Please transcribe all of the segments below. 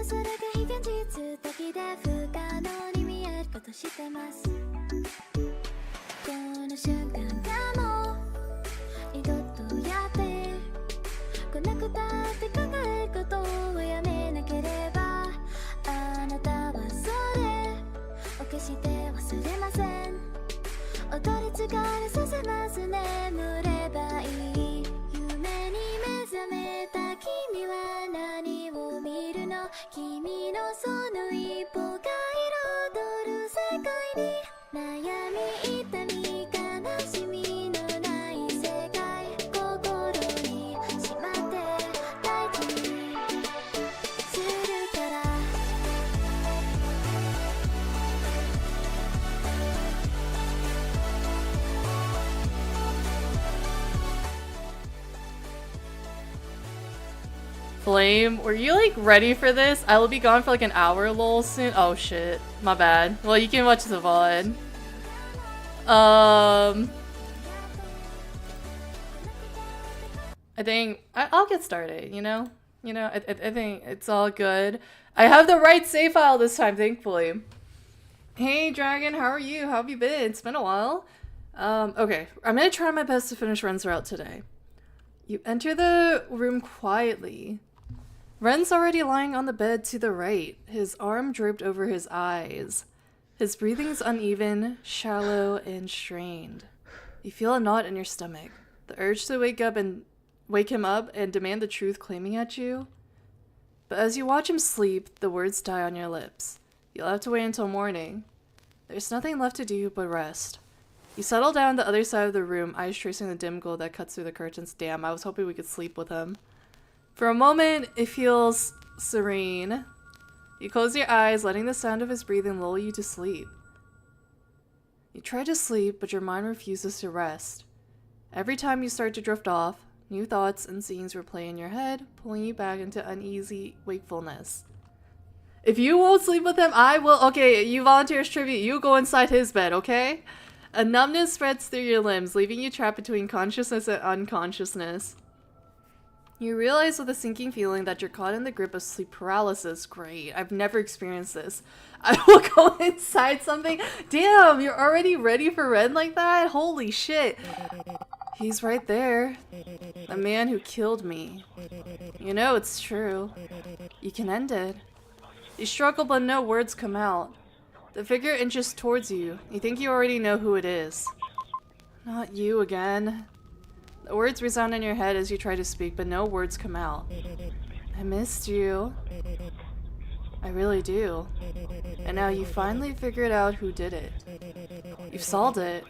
それが非現実的で不可能に見えることしてます。この瞬間がもう二度とやってこなくたって考えることをやめなければ、あなたはそれを決して忘れません。踊り疲れさせます。眠ればいい夢に目覚めた君は何を見るの？君のその一歩が彩る世界に悩み痛み悲しみのない世界、心にしまって大事にするから。Flame, were you like ready for this? I will be gone for like an hour lol soon. Oh shit, my bad. Well, you can watch the VOD. I think I'll get started, you know? I think it's all good. I have the right save file this time, thankfully. Hey Dragon, how are you? How have you been? It's been a while. Okay, I'm gonna try my best to finish Ren's route today. You enter the room quietly. Ren's already lying on the bed to the right, his arm draped over his eyes. His breathing's uneven, shallow, and strained. You feel a knot in your stomach, the urge to wake him up and demand the truth claiming at you. But as you watch him sleep, the words die on your lips. You'll have to wait until morning. There's nothing left to do but rest. You settle down the other side of the room, eyes tracing the dim glow that cuts through the curtains. Damn, I was hoping we could sleep with him. For a moment, it feels serene. You close your eyes, letting the sound of his breathing lull you to sleep. You try to sleep, but your mind refuses to rest. Every time you start to drift off, new thoughts and scenes replay in your head, pulling you back into uneasy wakefulness. If you won't sleep with him, I will. Okay, you volunteer as tribute. You go inside his bed, okay? A numbness spreads through your limbs, leaving you trapped between consciousness and unconsciousness. You realize with a sinking feeling that you're caught in the grip of sleep paralysis. Great, I've never experienced this. I will go inside something. Damn, you're already ready for Ren like that? Holy shit. He's right there. The man who killed me. You know it's true. You can end it. You struggle, but no words come out. The figure inches towards you. You think you already know who it is. Not you again. The words resound in your head as you try to speak, but no words come out. I missed you. I really do. And now you finally figured out who did it. You've solved it.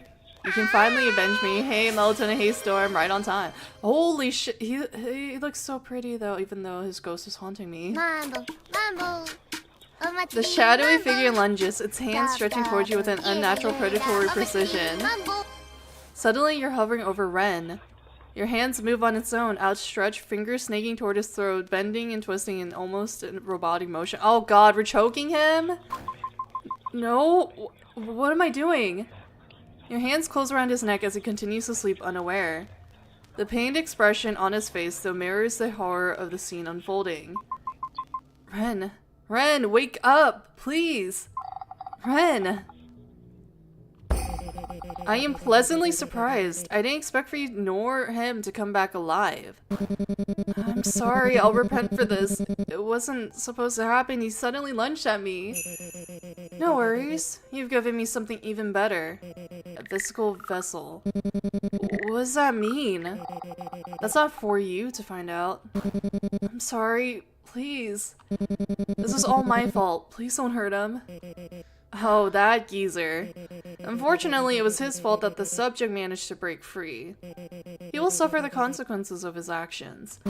You can finally avenge me. Hey, Melatonin, hey, Storm, right on time. Holy shit. He looks so pretty, though, even though his ghost is haunting me. Mambo, mambo. The shadowy figure lunges, its hands stretching towards you with an unnatural predatory precision. Suddenly, you're hovering over Ren. Your hands move on its own, outstretched, fingers snaking toward his throat, bending and twisting in almost a robotic motion. Oh god, we're choking him? No? What am I doing? Your hands close around his neck as he continues to sleep unaware. The pained expression on his face, though, mirrors the horror of the scene unfolding. Ren, wake up, please! Ren! I am pleasantly surprised. I didn't expect for you nor him to come back alive. I'm sorry, I'll repent for this. It wasn't supposed to happen. He suddenly lunged at me. No worries. You've given me something even better. A physical vessel. What does that mean? That's not for you to find out. I'm sorry. Please. This is all my fault. Please don't hurt him. Oh, that geezer. Unfortunately, it was his fault that the subject managed to break free. He will suffer the consequences of his actions.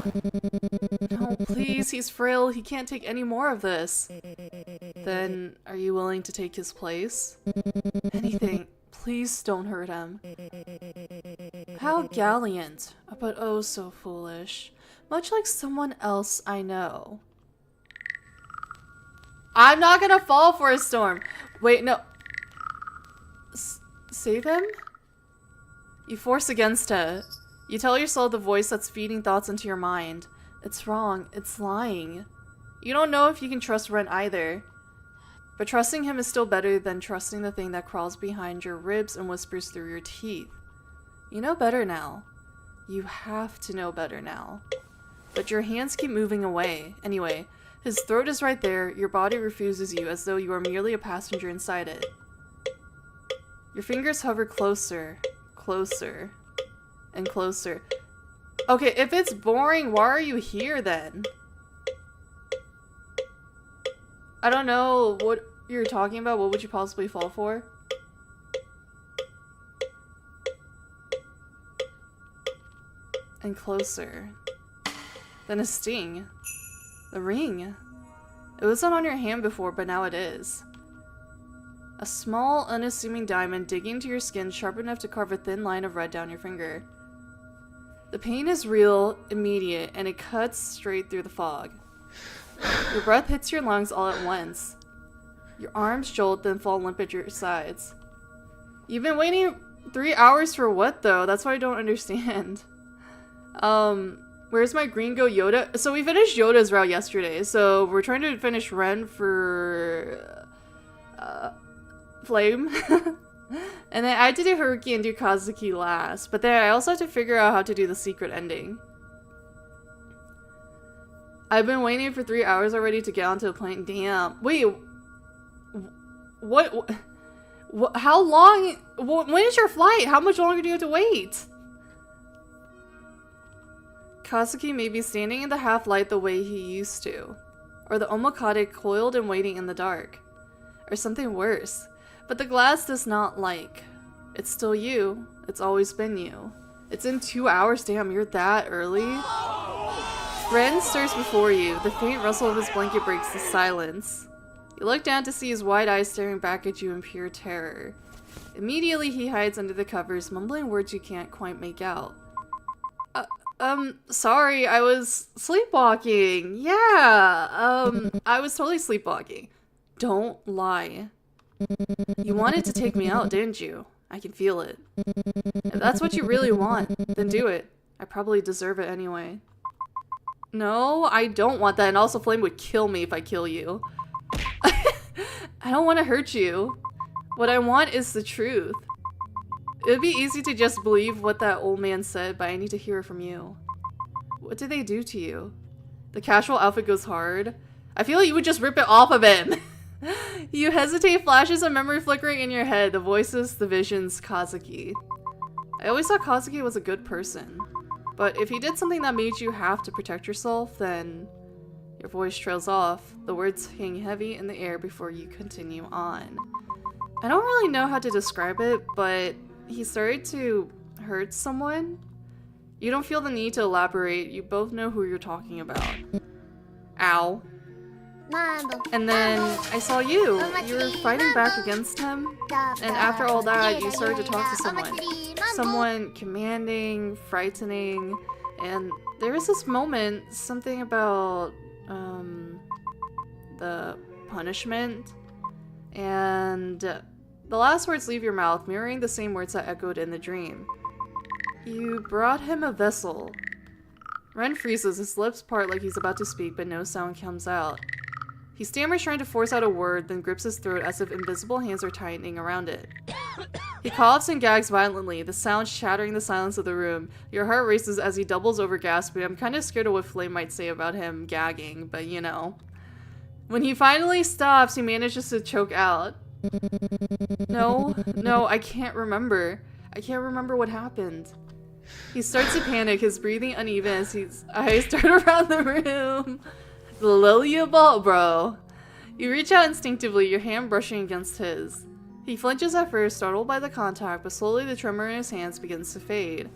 No, please, he's frail. He can't take any more of this. Then, are you willing to take his place? Anything. Please don't hurt him. How gallant, but oh so foolish. Much like someone else I know. I'm not gonna fall for a storm. Wait, no. Save him? You force against it. You tell yourself the voice that's feeding thoughts into your mind. It's wrong. It's lying. You don't know if you can trust Ren either. But trusting him is still better than trusting the thing that crawls behind your ribs and whispers through your teeth. You know better now. You have to know better now. But your hands keep moving away. Anyway, his throat is right there. Your body refuses you as though you are merely a passenger inside it. Your fingers hover closer, closer, and closer. Okay, if it's boring, why are you here then? I don't know what you're talking about. What would you possibly fall for? And closer. Then a sting. The ring. It wasn't on your hand before, but now it is. A small, unassuming diamond digging into your skin sharp enough to carve a thin line of red down your finger. The pain is real, immediate, and it cuts straight through the fog. Your breath hits your lungs all at once. Your arms jolt, then fall limp at your sides. You've been waiting 3 hours for what, though? That's what I don't understand. Where's my green go Yoda? So we finished Yoda's route yesterday, so we're trying to finish Ren for... Flame. And then I had to do Haruki and do Kazuki last, but then I also have to figure out how to do the secret ending. I've been waiting for 3 hours already to get onto a plane. Damn. Wait. What? How long? When is your flight? How much longer do you have to wait? Kazuki may be standing in the half-light the way he used to. Or the Omokade coiled and waiting in the dark. Or something worse. But the glass does not like. It's still you. It's always been you. It's in 2 hours. Damn, you're that early? Ren stirs before you. The faint rustle of his blanket breaks the silence. You look down to see his wide eyes staring back at you in pure terror. Immediately he hides under the covers, mumbling words you can't quite make out. Sorry, I was sleepwalking. Yeah, I was totally sleepwalking. Don't lie. You wanted to take me out, didn't you? I can feel it. If that's what you really want, then do it. I probably deserve it anyway. No, I don't want that, and also Flame would kill me if I kill you. I don't want to hurt you. What I want is the truth. It would be easy to just believe what that old man said, but I need to hear it from you. What did they do to you? The casual outfit goes hard. I feel like you would just rip it off of him. You hesitate, flashes of memory flickering in your head, the voices, the visions, Kazuki. I always thought Kazuki was a good person. But if he did something that made you have to protect yourself, then your voice trails off. The words hang heavy in the air before you continue on. I don't really know how to describe it, but he started to hurt someone. You don't feel the need to elaborate. You both know who you're talking about. Ow. And then I saw you. You were fighting back against him. And after all that, you started to talk to someone. Someone commanding, frightening. And there was this moment, something about the punishment. And the last words leave your mouth, mirroring the same words that echoed in the dream. You brought him a vessel. Ren freezes, his lips part like he's about to speak, but no sound comes out. He stammers, trying to force out a word, then grips his throat as if invisible hands are tightening around it. He coughs and gags violently, the sound shattering the silence of the room. Your heart races as he doubles over, gasping. I'm kind of scared of what Flame might say about him gagging, but you know. When he finally stops, he manages to choke out. No, I can't remember. I can't remember what happened. He starts to panic, his breathing uneven as his eyes dart around the room. The LeliaV, bro. You reach out instinctively, your hand brushing against his. He flinches at first, startled by the contact, but slowly the tremor in his hands begins to fade.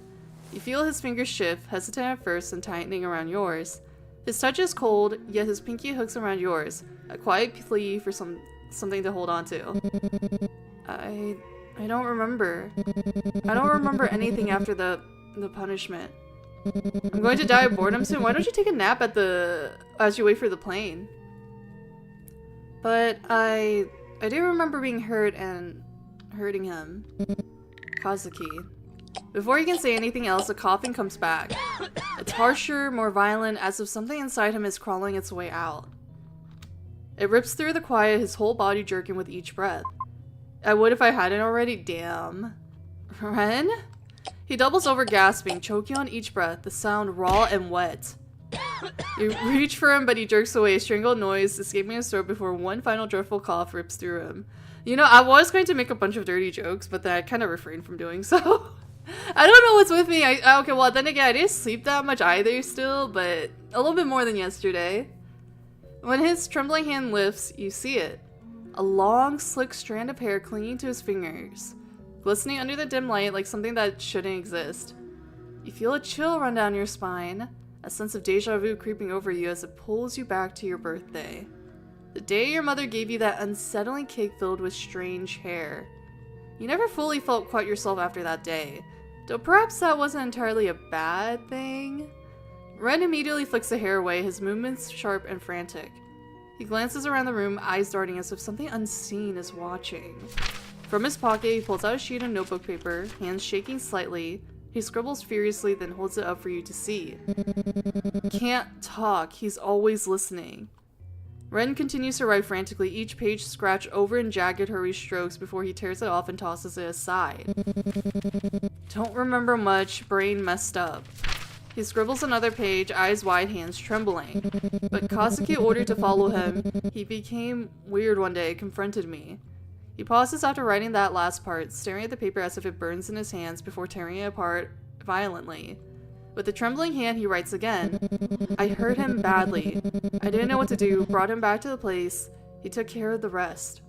You feel his fingers shift, hesitant at first and tightening around yours. His touch is cold, yet his pinky hooks around yours, a quiet plea for something to hold on to. I don't remember. I don't remember anything after the punishment. I'm going to die of boredom soon. Why don't you take a nap as you wait for the plane? But I do remember being hurt and hurting him. Kazuki. Before he can say anything else, the coughing comes back. It's harsher, more violent, as if something inside him is crawling its way out. It rips through the quiet, his whole body jerking with each breath. I would if I hadn't already, damn. Ren? He doubles over, gasping, choking on each breath, the sound raw and wet. You reach for him, but he jerks away, strangled noise escaping his throat before one final dreadful cough rips through him. You know, I was going to make a bunch of dirty jokes, but then I kind of refrained from doing so. I don't know what's with me. Okay, well, then again, I didn't sleep that much either still, but a little bit more than yesterday. When his trembling hand lifts, you see it. A long, slick strand of hair clinging to his fingers, glistening under the dim light like something that shouldn't exist. You feel a chill run down your spine, a sense of deja vu creeping over you as it pulls you back to your birthday. The day your mother gave you that unsettling cake filled with strange hair. You never fully felt quite yourself after that day, though perhaps that wasn't entirely a bad thing. Ren immediately flicks the hair away, his movements sharp and frantic. He glances around the room, eyes darting as if something unseen is watching. From his pocket, he pulls out a sheet of notebook paper, hands shaking slightly. He scribbles furiously, then holds it up for you to see. Can't talk, he's always listening. Ren continues to write frantically, each page scratched over in jagged, hurried strokes before he tears it off and tosses it aside. Don't remember much, brain messed up. He scribbles another page, eyes wide, hands trembling. But Kazuki ordered to follow him. He became weird one day, confronted me. He pauses after writing that last part, staring at the paper as if it burns in his hands before tearing it apart violently. With a trembling hand, he writes again. I hurt him badly. I didn't know what to do, brought him back to the place. He took care of the rest.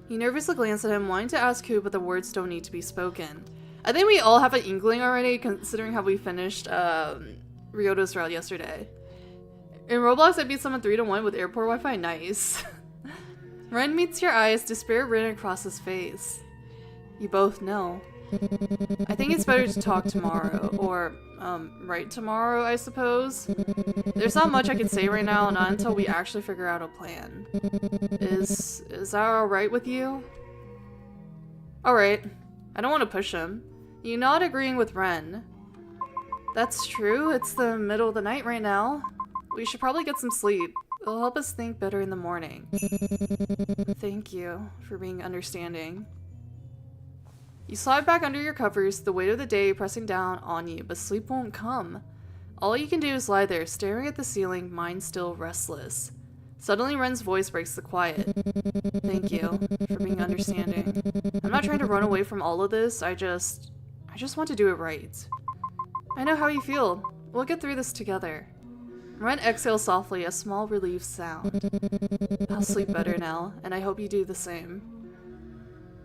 You nervously glance at him, wanting to ask who, but the words don't need to be spoken. I think we all have an inkling already, considering how we finished Ryoto's route yesterday. In Roblox, I beat someone 3-1 with airport Wi-Fi. Nice. Ren meets your eyes, despair written across his face. You both know. I think it's better to talk tomorrow, or, write tomorrow, I suppose. There's not much I can say right now, not until we actually figure out a plan. Is that alright with you? Alright. I don't want to push him. You nod, agreeing with Ren. That's true, it's the middle of the night right now. We should probably get some sleep. It'll help us think better in the morning. Thank you for being understanding. You slide back under your covers, the weight of the day pressing down on you, but sleep won't come. All you can do is lie there, staring at the ceiling, mind still restless. Suddenly, Ren's voice breaks the quiet. Thank you for being understanding. I'm not trying to run away from all of this, I just want to do it right. I know how you feel. We'll get through this together. Ren exhales softly, a small relief sound. I'll sleep better now, and I hope you do the same.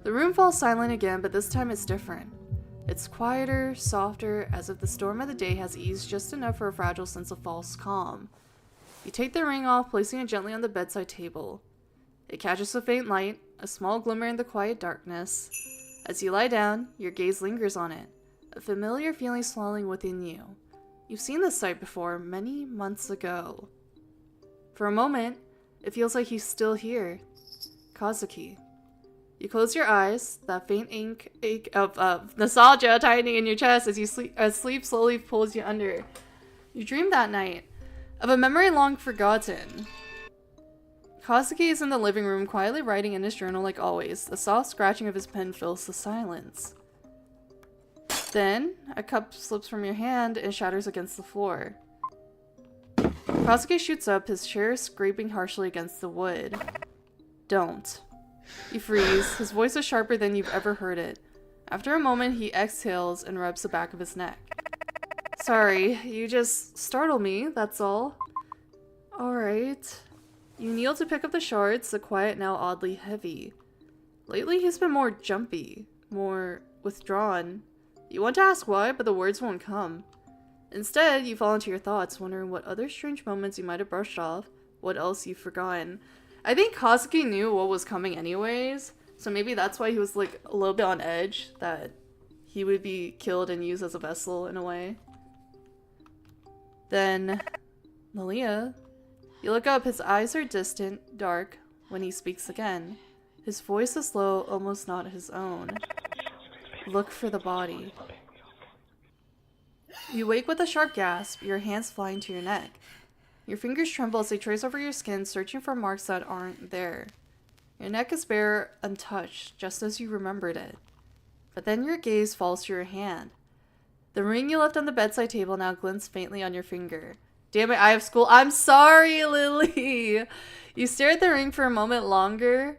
The room falls silent again, but this time it's different. It's quieter, softer, as if the storm of the day has eased just enough for a fragile sense of false calm. You take the ring off, placing it gently on the bedside table. It catches a faint light, a small glimmer in the quiet darkness. As you lie down, your gaze lingers on it, a familiar feeling swelling within you. You've seen this sight before, many months ago. For a moment, it feels like he's still here. Kazuki. You close your eyes, that faint ache of nostalgia tightening in your chest as sleep slowly pulls you under. You dream that night of a memory long forgotten. Kazuki is in the living room, quietly writing in his journal like always. The soft scratching of his pen fills the silence. Then, a cup slips from your hand and shatters against the floor. Kazuki shoots up, his chair scraping harshly against the wood. Don't. You freeze. His voice is sharper than you've ever heard it. After a moment, he exhales and rubs the back of his neck. Sorry, you just startled me, that's all. Alright. You kneel to pick up the shards, the quiet now oddly heavy. Lately, he's been more jumpy, more withdrawn. You want to ask why, but the words won't come. Instead, you fall into your thoughts, wondering what other strange moments you might have brushed off, what else you've forgotten. I think Kazuki knew what was coming anyways, so maybe that's why he was like a little bit on edge, that he would be killed and used as a vessel in a way. Then, Lelia. You look up, his eyes are distant, dark, when he speaks again. His voice is low, almost not his own. Look for the body. You wake with a sharp gasp, your hands flying to your neck. Your fingers tremble as they trace over your skin, searching for marks that aren't there. Your neck is bare, untouched, just as you remembered it. But then your gaze falls to your hand. The ring you left on the bedside table now glints faintly on your finger. Damn it, I have school. I'm sorry, Lily! You stare at the ring for a moment longer,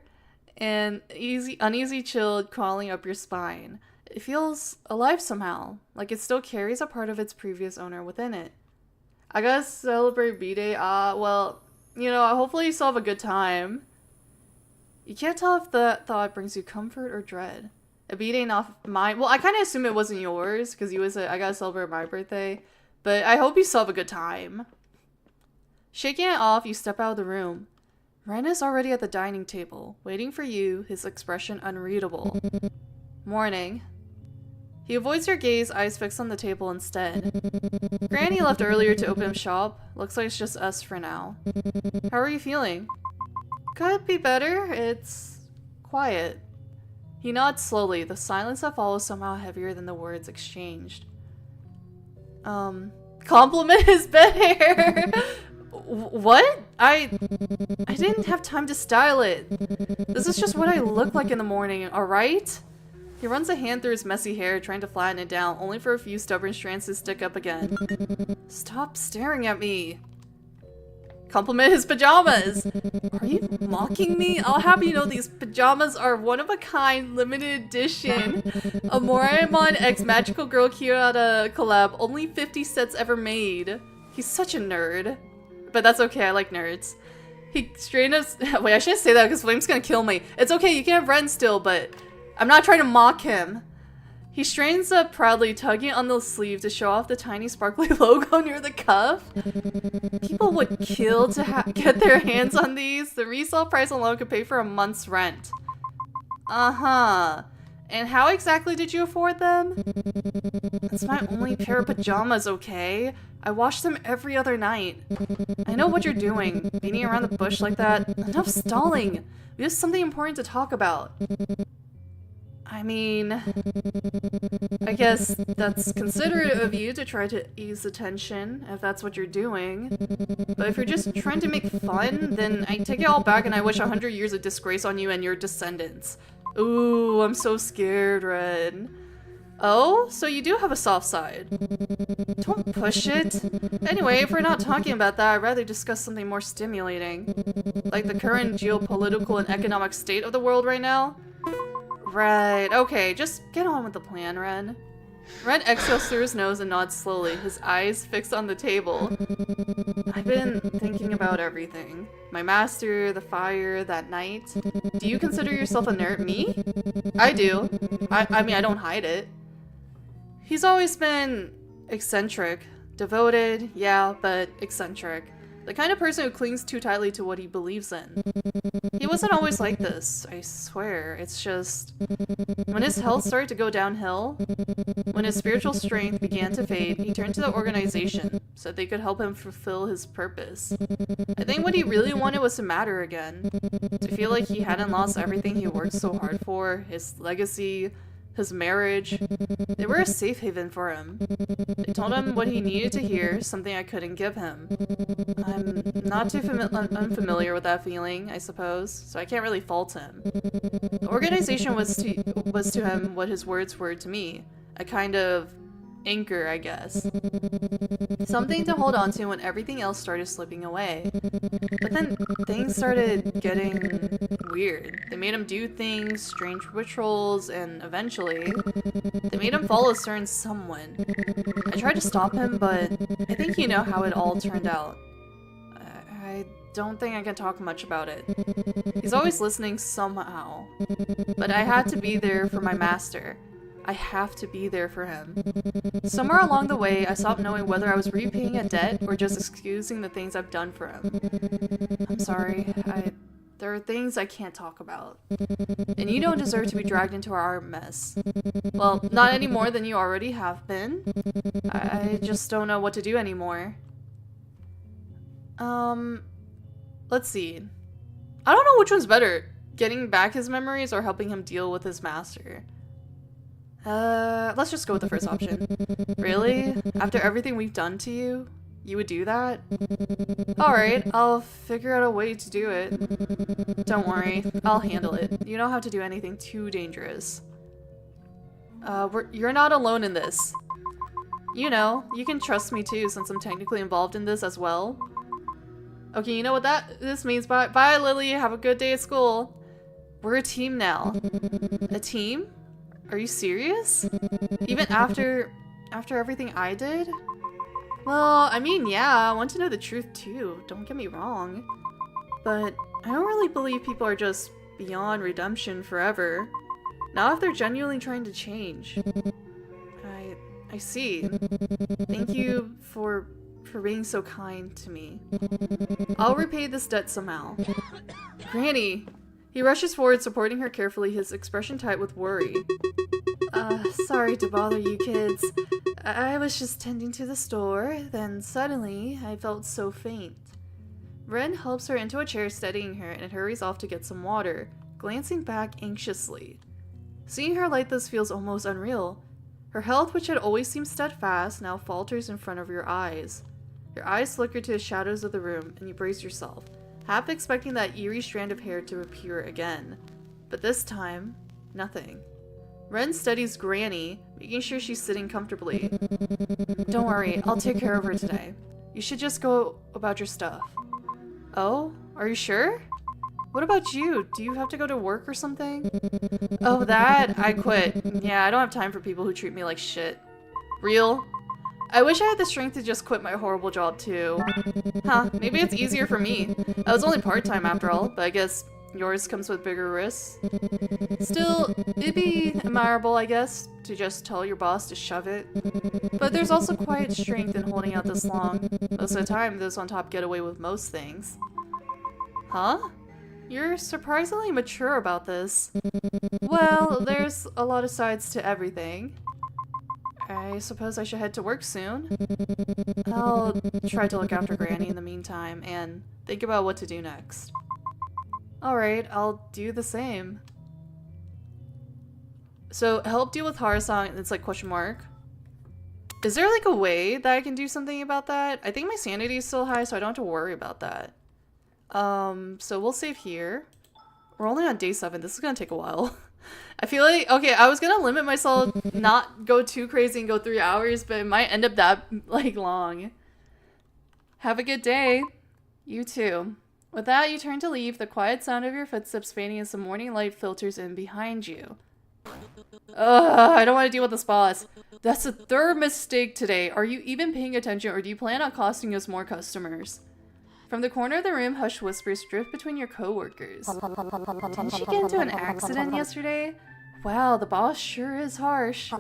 and uneasy chill crawling up your spine. It feels alive somehow, like it still carries a part of its previous owner within it. I gotta celebrate B-Day. Well, you know, hopefully you still have a good time. You can't tell if the thought brings you comfort or dread. A B-Day not mine. Well, I kind of assume it wasn't yours, because you said I gotta celebrate my birthday. But I hope you still have a good time. Shaking it off, you step out of the room. Ren is already at the dining table, waiting for you, his expression unreadable. Morning. He avoids your gaze, eyes fixed on the table instead. Granny left earlier to open shop. Looks like it's just us for now. How are you feeling? Could be better. It's quiet. He nods slowly, the silence that follows somehow heavier than the words exchanged. Compliment his bed hair! What? I didn't have time to style it. This is just what I look like in the morning, alright? He runs a hand through his messy hair, trying to flatten it down, only for a few stubborn strands to stick up again. Stop staring at me. Compliment his pajamas! Are you mocking me? I'll have you know these pajamas are one-of-a-kind, limited edition. A Moraemon x Magical Girl Kirata collab, only 50 sets ever made. He's such a nerd. But that's okay, I like nerds. He straightened us- wait, I shouldn't say that because Flame's gonna kill me. It's okay, you can have Ren still, but I'm not trying to mock him. He straightens up proudly, tugging on the sleeve to show off the tiny sparkly logo near the cuff. People would kill to get their hands on these. The resale price alone could pay for a month's rent. Uh-huh. And how exactly did you afford them? It's my only pair of pajamas, okay? I wash them every other night. I know what you're doing, beating around the bush like that. Enough stalling. We have something important to talk about. I mean, I guess that's considerate of you to try to ease the tension, if that's what you're doing. But if you're just trying to make fun, then I take it all back and I wish 100 years of disgrace on you and your descendants. Ooh, I'm so scared, Red. Oh, so you do have a soft side. Don't push it. Anyway, if we're not talking about that, I'd rather discuss something more stimulating. Like the current geopolitical and economic state of the world right now. Right, okay, just get on with the plan, Ren. Ren exhales through his nose and nods slowly, his eyes fixed on the table. I've been thinking about everything. My master, the fire, that night. Do you consider yourself a nerd? Me? I do. I mean, I don't hide it. He's always been eccentric. Devoted, yeah, but eccentric. The kind of person who clings too tightly to what he believes in. He wasn't always like this, I swear. It's just... when his health started to go downhill, when his spiritual strength began to fade, he turned to the organization so they could help him fulfill his purpose. I think what he really wanted was to matter again. To feel like he hadn't lost everything he worked so hard for, his legacy, his marriage. They were a safe haven for him. They told him what he needed to hear, something I couldn't give him. I'm not too unfamiliar with that feeling, I suppose, so I can't really fault him. The organization was to him what his words were to me. A kind of anchor, I guess. Something to hold on to when everything else started slipping away. But then things started getting weird. They made him do things, strange rituals, and eventually they made him follow a certain someone. I tried to stop him, but I think you know how it all turned out. I don't think I can talk much about it. He's always listening somehow. But I had to be there for my master. I have to be there for him. Somewhere along the way, I stopped knowing whether I was repaying a debt or just excusing the things I've done for him. I'm sorry. There are things I can't talk about. And you don't deserve to be dragged into our mess. Well, not any more than you already have been. I just don't know what to do anymore. Let's see. I don't know which one's better. Getting back his memories or helping him deal with his master. Let's just go with the first option. Really? After everything we've done to you? You would do that? Alright, I'll figure out a way to do it. Don't worry, I'll handle it. You don't have to do anything too dangerous. You're not alone in this. You know, you can trust me too since I'm technically involved in this as well. Okay, you know what this means? Bye, Lily. Have a good day at school. We're a team now. A team? Are you serious? Even after everything I did? Well, I mean, yeah, I want to know the truth too. Don't get me wrong. But I don't really believe people are just beyond redemption forever. Not if they're genuinely trying to change. I see. Thank you for being so kind to me. I'll repay this debt somehow. Granny! He rushes forward, supporting her carefully, his expression tight with worry. Sorry to bother you kids. I was just tending to the store, then suddenly I felt so faint. Ren helps her into a chair, steadying her, and hurries off to get some water, glancing back anxiously. Seeing her like this feels almost unreal. Her health, which had always seemed steadfast, now falters in front of your eyes. Your eyes flicker to the shadows of the room, and you brace yourself, half expecting that eerie strand of hair to appear again. But this time, nothing. Ren steadies Granny, making sure she's sitting comfortably. Don't worry, I'll take care of her today. You should just go about your stuff. Oh? Are you sure? What about you? Do you have to go to work or something? Oh, that? I quit. Yeah, I don't have time for people who treat me like shit. Real? I wish I had the strength to just quit my horrible job too. Huh, maybe it's easier for me. I was only part-time after all, but I guess yours comes with bigger risks. Still, it'd be admirable, I guess, to just tell your boss to shove it. But there's also quiet strength in holding out this long. Most of the time, those on top get away with most things. Huh? You're surprisingly mature about this. Well, there's a lot of sides to everything. I suppose I should head to work soon. I'll try to look after Granny in the meantime and think about what to do next. Alright, I'll do the same. So, help deal with Harasang, it's like question mark. Is there like a way that I can do something about that? I think my sanity is still high, so I don't have to worry about that. So we'll save here. We're only on day 7. This is gonna take a while. I feel like, okay, I was gonna limit myself, not go too crazy and go 3 hours, but it might end up that, like, long. Have a good day. You too. With that, you turn to leave, the quiet sound of your footsteps fading as the morning light filters in behind you. Ugh, I don't want to deal with this boss. That's the 3rd mistake today. Are you even paying attention, or do you plan on costing us more customers? From the corner of the room, hushed whispers drift between your co-workers. Didn't she get into an accident yesterday? Wow, the boss sure is harsh.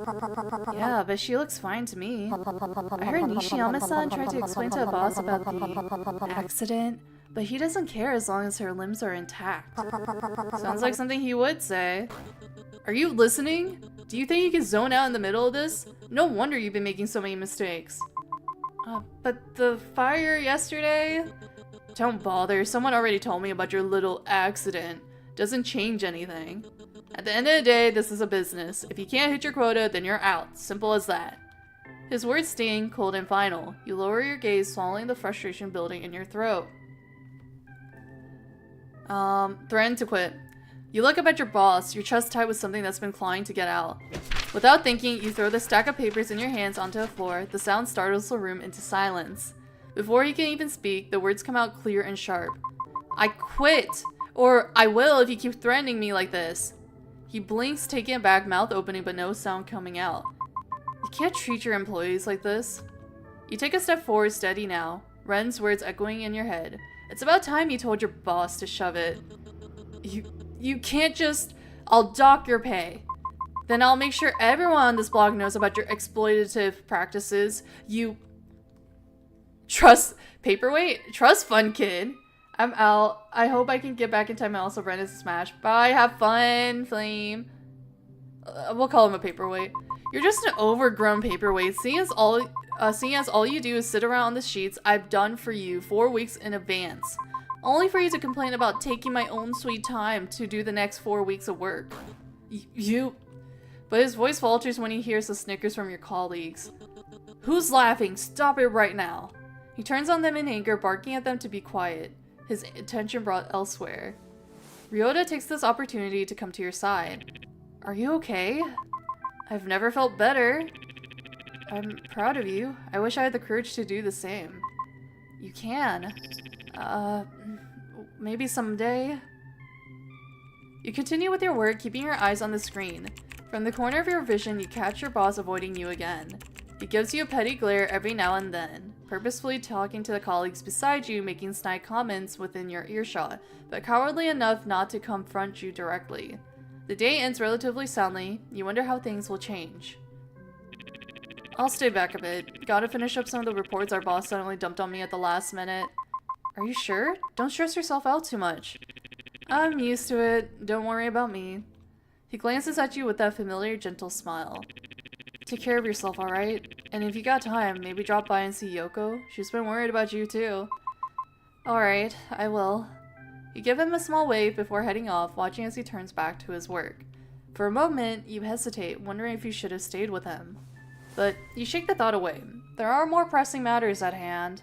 Yeah, but she looks fine to me. I heard Nishiyama-san tried to explain to a boss about the accident, but he doesn't care as long as her limbs are intact. Sounds like something he would say. Are you listening? Do you think you can zone out in the middle of this? No wonder you've been making so many mistakes. But the fire yesterday? Don't bother, someone already told me about your little accident. Doesn't change anything. At the end of the day, this is a business. If you can't hit your quota, then you're out. Simple as that. His words sting, cold and final. You lower your gaze, swallowing the frustration building in your throat. Threaten to quit. You look up at your boss, your chest tight with something that's been clawing to get out. Without thinking, you throw the stack of papers in your hands onto the floor. The sound startles the room into silence. Before he can even speak, the words come out clear and sharp. I quit! Or I will if you keep threatening me like this. He blinks, taking it back, mouth opening but no sound coming out. You can't treat your employees like this. You take a step forward, steady now. Ren's words echoing in your head. It's about time you told your boss to shove it. You can't just... I'll dock your pay. Then I'll make sure everyone on this blog knows about your exploitative practices. You... Trust fund kid. I'm out. I hope I can get back in time and also rent his smash. Bye, have fun, Flame. We'll call him a paperweight. You're just an overgrown paperweight. Seeing as all you do is sit around on the sheets I've done for you 4 weeks in advance. Only for you to complain about taking my own sweet time to do the next 4 weeks of work. But his voice falters when he hears the snickers from your colleagues. Who's laughing? Stop it right now. He turns on them in anger, barking at them to be quiet, his attention brought elsewhere. Ryota takes this opportunity to come to your side. Are you okay? I've never felt better. I'm proud of you. I wish I had the courage to do the same. You can. Maybe someday. You continue with your work, keeping your eyes on the screen. From the corner of your vision, you catch your boss avoiding you again. He gives you a petty glare every now and then, purposefully talking to the colleagues beside you, making snide comments within your earshot, but cowardly enough not to confront you directly. The day ends relatively soundly. You wonder how things will change. I'll stay back a bit. Gotta finish up some of the reports our boss suddenly dumped on me at the last minute. Are you sure? Don't stress yourself out too much. I'm used to it. Don't worry about me. He glances at you with that familiar, gentle smile. Take care of yourself, alright? And if you got time, maybe drop by and see Yoko. She's been worried about you too. Alright, I will. You give him a small wave before heading off, watching as he turns back to his work. For a moment, you hesitate, wondering if you should have stayed with him. But you shake the thought away. There are more pressing matters at hand.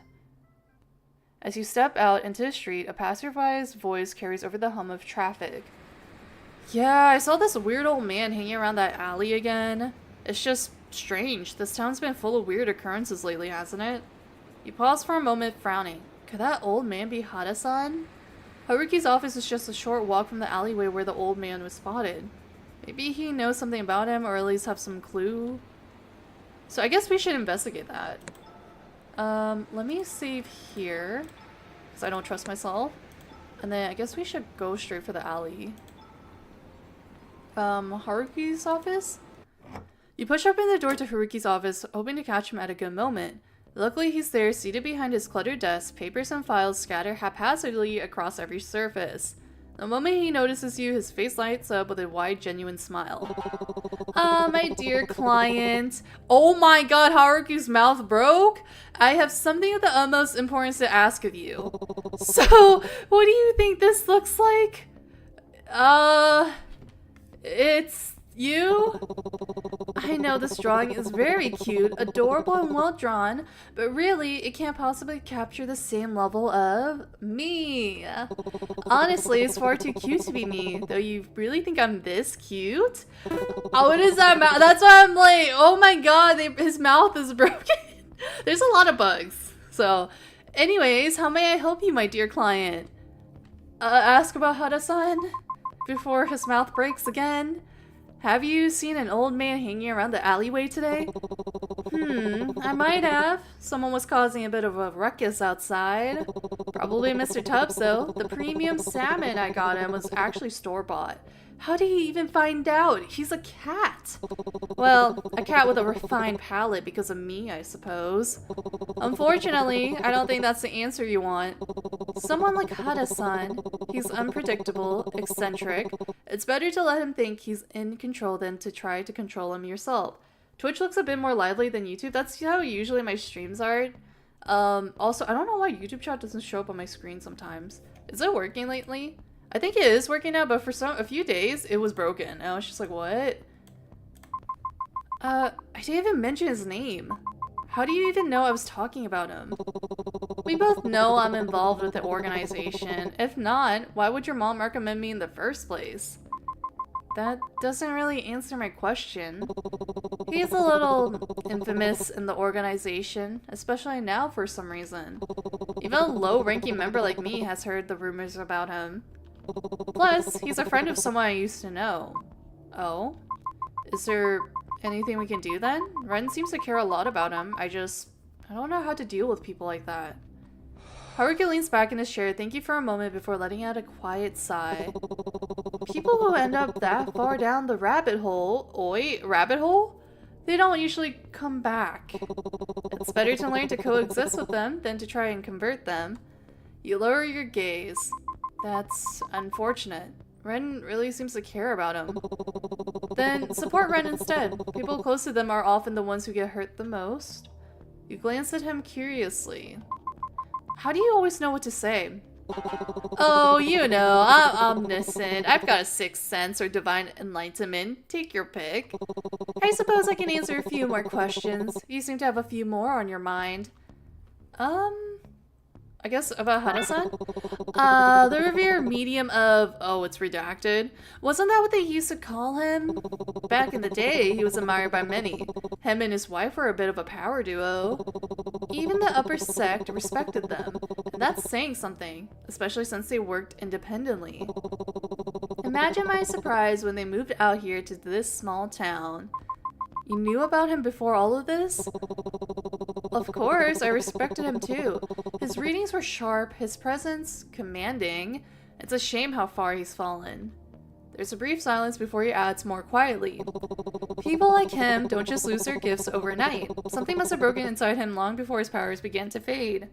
As you step out into the street, a passerby's voice carries over the hum of traffic. Yeah, I saw this weird old man hanging around that alley again. It's just strange. This town's been full of weird occurrences lately, hasn't it? You pause for a moment, frowning. Could that old man be Hada-san? Haruki's office is just a short walk from the alleyway where the old man was spotted. Maybe he knows something about him, or at least have some clue. So I guess we should investigate that. Let me save here, because I don't trust myself. And then I guess we should go straight for the alley. Haruki's office? You push open the door to Haruki's office, hoping to catch him at a good moment. Luckily, he's there, seated behind his cluttered desk, papers and files scattered haphazardly across every surface. The moment he notices you, his face lights up with a wide, genuine smile. Ah, my dear client. Oh my god, Haruki's mouth broke? I have something of the utmost importance to ask of you. So, what do you think this looks like? It's you? I know this drawing is very cute, adorable, and well drawn, but really, it can't possibly capture the same level of me. Honestly, it's far too cute to be me, though you really think I'm this cute? Oh, what is that mouth? That's why I'm like, oh my god, his mouth is broken. There's a lot of bugs. So, anyways, how may I help you, my dear client? Ask about Hada-san before his mouth breaks again. Have you seen an old man hanging around the alleyway today? I might have. Someone was causing a bit of a ruckus outside. Probably Mr. Tubbs, though. The premium salmon I got him was actually store-bought. How did he even find out? He's a cat. Well, a cat with a refined palate because of me, I suppose. Unfortunately, I don't think that's the answer you want. Someone like Hada-san, he's unpredictable, eccentric. It's better to let him think he's in control than to try to control him yourself. Twitch looks a bit more lively than YouTube. That's how usually my streams are. Also, I don't know why YouTube chat doesn't show up on my screen sometimes. Is it working lately? I think it is working now, but for a few days, it was broken. And I was just like, what? I didn't even mention his name. How do you even know I was talking about him? We both know I'm involved with the organization. If not, why would your mom recommend me in the first place? That doesn't really answer my question. He's a little infamous in the organization, especially now for some reason. Even a low-ranking member like me has heard the rumors about him. Plus, he's a friend of someone I used to know. Oh? Is there anything we can do then? Ren seems to care a lot about him. I don't know how to deal with people like that. Haruki leans back in his chair, thinking for a moment before letting out a quiet sigh. People who end up that far down the rabbit hole, rabbit hole? They don't usually come back. It's better to learn to coexist with them than to try and convert them. You lower your gaze. That's unfortunate. Ren really seems to care about him. Then support Ren instead. People close to them are often the ones who get hurt the most. You glance at him curiously. How do you always know what to say? Oh, you know, I'm omniscient. I've got a sixth sense or divine enlightenment. Take your pick. I suppose I can answer a few more questions. You seem to have a few more on your mind. I guess about Hana-san? The revered medium of, oh, it's redacted. Wasn't that what they used to call him? Back in the day, he was admired by many. Him and his wife were a bit of a power duo. Even the upper sect respected them. And that's saying something, especially since they worked independently. Imagine my surprise when they moved out here to this small town. You knew about him before all of this? Of course, I respected him too. His readings were sharp, his presence commanding. It's a shame how far he's fallen. There's a brief silence before he adds more quietly. People like him don't just lose their gifts overnight. Something must have broken inside him long before his powers began to fade.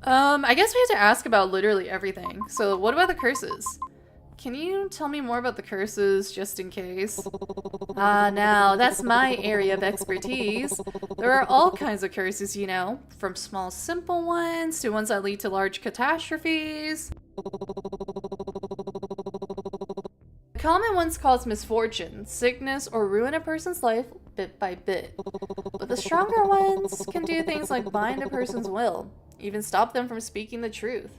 I guess we have to ask about literally everything. So what about the curses? Can you tell me more about the curses, just in case? Now, that's my area of expertise. There are all kinds of curses, you know, from small, simple ones to ones that lead to large catastrophes. Common ones cause misfortune, sickness, or ruin a person's life bit by bit. But the stronger ones can do things like bind a person's will, even stop them from speaking the truth.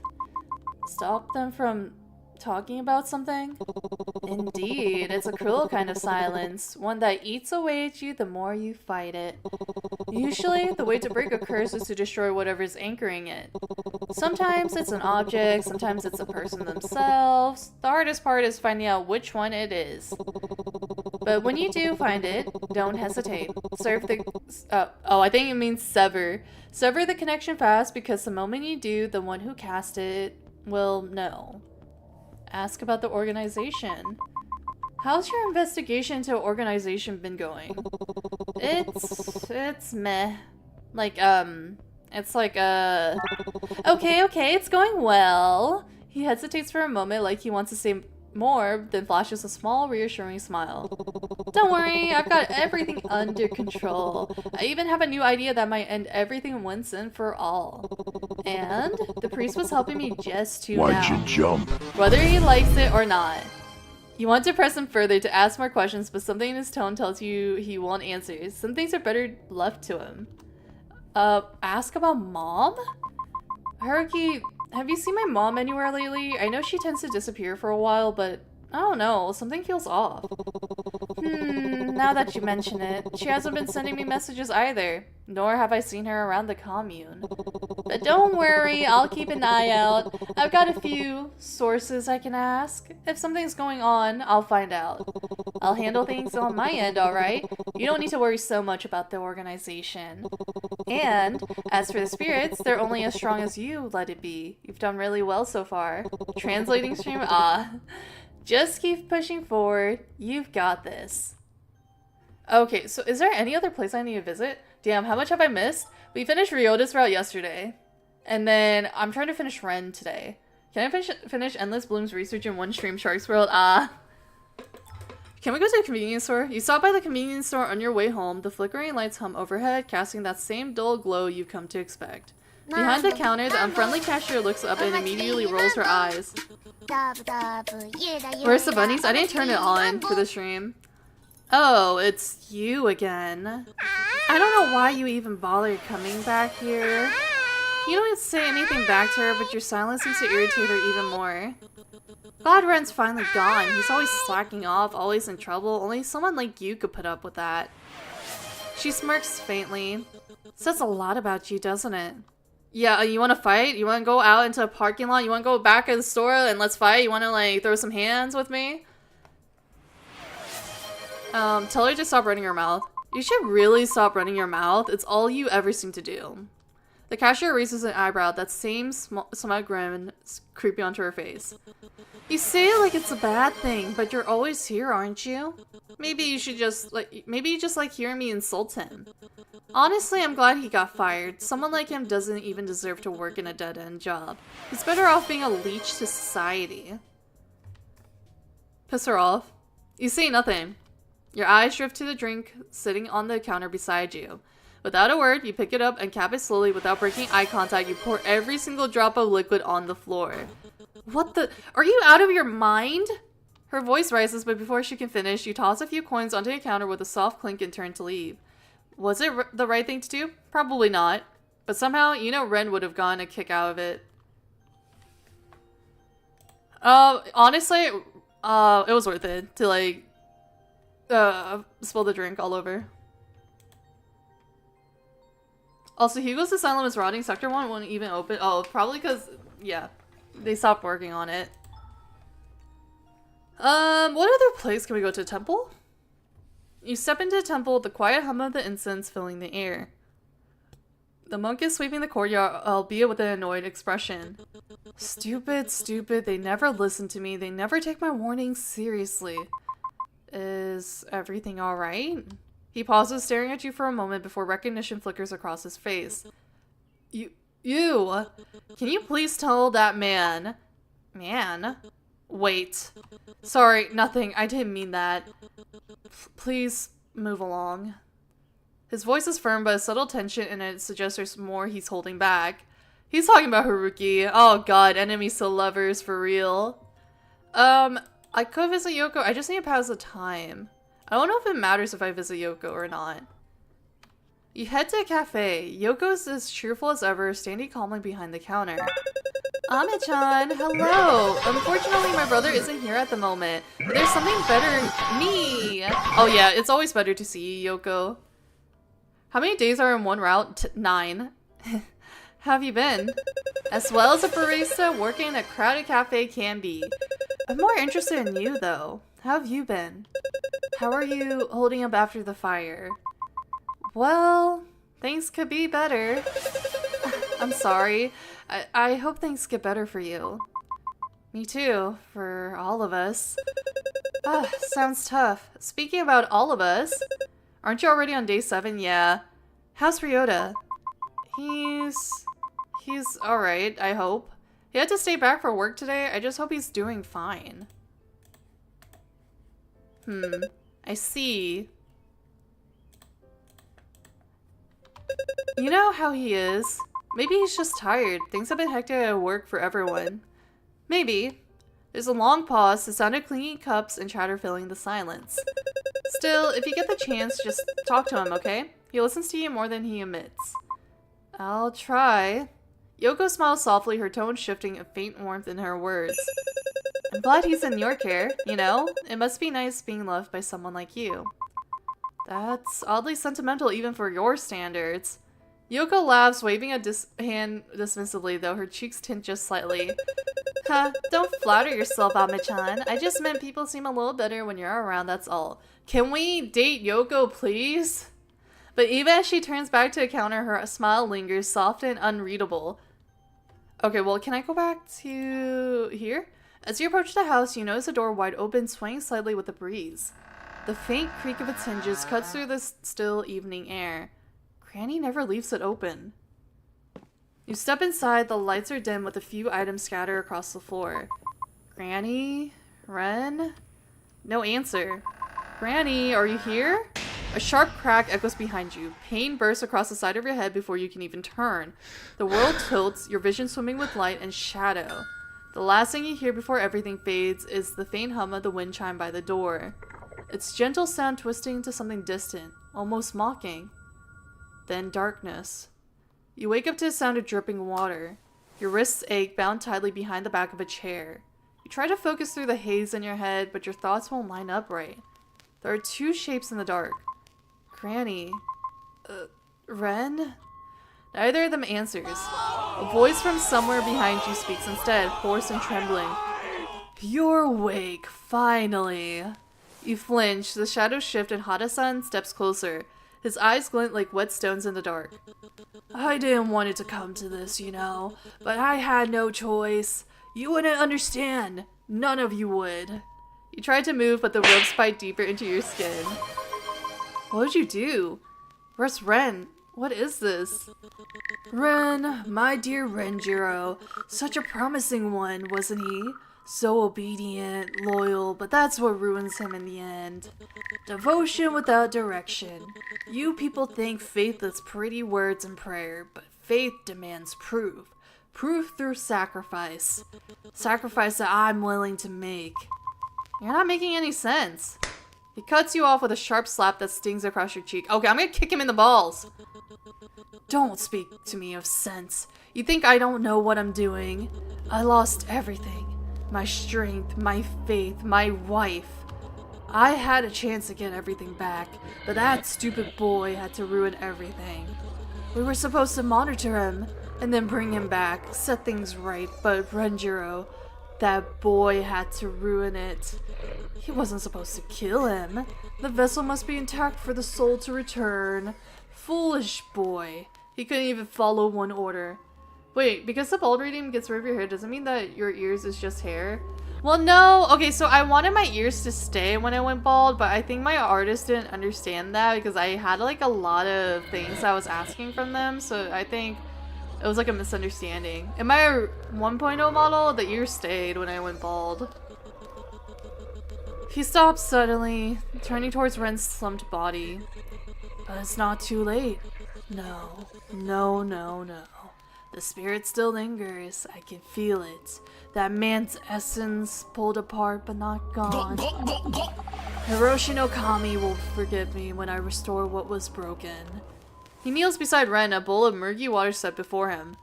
Stop them from talking about something? Indeed, it's a cruel kind of silence, one that eats away at you the more you fight it. Usually, the way to break a curse is to destroy whatever's anchoring it. Sometimes it's an object, sometimes it's a person themselves. The hardest part is finding out which one it is. But when you do find it, don't hesitate. I think it means sever. Sever the connection fast, because the moment you do, the one who cast it will know. Ask about the organization. How's your investigation into organization been going? It's meh. Okay, it's going well. He hesitates for a moment like he wants to say more, then flashes a small, reassuring smile. Don't worry, I've got everything under control. I even have a new idea that might end everything once and for all. And the priest was helping me just to Why'd you jump? Whether he likes it or not. You want to press him further to ask more questions, but something in his tone tells you he won't answer. Some things are better left to him. Ask about Mom? Haruki, have you seen my mom anywhere lately? I know she tends to disappear for a while, but I don't know, something feels off. Now that you mention it, she hasn't been sending me messages either, nor have I seen her around the commune. But don't worry, I'll keep an eye out. I've got a few sources I can ask. If something's going on, I'll find out. I'll handle things on my end, alright? You don't need to worry so much about the organization. And, as for the spirits, they're only as strong as you let it be. You've done really well so far. Translating stream, just keep pushing forward. You've got this. Okay, so is there any other place I need to visit? Damn, how much have I missed? We finished Ryota's route yesterday. And then I'm trying to finish Ren today. Can I finish Endless Bloom's research in one stream, Shark's World? Can we go to the convenience store? You stop by the convenience store on your way home. The flickering lights hum overhead, casting that same dull glow you've come to expect. Behind the counter, the unfriendly cashier looks up and immediately rolls her eyes. Where's the bunnies? I didn't turn it on for the stream. Oh, it's you again. I don't know why you even bothered coming back here. You don't say anything back to her, but your silence seems to irritate her even more. Glad Ren's finally gone. He's always slacking off, always in trouble. Only someone like you could put up with that. She smirks faintly. Says a lot about you, doesn't it? Yeah, you want to fight? You want to go out into a parking lot? You want to go back in the store and let's fight? You want to, like, throw some hands with me? Tell her to stop running her mouth. You should really stop running your mouth. It's all you ever seem to do. The cashier raises an eyebrow, that same smug grin creeping onto her face. You say it like it's a bad thing, but you're always here, aren't you? Maybe you just like hearing me insult him. Honestly, I'm glad he got fired. Someone like him doesn't even deserve to work in a dead-end job. He's better off being a leech to society. Piss her off. You say nothing. Your eyes drift to the drink sitting on the counter beside you. Without a word, you pick it up and cap it slowly without breaking eye contact. You pour every single drop of liquid on the floor. What the? Are you out of your mind? Her voice rises, but before she can finish, you toss a few coins onto the counter with a soft clink and turn to leave. Was it the right thing to do? Probably not. But somehow, you know, Ren would have gotten a kick out of it. Honestly, it was worth it to, like, spill the drink all over. Also, Hugo's Asylum is rotting. Sector 1 won't even open. Oh, probably because, yeah, they stopped working on it. What other place can we go to? Temple? You step into the temple, the quiet hum of the incense filling the air. The monk is sweeping the courtyard, albeit with an annoyed expression. Stupid, stupid, they never listen to me. They never take my warnings seriously. Is everything alright? He pauses, staring at you for a moment before recognition flickers across his face. You, can you please tell that man? Man? Wait. Sorry, nothing. I didn't mean that. Please move along. His voice is firm, but a subtle tension in it suggests there's more he's holding back. He's talking about Haruki. Oh god, enemies to lovers, for real. I could visit Yoko. I just need to pass the time. I don't know if it matters if I visit Yoko or not. You head to a cafe. Yoko's as cheerful as ever, standing calmly behind the counter. Ame-chan, hello! Unfortunately, my brother isn't here at the moment. But there's something better. Me! Oh yeah, it's always better to see you, Yoko. How many days are in one route? 9. How have you been? As well as a barista, working in a crowded cafe can be. I'm more interested in you, though. How have you been? How are you holding up after the fire? Well, things could be better. I'm sorry. I hope things get better for you. Me too, for all of us. Sounds tough. Speaking about all of us, aren't you already on day 7? Yeah. How's Ryota? He's alright, I hope. He had to stay back for work today. I just hope he's doing fine. I see. You know how he is. Maybe he's just tired. Things have been hectic at work for everyone. Maybe. There's a long pause, the sound of clinking cups and chatter filling the silence. Still, if you get the chance, just talk to him, okay? He listens to you more than he emits. I'll try. Yoko smiles softly, her tone shifting, a faint warmth in her words. I'm glad he's in your care, you know? It must be nice being loved by someone like you. That's oddly sentimental even for your standards. Yoko laughs, waving a hand dismissively, though her cheeks tint just slightly. Don't flatter yourself, Ame-chan. I just meant people seem a little better when you're around, that's all. Can we date Yoko, please? But even as she turns back to the counter, her smile lingers, soft and unreadable. Okay, well, can I go back to here? As you approach the house, you notice the door wide open, swaying slightly with the breeze. The faint creak of its hinges cuts through the still evening air. Granny never leaves it open. You step inside, the lights are dim with a few items scattered across the floor. Granny? Ren? No answer. Granny, are you here? A sharp crack echoes behind you. Pain bursts across the side of your head before you can even turn. The world tilts, your vision swimming with light and shadow. The last thing you hear before everything fades is the faint hum of the wind chime by the door. Its gentle sound twisting into something distant, almost mocking. Then darkness. You wake up to the sound of dripping water. Your wrists ache, bound tightly behind the back of a chair. You try to focus through the haze in your head, but your thoughts won't line up right. There are 2 shapes in the dark. Granny. Ren? Neither of them answers. A voice from somewhere behind you speaks instead, hoarse and trembling. You're awake, finally. You flinch, the shadows shift, and Hada-san steps closer. His eyes glint like wet stones in the dark. I didn't want it to come to this, you know, but I had no choice. You wouldn't understand. None of you would. You tried to move, but the ropes bite deeper into your skin. What did you do? Where's Ren? What is this? Ren, my dear Renjiro. Such a promising one, wasn't he? So obedient, loyal, but that's what ruins him in the end. Devotion without direction. You people think faith is pretty words and prayer, but faith demands proof. Proof through sacrifice. Sacrifice that I'm willing to make. You're not making any sense. He cuts you off with a sharp slap that stings across your cheek. Okay, I'm gonna kick him in the balls. Don't speak to me of sense. You think I don't know what I'm doing? I lost everything. My strength, my faith, my wife. I had a chance to get everything back, but that stupid boy had to ruin everything. We were supposed to monitor him, and then bring him back, set things right, but Renjiro, that boy had to ruin it. He wasn't supposed to kill him. The vessel must be intact for the soul to return. Foolish boy. He couldn't even follow one order. Wait, because the bald reading gets rid of your hair doesn't mean that your ears is just hair? Well, no. Okay, so I wanted my ears to stay when I went bald, but I think my artist didn't understand that because I had like a lot of things I was asking from them, so I think it was like a misunderstanding. In my 1.0 model, the ears stayed when I went bald. He stopped suddenly, turning towards Ren's slumped body. But it's not too late. No, no, no, no. The spirit still lingers. I can feel it. That man's essence pulled apart but not gone. Hiroshi no Kami will forgive me when I restore what was broken. He kneels beside Ren, a bowl of murky water set before him.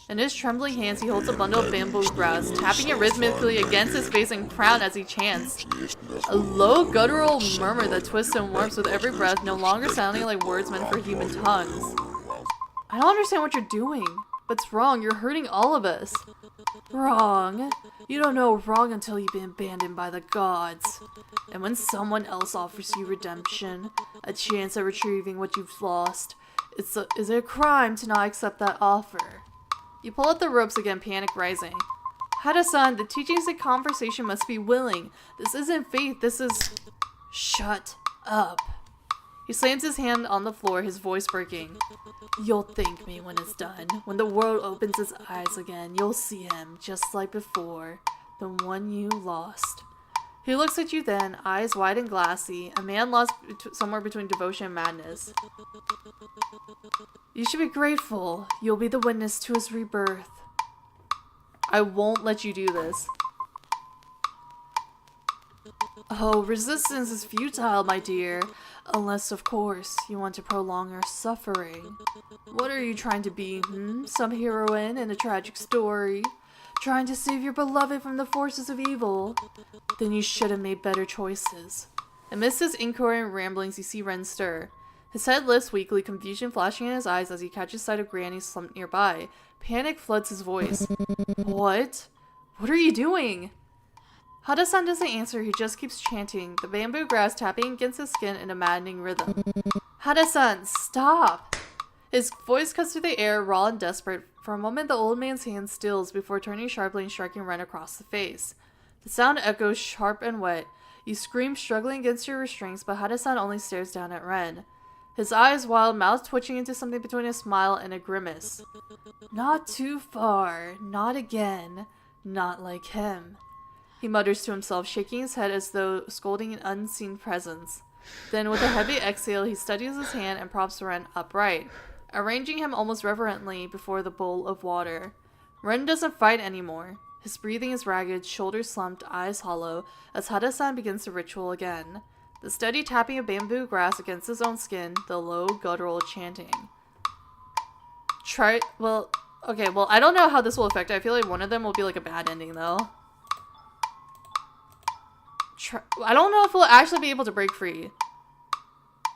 In his trembling hands, he holds a bundle of bamboo grass, tapping it rhythmically against his face and crown as he chants. A low, guttural murmur that twists and warps with every breath, no longer sounding like words meant for human tongues. I don't understand what you're doing. What's wrong? You're hurting all of us. Wrong. You don't know wrong until you've been abandoned by the gods. And when someone else offers you redemption, a chance at retrieving what you've lost, is it a crime to not accept that offer? You pull at the ropes again, panic rising. Hada-san, the teachings and conversation must be willing. This isn't faith, this is... Shut up. He slams his hand on the floor, his voice breaking. You'll thank me when it's done. When the world opens its eyes again, you'll see him, just like before. The one you lost. He looks at you then, eyes wide and glassy, a man lost somewhere between devotion and madness. You should be grateful. You'll be the witness to his rebirth. I won't let you do this. Oh, resistance is futile, my dear. Unless, of course, you want to prolong our suffering. What are you trying to be, Some heroine in a tragic story? Trying to save your beloved from the forces of evil? Then you should have made better choices. Amidst his incoherent ramblings, you see Ren stir. His head lifts weakly, confusion flashing in his eyes as he catches sight of Granny slumped nearby. Panic floods his voice. What? What are you doing? Hada-san doesn't answer, he just keeps chanting, the bamboo grass tapping against his skin in a maddening rhythm. Hada-san, stop! His voice cuts through the air, raw and desperate. For a moment, the old man's hand stills before turning sharply and striking Ren across the face. The sound echoes sharp and wet. You scream, struggling against your restraints, but Hada-san only stares down at Ren. His eyes wild, mouth twitching into something between a smile and a grimace. Not too far. Not again. Not like him. He mutters to himself, shaking his head as though scolding an unseen presence. Then, with a heavy exhale, he steadies his hand and props Ren upright, arranging him almost reverently before the bowl of water. Ren doesn't fight anymore. His breathing is ragged, shoulders slumped, eyes hollow, as Hada-san begins the ritual again. The steady tapping of bamboo grass against his own skin, the low, guttural chanting. I don't know how this will affect it. I feel like one of them will be like a bad ending, though. I don't know if we'll actually be able to break free.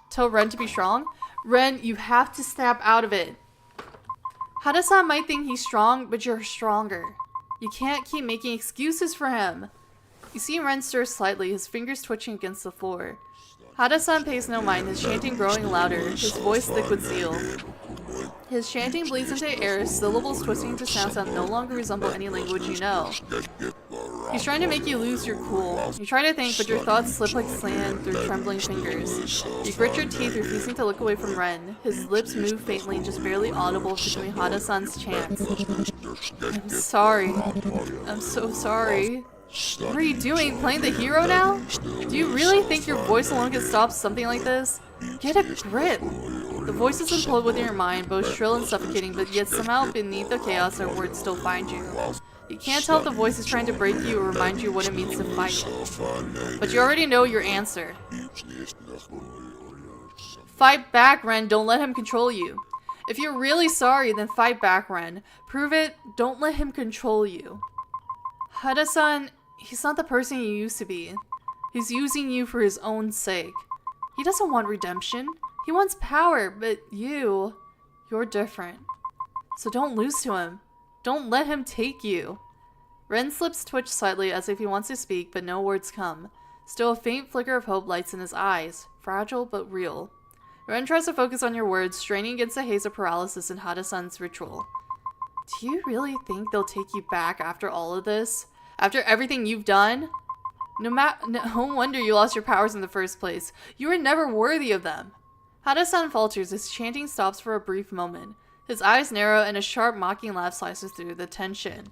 Tell Ren to be strong. Ren, you have to snap out of it. Hada-san might think he's strong, but you're stronger. You can't keep making excuses for him. You see Ren stir slightly, his fingers twitching against the floor. Hada-san pays no mind, his chanting growing louder, his voice thick with zeal. His chanting bleeds into air, syllables twisting into sounds that no longer resemble any language you know. He's trying to make you lose your cool. You try to think, but your thoughts slip like sand through trembling fingers. You grit your teeth, refusing to look away from Ren. His lips move faintly, just barely audible between Hada-san's chants. I'm sorry. I'm so sorry. What are you doing? Playing the hero now? Do you really think your voice alone can stop something like this? Get a grip! The voices implode within your mind, both shrill and suffocating, but yet somehow beneath the chaos their words still find you. You can't tell if the voice is trying to break you or remind you what it means to fight. But you already know your answer. Fight back, Ren. Don't let him control you. If you're really sorry, then fight back, Ren. Prove it. Don't let him control you. Hada-san, he's not the person you used to be. He's using you for his own sake. He doesn't want redemption. He wants power, but you're different. So don't lose to him. Don't let him take you. Ren's lips twitch slightly as if he wants to speak, but no words come. Still, a faint flicker of hope lights in his eyes. Fragile, but real. Ren tries to focus on your words, straining against the haze of paralysis in Hada-san's ritual. Do you really think they'll take you back after all of this? After everything you've done? No wonder you lost your powers in the first place. You were never worthy of them. Hada-san falters as chanting stops for a brief moment. His eyes narrow and a sharp mocking laugh slices through the tension.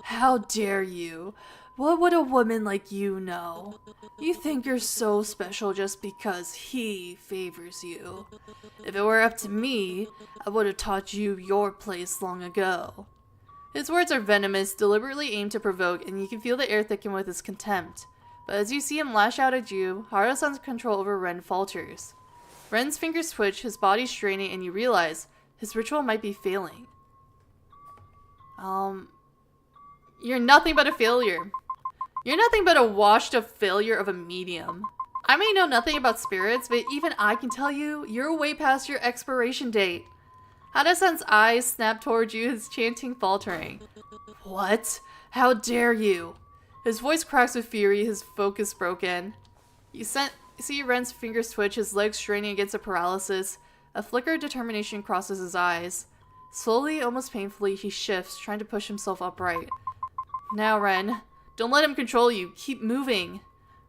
How dare you? What would a woman like you know? You think you're so special just because he favors you. If it were up to me, I would have taught you your place long ago. His words are venomous, deliberately aimed to provoke, and you can feel the air thicken with his contempt. But as you see him lash out at you, Harusan's control over Ren falters. Ren's fingers twitch, his body straining, and you realize his ritual might be failing. You're nothing but a failure. You're nothing but a washed-up failure of a medium. I may know nothing about spirits, but even I can tell you, you're way past your expiration date. Hada-san's eyes snap towards you, his chanting faltering. What? How dare you? His voice cracks with fury, his focus broken. You see Ren's fingers twitch, his legs straining against the paralysis. A flicker of determination crosses his eyes. Slowly, almost painfully, he shifts, trying to push himself upright. Now, Ren. Don't let him control you. Keep moving.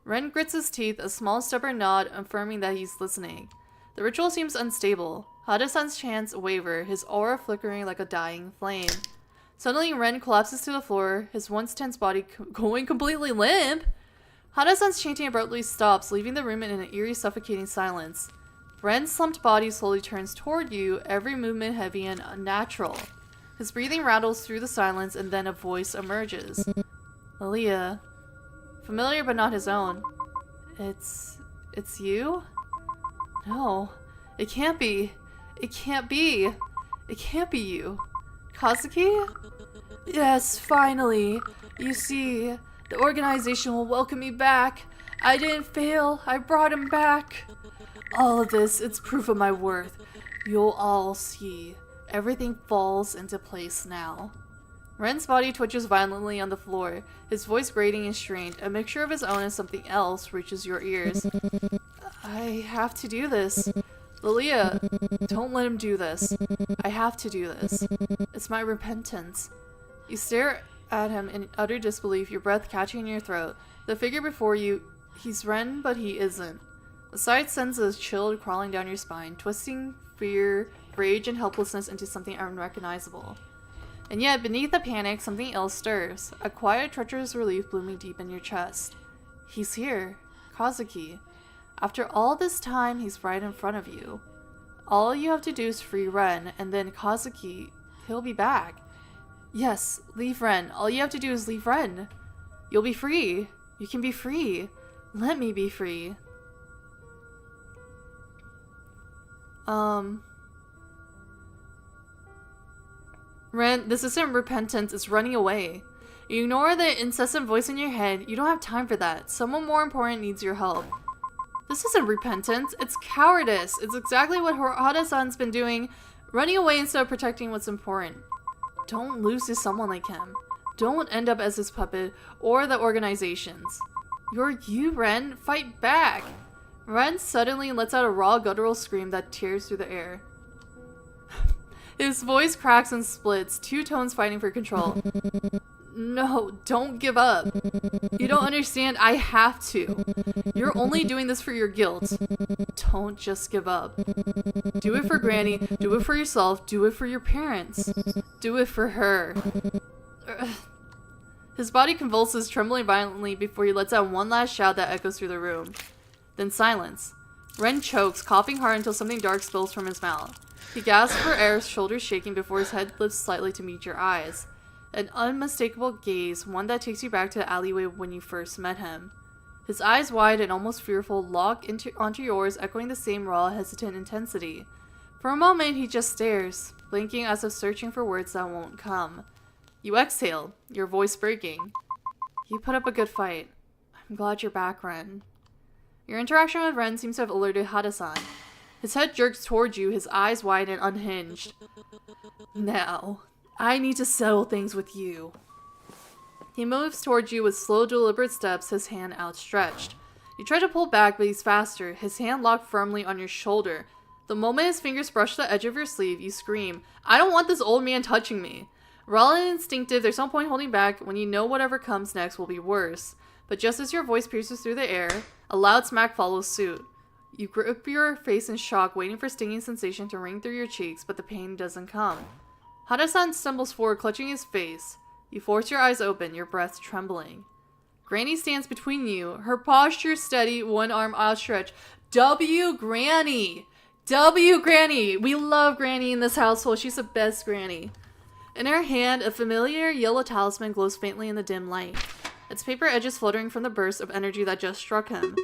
Ren grits his teeth, a small stubborn nod affirming that he's listening. The ritual seems unstable. Hada-san's chants waver, his aura flickering like a dying flame. Suddenly, Ren collapses to the floor, his once tense body going completely limp. Hada-san's chanting abruptly stops, leaving the room in an eerie, suffocating silence. Ren's slumped body slowly turns toward you, every movement heavy and unnatural. His breathing rattles through the silence, and then a voice emerges. Lelia. Familiar but not his own. It's you? No. It can't be. It can't be. It can't be you. Kazuki? Yes, finally. You see, the organization will welcome me back. I didn't fail. I brought him back. All of this, it's proof of my worth. You'll all see. Everything falls into place now. Ren's body twitches violently on the floor, his voice grating and strained. A mixture of his own and something else reaches your ears. I have to do this. Lelia, don't let him do this. I have to do this. It's my repentance. You stare at him in utter disbelief, your breath catching in your throat. The figure before you, he's Ren, but he isn't. The sight sends a chill crawling down your spine, twisting fear, rage, and helplessness into something unrecognizable. And yet, beneath the panic, something else stirs. A quiet, treacherous relief blooming deep in your chest. He's here. Kazuki. After all this time, he's right in front of you. All you have to do is free Ren, and then Kazuki, he'll be back. Yes, leave Ren. All you have to do is leave Ren. You'll be free. You can be free. Let me be free. Ren, this isn't repentance, it's running away. You ignore the incessant voice in your head. You don't have time for that. Someone more important needs your help. This isn't repentance, it's cowardice. It's exactly what Hada-san's been doing, running away instead of protecting what's important. Don't lose to someone like him. Don't end up as his puppet or the organization's. You're you, Ren. Fight back. Ren suddenly lets out a raw, guttural scream that tears through the air. His voice cracks and splits, two tones fighting for control. No, don't give up. You don't understand, I have to. You're only doing this for your guilt. Don't just give up. Do it for Granny, do it for yourself, do it for your parents. Do it for her. His body convulses, trembling violently before he lets out one last shout that echoes through the room. Then silence. Ren chokes, coughing hard until something dark spills from his mouth. He gasps for air, shoulders shaking before his head lifts slightly to meet your eyes. An unmistakable gaze, one that takes you back to the alleyway when you first met him. His eyes wide and almost fearful lock onto yours, echoing the same raw, hesitant intensity. For a moment, he just stares, blinking as if searching for words that won't come. You exhale, your voice breaking. You put up a good fight. I'm glad you're back, Ren. Your interaction with Ren seems to have alerted Hada-san. His head jerks towards you, his eyes wide and unhinged. Now, I need to settle things with you. He moves towards you with slow, deliberate steps, his hand outstretched. You try to pull back, but he's faster, his hand locked firmly on your shoulder. The moment his fingers brush the edge of your sleeve, you scream, I don't want this old man touching me. Raw and instinctive, there's no point holding back when you know whatever comes next will be worse. But just as your voice pierces through the air, a loud smack follows suit. You grip your face in shock, waiting for stinging sensation to ring through your cheeks, but the pain doesn't come. Hada-san stumbles forward, clutching his face. You force your eyes open, your breath trembling. Granny stands between you, her posture steady, one arm outstretched. W Granny! W Granny! We love Granny in this household, she's the best Granny. In her hand, a familiar yellow talisman glows faintly in the dim light. Its paper edges fluttering from the burst of energy that just struck him.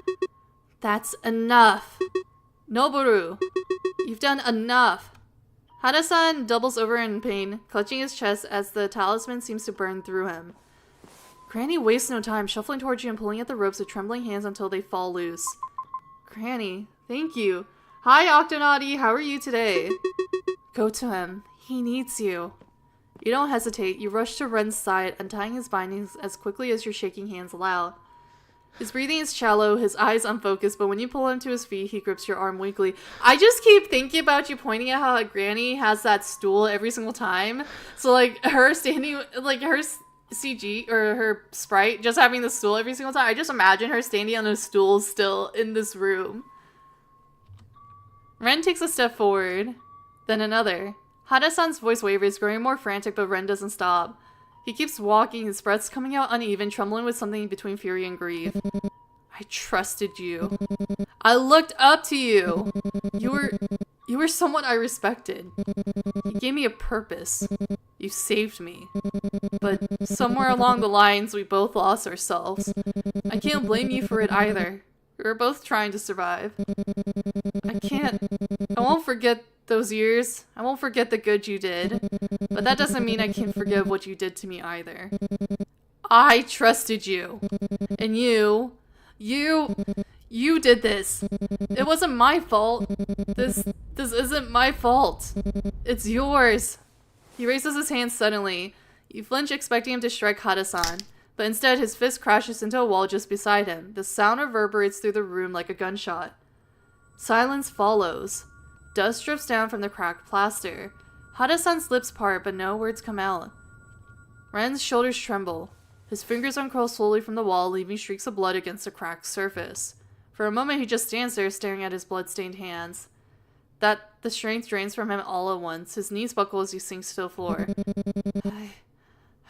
That's enough. Noboru, you've done enough. Hada-san doubles over in pain, clutching his chest as the talisman seems to burn through him. Granny wastes no time, shuffling towards you and pulling at the ropes with trembling hands until they fall loose. Granny, thank you. Hi, Octonaughty, how are you today? Go to him. He needs you. You don't hesitate. You rush to Ren's side, untying his bindings as quickly as your shaking hands allow. His breathing is shallow, his eyes unfocused, but when you pull him to his feet, he grips your arm weakly. I just keep thinking about you pointing out how like, Granny has that stool every single time. So like her standing, like her CG or her sprite just having the stool every single time. I just imagine her standing on a stool still in this room. Ren takes a step forward, then another. Hada-san's voice wavers, growing more frantic, but Ren doesn't stop. He keeps walking, his breath's coming out uneven, trembling with something between fury and grief. I trusted you. I looked up to you. You were someone I respected. You gave me a purpose. You saved me. But somewhere along the lines, we both lost ourselves. I can't blame you for it either. We were both trying to survive. I won't forget those years. I won't forget the good you did. But that doesn't mean I can't forgive what you did to me either. I trusted you. And you did this. It wasn't my fault. This isn't my fault. It's yours. He raises his hand suddenly. You flinch, expecting him to strike Hada-san. But instead, his fist crashes into a wall just beside him. The sound reverberates through the room like a gunshot. Silence follows. Dust drips down from the cracked plaster. Hada-san's lips part, but no words come out. Ren's shoulders tremble. His fingers uncurl slowly from the wall, leaving streaks of blood against the cracked surface. For a moment, he just stands there, staring at his blood-stained hands. The strength drains from him all at once. His knees buckle as he sinks to the floor.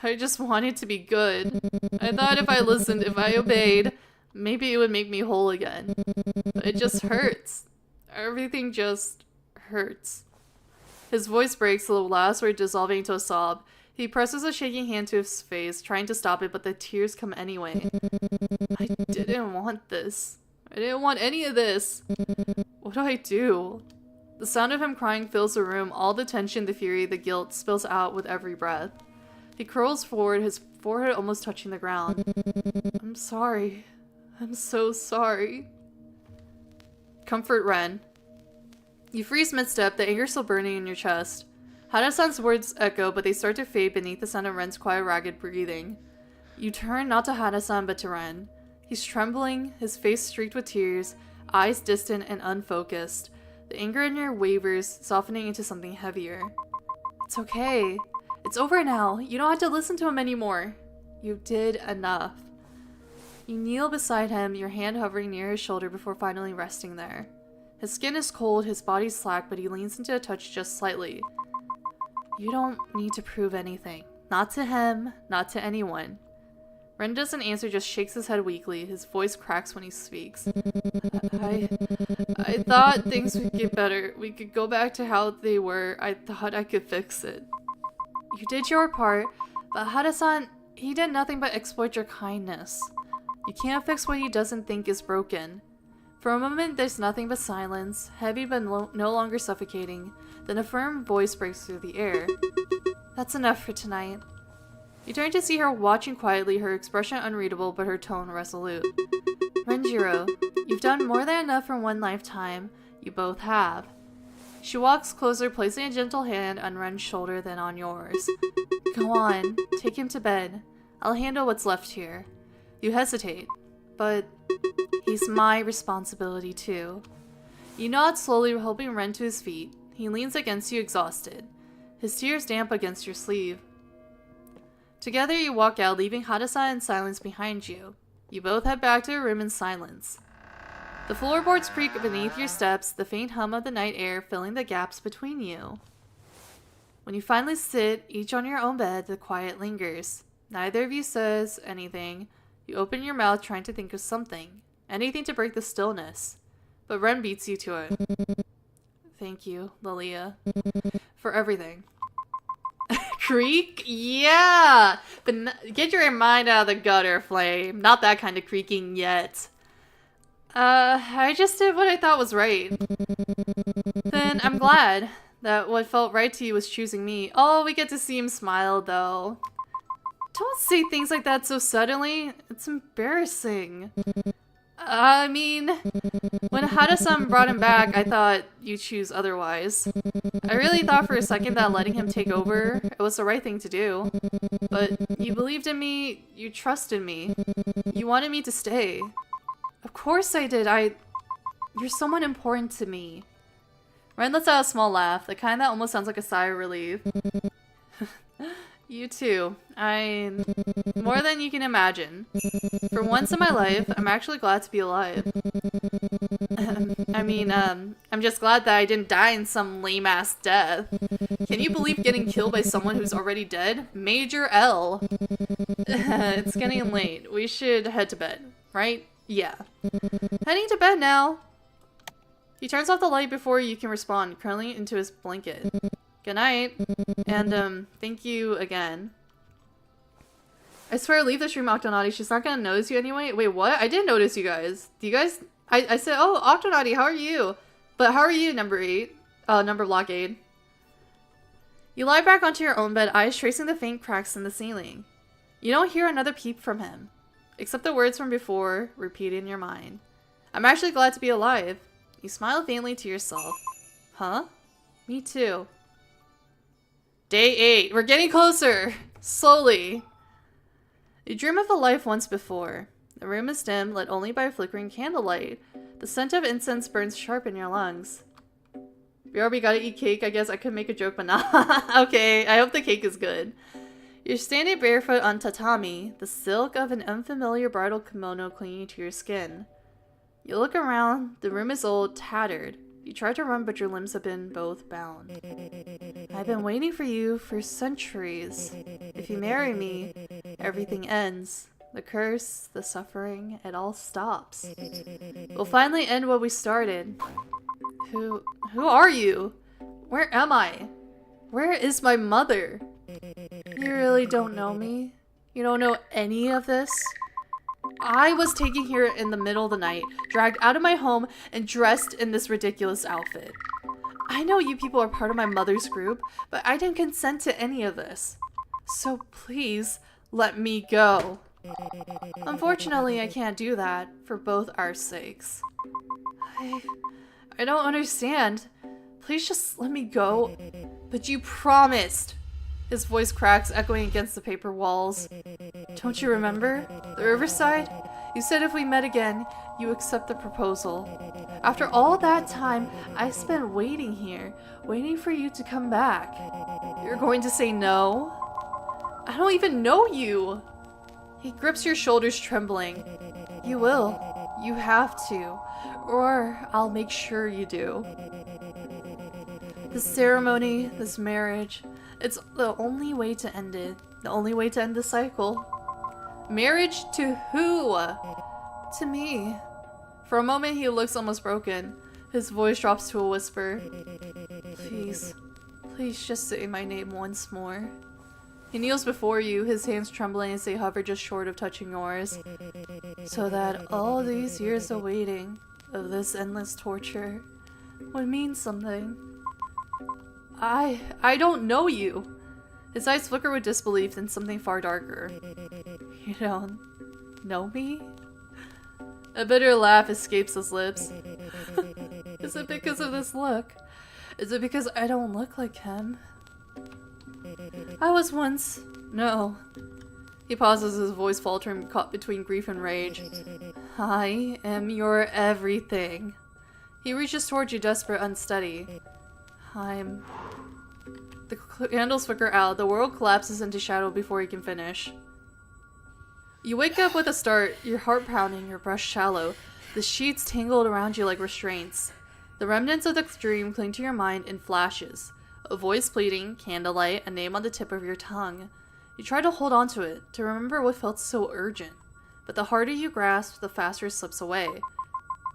I just wanted to be good. I thought if I listened, if I obeyed, maybe it would make me whole again. But it just hurts. Everything just hurts. His voice breaks, the last word dissolving into a sob. He presses a shaking hand to his face, trying to stop it, but the tears come anyway. I didn't want this. I didn't want any of this. What do I do? The sound of him crying fills the room. All the tension, the fury, the guilt spills out with every breath. He curls forward, his forehead almost touching the ground. I'm sorry. I'm so sorry. Comfort Ren. You freeze mid-step, the anger still burning in your chest. Hada-san's words echo, but they start to fade beneath the sound of Ren's quiet, ragged breathing. You turn not to Hada-san, but to Ren. He's trembling, his face streaked with tears, eyes distant and unfocused. The anger in your wavers, softening into something heavier. It's okay. It's over now. You don't have to listen to him anymore. You did enough. You kneel beside him, your hand hovering near his shoulder before finally resting there. His skin is cold, his body's slack, but he leans into a touch just slightly. You don't need to prove anything. Not to him, not to anyone. Ren doesn't answer, just shakes his head weakly. His voice cracks when he speaks. I thought things would get better. We could go back to how they were. I thought I could fix it. You did your part, but Hada-san, he did nothing but exploit your kindness. You can't fix what he doesn't think is broken. For a moment, there's nothing but silence, heavy but no longer suffocating. Then a firm voice breaks through the air. That's enough for tonight. You turn to see her watching quietly, her expression unreadable but her tone resolute. Renjiro, you've done more than enough for one lifetime. You both have. She walks closer, placing a gentle hand on Ren's shoulder, then on yours. Go on, take him to bed. I'll handle what's left here. You hesitate, but he's my responsibility too. You nod slowly, helping Ren to his feet. He leans against you, exhausted. His tears damp against your sleeve. Together you walk out, leaving Hadasa in silence behind you. You both head back to your room in silence. The floorboards creak beneath your steps, the faint hum of the night air filling the gaps between you. When you finally sit, each on your own bed, the quiet lingers. Neither of you says anything. You open your mouth trying to think of something. Anything to break the stillness. But Ren beats you to it. Thank you, Lelia. For everything. Creak? Yeah! But get your mind out of the gutter, Flame. Not that kind of creaking yet. I just did what I thought was right. Then I'm glad that what felt right to you was choosing me. Oh, we get to see him smile, though. Don't say things like that so suddenly. It's embarrassing. I mean, when Hada-san brought him back, I thought you'd choose otherwise. I really thought for a second that letting him take over, it was the right thing to do. But you believed in me, you trusted me. You wanted me to stay. Of course I did. You're someone important to me. Ren lets out a small laugh, the kind that almost sounds like a sigh of relief. You too. More than you can imagine. For once in my life, I'm actually glad to be alive. I'm just glad that I didn't die in some lame-ass death. Can you believe getting killed by someone who's already dead? Major L. It's getting late. We should head to bed, right? Yeah. Heading to bed now. He turns off the light before you can respond, curling into his blanket. Good night. And, thank you again. I swear, leave this room, Octonaughty. She's not gonna notice you anyway. Wait, what? I didn't notice you guys. Do you guys... I said, oh, Octonaughty, how are you? But how are you, number 8? Number blockade. You lie back onto your own bed, eyes tracing the faint cracks in the ceiling. You don't hear another peep from him. Except the words from before, repeated in your mind. I'm actually glad to be alive. You smile faintly to yourself. Huh? Me too. Day 8. We're getting closer. Slowly. You dream of a life once before. The room is dim, lit only by flickering candlelight. The scent of incense burns sharp in your lungs. BRB gotta eat cake. I guess I could make a joke, but not. Okay, I hope the cake is good. You're standing barefoot on tatami, the silk of an unfamiliar bridal kimono clinging to your skin. You look around. The room is old, tattered. You try to run, but your limbs have been both bound. I've been waiting for you for centuries. If you marry me, everything ends. The curse, the suffering, it all stops. We'll finally end what we started. Who are you? Where am I? Where is my mother? You really don't know me? You don't know any of this? I was taken here in the middle of the night, dragged out of my home, and dressed in this ridiculous outfit. I know you people are part of my mother's group, but I didn't consent to any of this. So please, let me go. Unfortunately, I can't do that, for both our sakes. I don't understand. Please just let me go. But you promised. His voice cracks, echoing against the paper walls. Don't you remember? The riverside? You said if we met again, you accept the proposal. After all that time, I spent waiting here, waiting for you to come back. You're going to say no? I don't even know you. He grips your shoulders, trembling. You will. You have to. Or I'll make sure you do. This ceremony, this marriage, it's the only way to end it. The only way to end the cycle. Marriage to who? To me. For a moment, he looks almost broken. His voice drops to a whisper. Please, please just say my name once more. He kneels before you, his hands trembling as they hover just short of touching yours. So that all these years of waiting, of this endless torture would mean something. I don't know you. His eyes flicker with disbelief, then something far darker. You don't know me? A bitter laugh escapes his lips. Is it because of this look? Is it because I don't look like him? I was once... No. He pauses, his voice faltering, caught between grief and rage. I am your everything. He reaches towards you, desperate, unsteady. The candles flicker out. The world collapses into shadow before he can finish. You wake up with a start, your heart pounding, your breath shallow. The sheets tangled around you like restraints. The remnants of the dream cling to your mind in flashes. A voice pleading, candlelight, a name on the tip of your tongue. You try to hold on to it, to remember what felt so urgent. But the harder you grasp, the faster it slips away.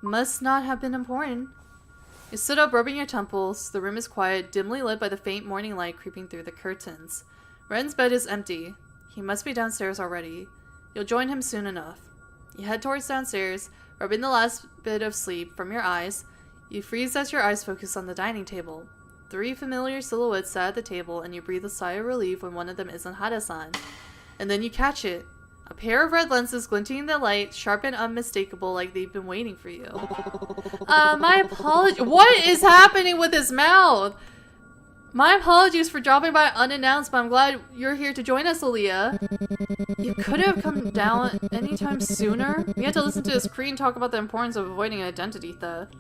Must not have been important. You sit up, rubbing your temples. The room is quiet, dimly lit by the faint morning light creeping through the curtains. Ren's bed is empty. He must be downstairs already. You'll join him soon enough. You head towards downstairs, rubbing the last bit of sleep from your eyes. You freeze as your eyes focus on the dining table. 3 familiar silhouettes sat at the table, and you breathe a sigh of relief when one of them isn't Hada-san. And then you catch it. A pair of red lenses glinting in the light, sharp and unmistakable, like they've been waiting for you. My apologies. What is happening with his mouth? My apologies for dropping by unannounced, but I'm glad you're here to join us, Lelia. You could have come down anytime sooner. We had to listen to this Korean talk about the importance of avoiding identity theft.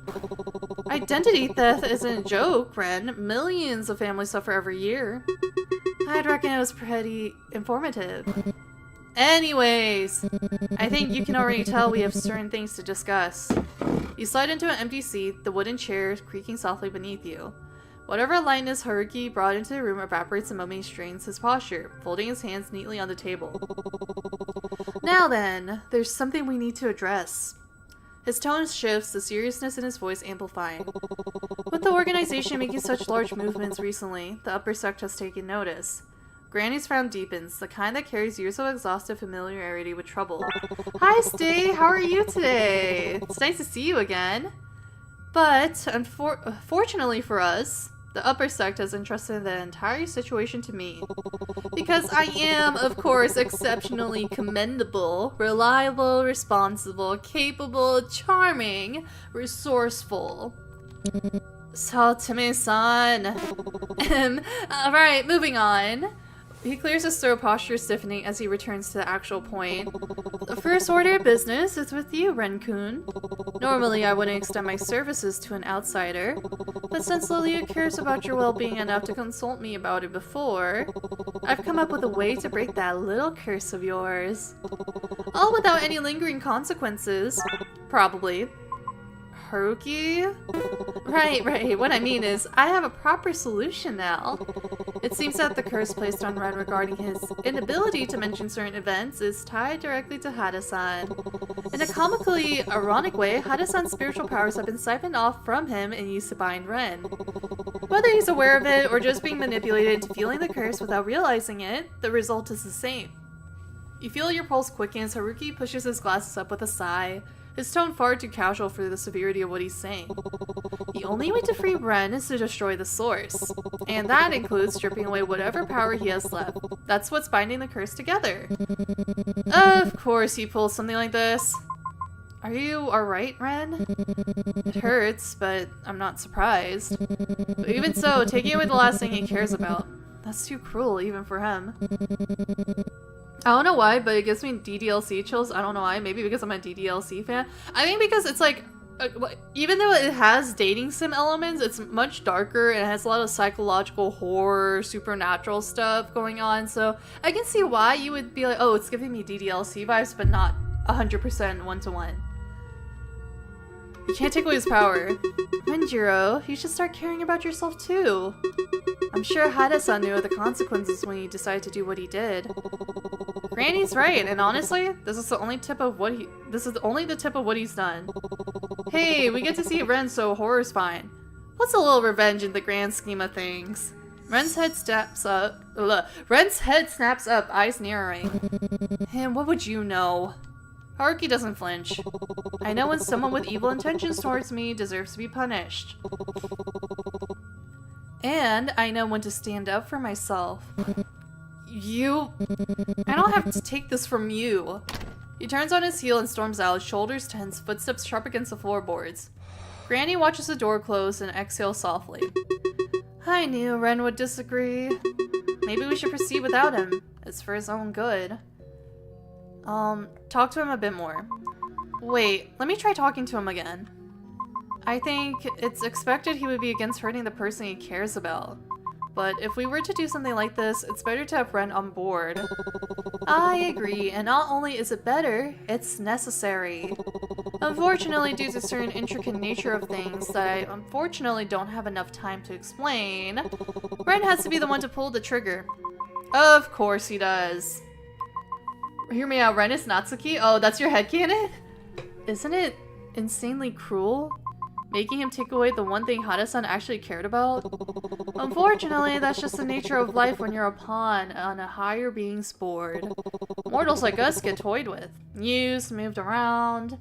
Identity theft isn't a joke, Ren. Millions of families suffer every year. I'd reckon it was pretty informative. Anyways, I think you can already tell we have certain things to discuss. You slide into an empty seat, the wooden chair creaking softly beneath you. Whatever lightness Haruki brought into the room evaporates the moment he strains his posture, folding his hands neatly on the table. Now then, there's something we need to address. His tone shifts, the seriousness in his voice amplifying. With the organization making such large movements recently, the upper sect has taken notice. Granny's frown deepens, the kind that carries years of exhaustive familiarity with trouble. Hi, Stay! How are you today? It's nice to see you again. But, unfortunately for us, the upper sect has entrusted the entire situation to me. Because I am, of course, exceptionally commendable, reliable, responsible, capable, charming, resourceful. Saltame-san. Alright, moving on. He clears his throat, posture stiffening as he returns to the actual point. The first order of business is with you, Ren-kun. Normally, I wouldn't extend my services to an outsider, but since Lelia cares about your well-being enough to consult me about it before, I've come up with a way to break that little curse of yours. All without any lingering consequences. Probably. Haruki? Right. What I mean is, I have a proper solution now. It seems that the curse placed on Ren regarding his inability to mention certain events is tied directly to Hada-san. In a comically ironic way, Hada-san's spiritual powers have been siphoned off from him and used to bind Ren. Whether he's aware of it or just being manipulated into feeling the curse without realizing it, the result is the same. You feel your pulse quicken as Haruki pushes his glasses up with a sigh. His tone far too casual for the severity of what he's saying. The only way to free Ren is to destroy the source. And that includes stripping away whatever power he has left. That's what's binding the curse together. Of course he pulls something like this. Are you alright, Ren? It hurts, but I'm not surprised. But even so, taking away the last thing he cares about. That's too cruel, even for him. I don't know why, but it gives me DDLC chills. I don't know why. Maybe because I'm a DDLC fan. I think because it's like, even though it has dating sim elements, it's much darker and it has a lot of psychological horror, supernatural stuff going on. So I can see why you would be like, oh, it's giving me DDLC vibes, but not 100% one-to-one. You can't take away his power. Renjiro, you should start caring about yourself too. I'm sure Hada-san knew of the consequences when he decided to do what he did. Granny's right, and honestly, this is only the tip of what he's done. Hey, we get to see Ren, so horror's fine. What's a little revenge in the grand scheme of things? Ren's head snaps up, eyes narrowing. And what would you know? Haruki doesn't flinch. I know when someone with evil intentions towards me deserves to be punished. And I know when to stand up for myself. I don't have to take this from you. He turns on his heel and storms out, shoulders tense, footsteps sharp against the floorboards. Granny watches the door close and exhales softly. I knew Ren would disagree. Maybe we should proceed without him. It's for his own good. Talk to him a bit more. Wait, let me try talking to him again. I think it's expected he would be against hurting the person he cares about. But if we were to do something like this, it's better to have Ren on board. I agree, and not only is it better, it's necessary. Unfortunately, due to certain intricate nature of things that I unfortunately don't have enough time to explain, Ren has to be the one to pull the trigger. Of course he does. Hear me out, Ren is Natsuki? Oh, that's your headcanon? Isn't it insanely cruel? Making him take away the one thing Hana-san actually cared about? Unfortunately, that's just the nature of life when you're a pawn on a higher being's board. Mortals like us get toyed with, used, moved around,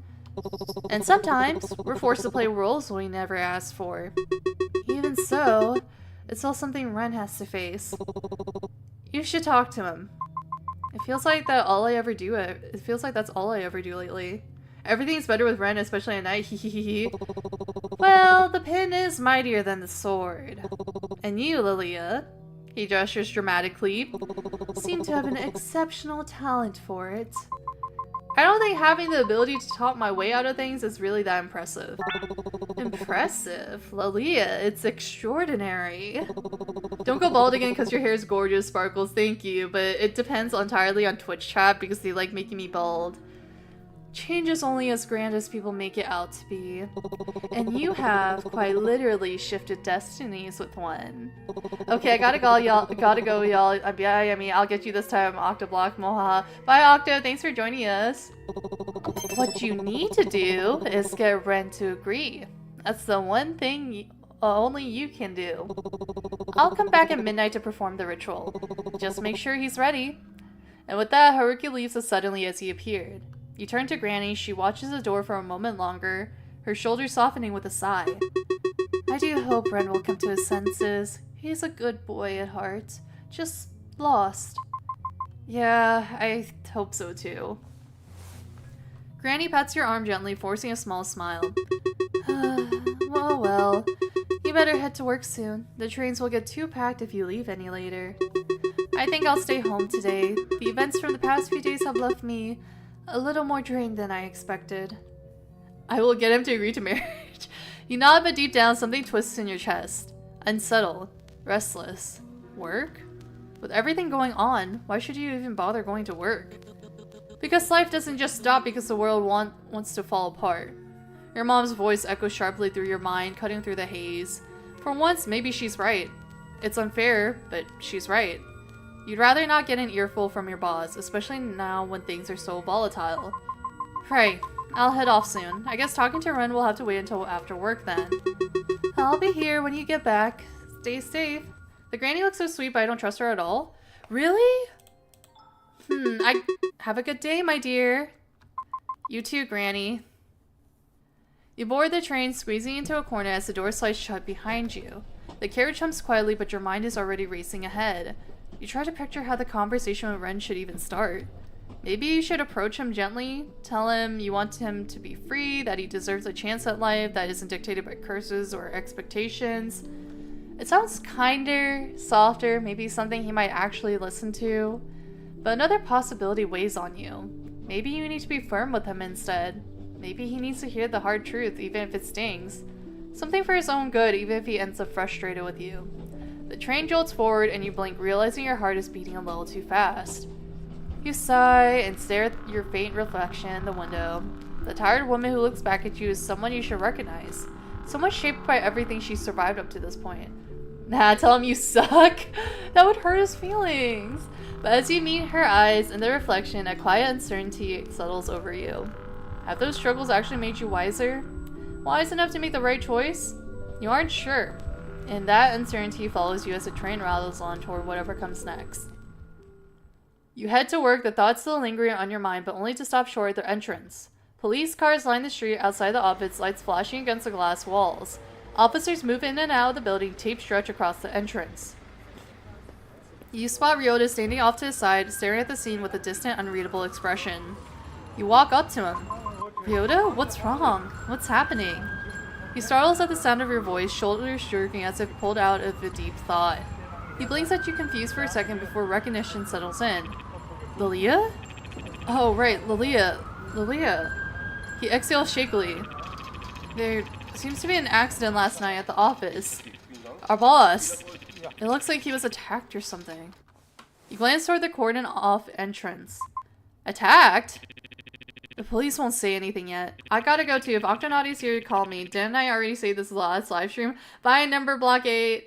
and sometimes we're forced to play roles we never asked for. Even so, it's all something Ren has to face. You should talk to him. It feels like that's all I ever do lately. Everything's better with Ren, especially at night. Well, the pen is mightier than the sword. And you, Lelia, he gestures dramatically, seem to have an exceptional talent for it. I don't think having the ability to talk my way out of things is really that impressive. Impressive? Lelia, it's extraordinary. Don't go bald again because your hair is gorgeous, Sparkles, thank you, but it depends entirely on Twitch chat because they like making me bald. Change is only as grand as people make it out to be. And you have, quite literally, shifted destinies with one. Okay, I gotta go, y'all. I mean, I'll get you this time, Octoblock, moha. Bye, Octo, thanks for joining us. What you need to do is get Ren to agree. That's the one thing only you can do. I'll come back at midnight to perform the ritual. Just make sure he's ready. And with that, Haruki leaves as suddenly as he appeared. You turn to Granny, she watches the door for a moment longer, her shoulders softening with a sigh. I do hope Ren will come to his senses. He's a good boy at heart. Just lost. Yeah, I hope so too. Granny pats your arm gently, forcing a small smile. Well, you better head to work soon. The trains will get too packed if you leave any later. I think I'll stay home today. The events from the past few days have left me a little more drained than I expected. I will get him to agree to marriage. You nod, but deep down something twists in your chest. Unsettled. Restless. Work? With everything going on, why should you even bother going to work? Because life doesn't just stop because the world wants to fall apart. Your mom's voice echoes sharply through your mind, cutting through the haze. For once, maybe she's right. It's unfair, but she's right. You'd rather not get an earful from your boss, especially now when things are so volatile. Right, I'll head off soon. I guess talking to Ren will have to wait until after work then. I'll be here when you get back. Stay safe. The granny looks so sweet, but I don't trust her at all. Really? Have a good day, my dear. You too, Granny. You board the train, squeezing into a corner as the door slides shut behind you. The carriage hums quietly, but your mind is already racing ahead. You try to picture how the conversation with Ren should even start. Maybe you should approach him gently, tell him you want him to be free, that he deserves a chance at life that isn't dictated by curses or expectations. It sounds kinder, softer, maybe something he might actually listen to. But another possibility weighs on you. Maybe you need to be firm with him instead. Maybe he needs to hear the hard truth, even if it stings. Something for his own good, even if he ends up frustrated with you. The train jolts forward and you blink, realizing your heart is beating a little too fast. You sigh and stare at your faint reflection in the window. The tired woman who looks back at you is someone you should recognize. Someone shaped by everything she's survived up to this point. Nah, tell him you suck. That would hurt his feelings. But as you meet her eyes in the reflection, a quiet uncertainty settles over you. Have those struggles actually made you wiser? Wise enough to make the right choice? You aren't sure. And that uncertainty follows you as the train rattles on toward whatever comes next. You head to work, the thoughts still lingering on your mind, but only to stop short at their entrance. Police cars line the street outside the office, lights flashing against the glass walls. Officers move in and out of the building, tape stretch across the entrance. You spot Ryota standing off to the side, staring at the scene with a distant, unreadable expression. You walk up to him. Ryota, what's wrong? What's happening? He startles at the sound of your voice, shoulders jerking as if pulled out of a deep thought. He blinks at you confused for a second before recognition settles in. Lelia? Oh, right, Lelia. Lelia. He exhales shakily. There seems to be an accident last night at the office. Our boss. It looks like he was attacked or something. You glance toward the cordon-off entrance. Attacked? The police won't say anything yet. I gotta go too. If Octonaughty's here to call me, didn't I already say this last live stream? Bye, number block 8.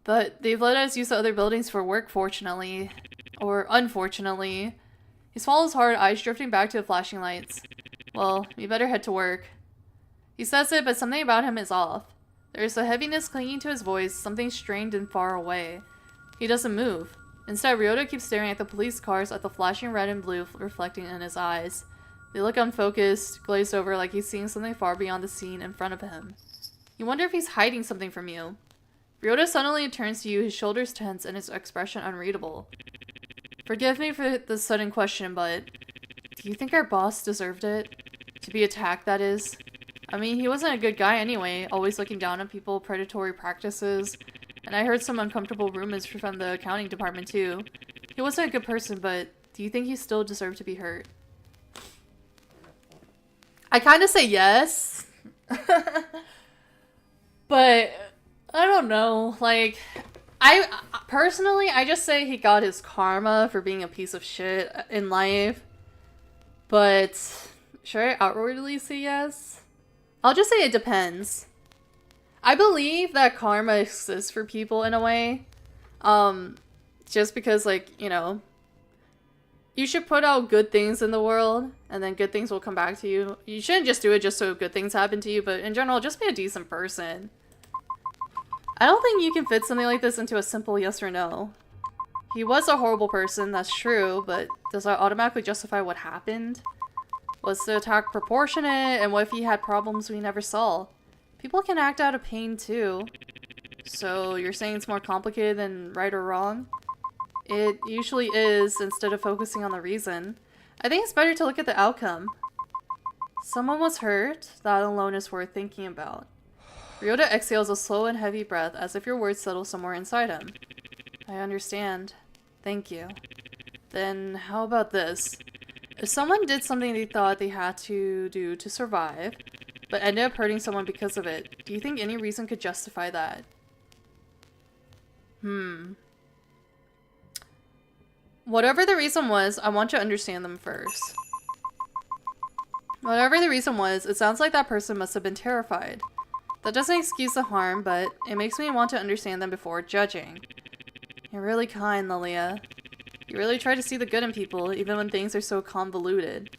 But they've let us use the other buildings for work, fortunately. Or unfortunately. He swallows hard, eyes drifting back to the flashing lights. Well, you better head to work. He says it, but something about him is off. There's a heaviness clinging to his voice, something strained and far away. He doesn't move. Instead, Ryota keeps staring at the police cars, at the flashing red and blue reflecting in his eyes. They look unfocused, glazed over like he's seeing something far beyond the scene in front of him. You wonder if he's hiding something from you. Ryota suddenly turns to you, his shoulders tense and his expression unreadable. Forgive me for the sudden question, but do you think our boss deserved it? To be attacked, that is. I mean, he wasn't a good guy anyway, always looking down on people, predatory practices. And I heard some uncomfortable rumors from the accounting department too. He wasn't a good person, but do you think he still deserved to be hurt? I kind of say yes. But I don't know. Like, I just say he got his karma for being a piece of shit in life. But should I outwardly say yes? I'll just say it depends. I believe that karma exists for people in a way. Just because, like, you know, you should put out good things in the world and then good things will come back to you. You shouldn't just do it just so good things happen to you, but in general, just be a decent person. I don't think you can fit something like this into a simple yes or no. He was a horrible person, that's true, but does that automatically justify what happened? Was the attack proportionate, and what if he had problems we never saw? People can act out of pain too. So you're saying it's more complicated than right or wrong? It usually is, instead of focusing on the reason. I think it's better to look at the outcome. Someone was hurt, that alone is worth thinking about. Ryota exhales a slow and heavy breath as if your words settle somewhere inside him. I understand. Thank you. Then how about this? If someone did something they thought they had to do to survive, but ended up hurting someone because of it, do you think any reason could justify that? Whatever the reason was, I want to understand them first. Whatever the reason was, it sounds like that person must have been terrified. That doesn't excuse the harm, but it makes me want to understand them before judging. You're really kind, Lelia. You really try to see the good in people, even when things are so convoluted.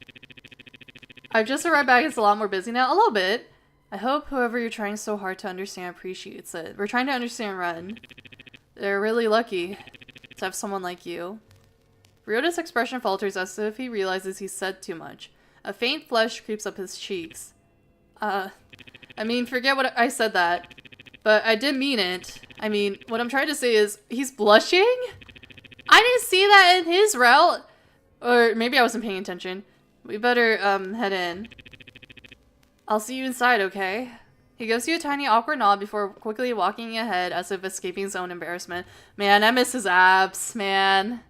I've just arrived back, it's a lot more busy now. A little bit. I hope whoever you're trying so hard to understand appreciates it. We're trying to understand Ren. They're really lucky to have someone like you. Ryota's expression falters as if he realizes he's said too much. A faint flush creeps up his cheeks. I mean, forget what I said that. But I did mean it. I mean, what I'm trying to say is, he's blushing? I didn't see that in his route. Or maybe I wasn't paying attention. We better, head in. I'll see you inside, okay? He gives you a tiny awkward nod before quickly walking ahead as if escaping his own embarrassment. Man, I miss his abs, man.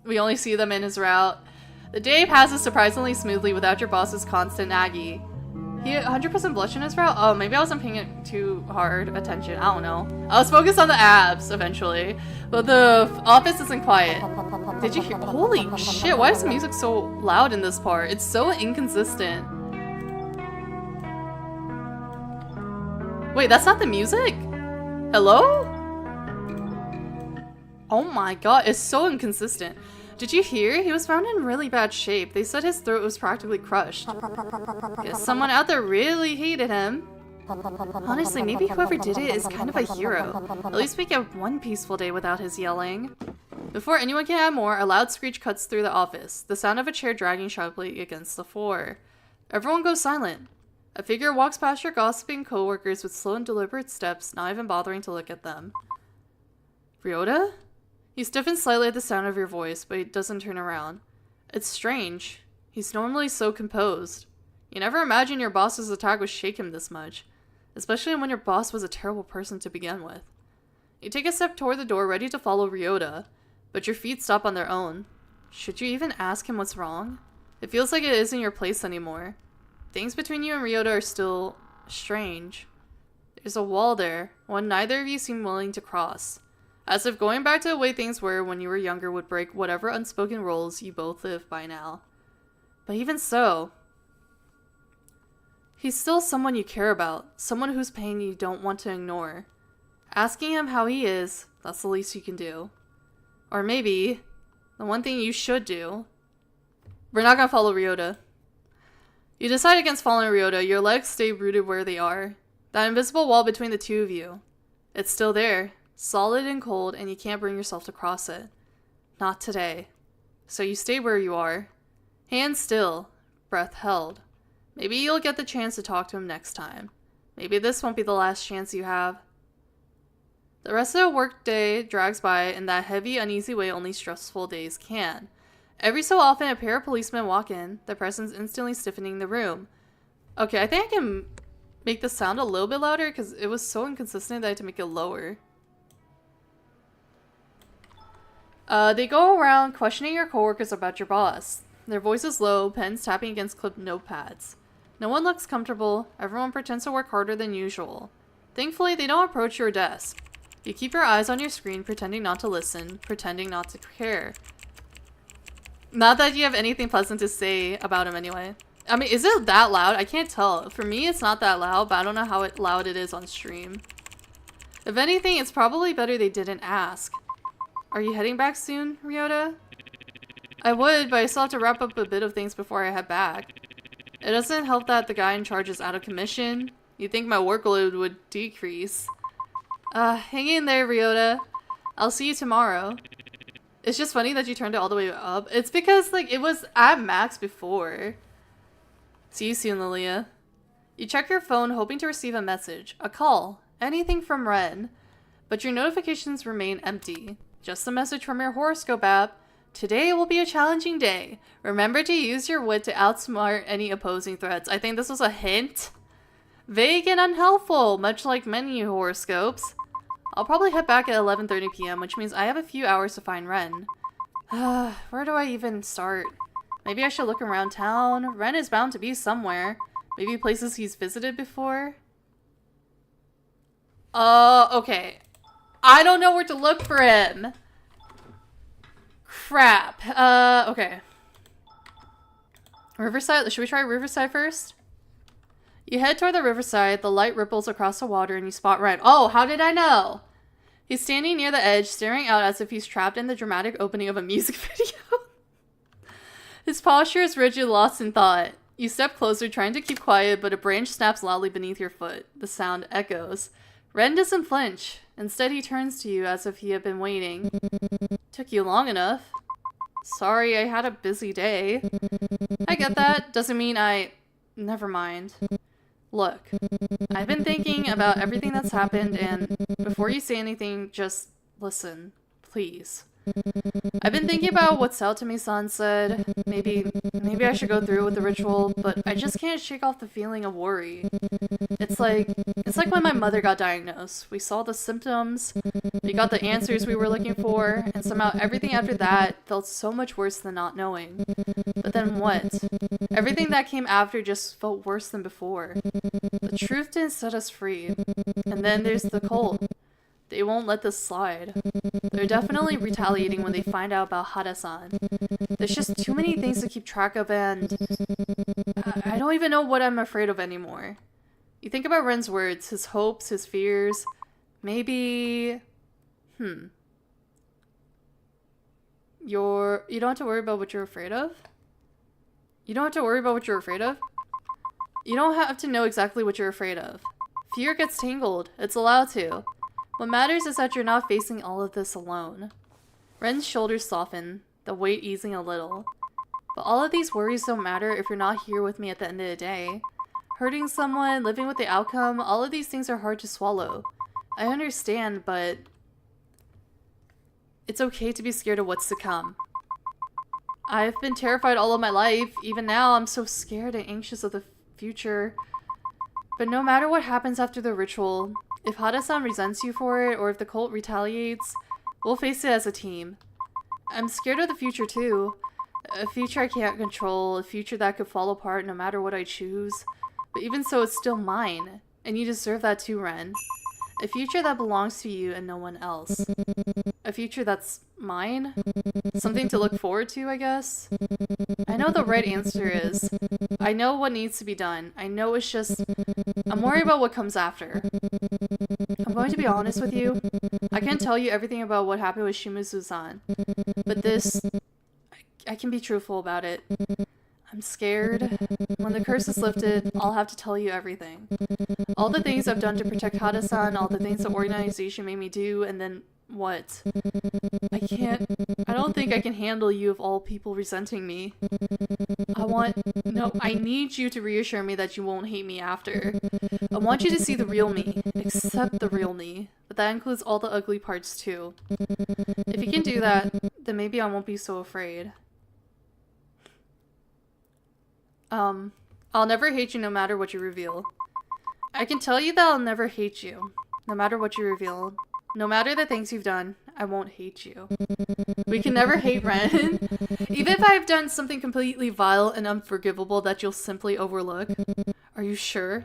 We only see them in his route. The day passes surprisingly smoothly without your boss's constant naggy. He 100% blushed in his route? Oh, maybe I wasn't paying it too hard attention. I don't know. I was focused on the abs, eventually. But the office isn't quiet. Did you hear? Holy shit, why is the music so loud in this part? It's so inconsistent. Wait, that's not the music? Hello? Oh my god, it's so inconsistent. Did you hear? He was found in really bad shape. They said his throat was practically crushed. Guess someone out there really hated him. Honestly, maybe whoever did it is kind of a hero. At least we get one peaceful day without his yelling. Before anyone can add more, a loud screech cuts through the office, the sound of a chair dragging sharply against the floor. Everyone goes silent. A figure walks past your gossiping coworkers with slow and deliberate steps, not even bothering to look at them. Ryota? He stiffens slightly at the sound of your voice, but he doesn't turn around. It's strange. He's normally so composed. You never imagine your boss's attack would shake him this much, especially when your boss was a terrible person to begin with. You take a step toward the door, ready to follow Ryota, but your feet stop on their own. Should you even ask him what's wrong? It feels like it isn't your place anymore. Things between you and Ryota are still strange. There's a wall there, one neither of you seem willing to cross. As if going back to the way things were when you were younger would break whatever unspoken rules you both live by now. But even so, he's still someone you care about, someone whose pain you don't want to ignore. Asking him how he is, that's the least you can do. Or maybe, the one thing you should do. We're not gonna follow Ryota. You decide against following Ryota, your legs stay rooted where they are. That invisible wall between the two of you. It's still there, solid and cold, and you can't bring yourself to cross it. Not today. So you stay where you are. Hands still, breath held. Maybe you'll get the chance to talk to him next time. Maybe this won't be the last chance you have. The rest of the workday drags by in that heavy, uneasy way only stressful days can. Every so often, a pair of policemen walk in, their presence instantly stiffening the room. Okay, I think I can make the sound a little bit louder because it was so inconsistent that I had to make it lower. They go around questioning your coworkers about your boss. Their voices low, pens tapping against clipped notepads. No one looks comfortable, everyone pretends to work harder than usual. Thankfully, they don't approach your desk. You keep your eyes on your screen, pretending not to listen, pretending not to care. Not that you have anything pleasant to say about him anyway. I mean, is it that loud? I can't tell. For me, it's not that loud, but I don't know how loud it is on stream. If anything, it's probably better they didn't ask. Are you heading back soon, Ryota? I would, but I still have to wrap up a bit of things before I head back. It doesn't help that the guy in charge is out of commission. You'd think my workload would decrease. Hang in there, Ryota. I'll see you tomorrow. It's just funny that you turned it all the way up. It's because, like, it was at max before. See you soon, Lelia. You check your phone, hoping to receive a message, a call, anything from Ren. But your notifications remain empty. Just a message from your horoscope app. Today will be a challenging day. Remember to use your wit to outsmart any opposing threats. I think this was a hint. Vague and unhelpful, much like many horoscopes. I'll probably head back at 11:30 p.m., which means I have a few hours to find Ren. Where do I even start? Maybe I should look around town. Ren is bound to be somewhere. Maybe places he's visited before. Okay. I don't know where to look for him. Crap. Okay. Riverside. Should we try Riverside first? You head toward the riverside, the light ripples across the water, and you spot Ren. Oh, how did I know? He's standing near the edge, staring out as if he's trapped in the dramatic opening of a music video. His posture is rigid, lost in thought. You step closer, trying to keep quiet, but a branch snaps loudly beneath your foot. The sound echoes. Ren doesn't flinch. Instead, he turns to you as if he had been waiting. Took you long enough. Sorry, I had a busy day. I get that. Doesn't mean I... Never mind. Look, I've been thinking about everything that's happened, and before you say anything, just listen, please. I've been thinking about what Saotome-san said. Maybe I should go through with the ritual, but I just can't shake off the feeling of worry. It's like when my mother got diagnosed. We saw the symptoms, we got the answers we were looking for, and somehow everything after that felt so much worse than not knowing. But then what? Everything that came after just felt worse than before. The truth didn't set us free. And then there's the cult. They won't let this slide. They're definitely retaliating when they find out about Hada-san. There's just too many things to keep track of, and I don't even know what I'm afraid of anymore. You think about Ren's words, his hopes, his fears. Maybe... You don't have to worry about what you're afraid of? You don't have to worry about what you're afraid of? You don't have to know exactly what you're afraid of. Fear gets tangled. It's allowed to. What matters is that you're not facing all of this alone. Ren's shoulders soften, the weight easing a little. But all of these worries don't matter if you're not here with me at the end of the day. Hurting someone, living with the outcome, all of these things are hard to swallow. I understand, but it's okay to be scared of what's to come. I've been terrified all of my life. Even now, I'm so scared and anxious of the future. But no matter what happens after the ritual, if Hada-san resents you for it, or if the cult retaliates, we'll face it as a team. I'm scared of the future too. A future I can't control, a future that could fall apart no matter what I choose. But even so, it's still mine, and you deserve that too, Ren. A future that belongs to you and no one else. A future that's mine? Something to look forward to, I guess? I know the right answer is. I know what needs to be done. I know it's just... I'm worried about what comes after. I'm going to be honest with you. I can't tell you everything about what happened with Shimizu-san. But this... I can be truthful about it. I'm scared. When the curse is lifted, I'll have to tell you everything. All the things I've done to protect Hada-san, all the things the organization made me do, and then what? I don't think I can handle you of all people resenting me. I need you to reassure me that you won't hate me after. I want you to see the real me. Accept the real me. But that includes all the ugly parts too. If you can do that, then maybe I won't be so afraid. I'll never hate you no matter what you reveal. I can tell you that I'll never hate you, no matter what you reveal. No matter the things you've done, I won't hate you. We can never hate Ren. Even if I've done something completely vile and unforgivable that you'll simply overlook. Are you sure?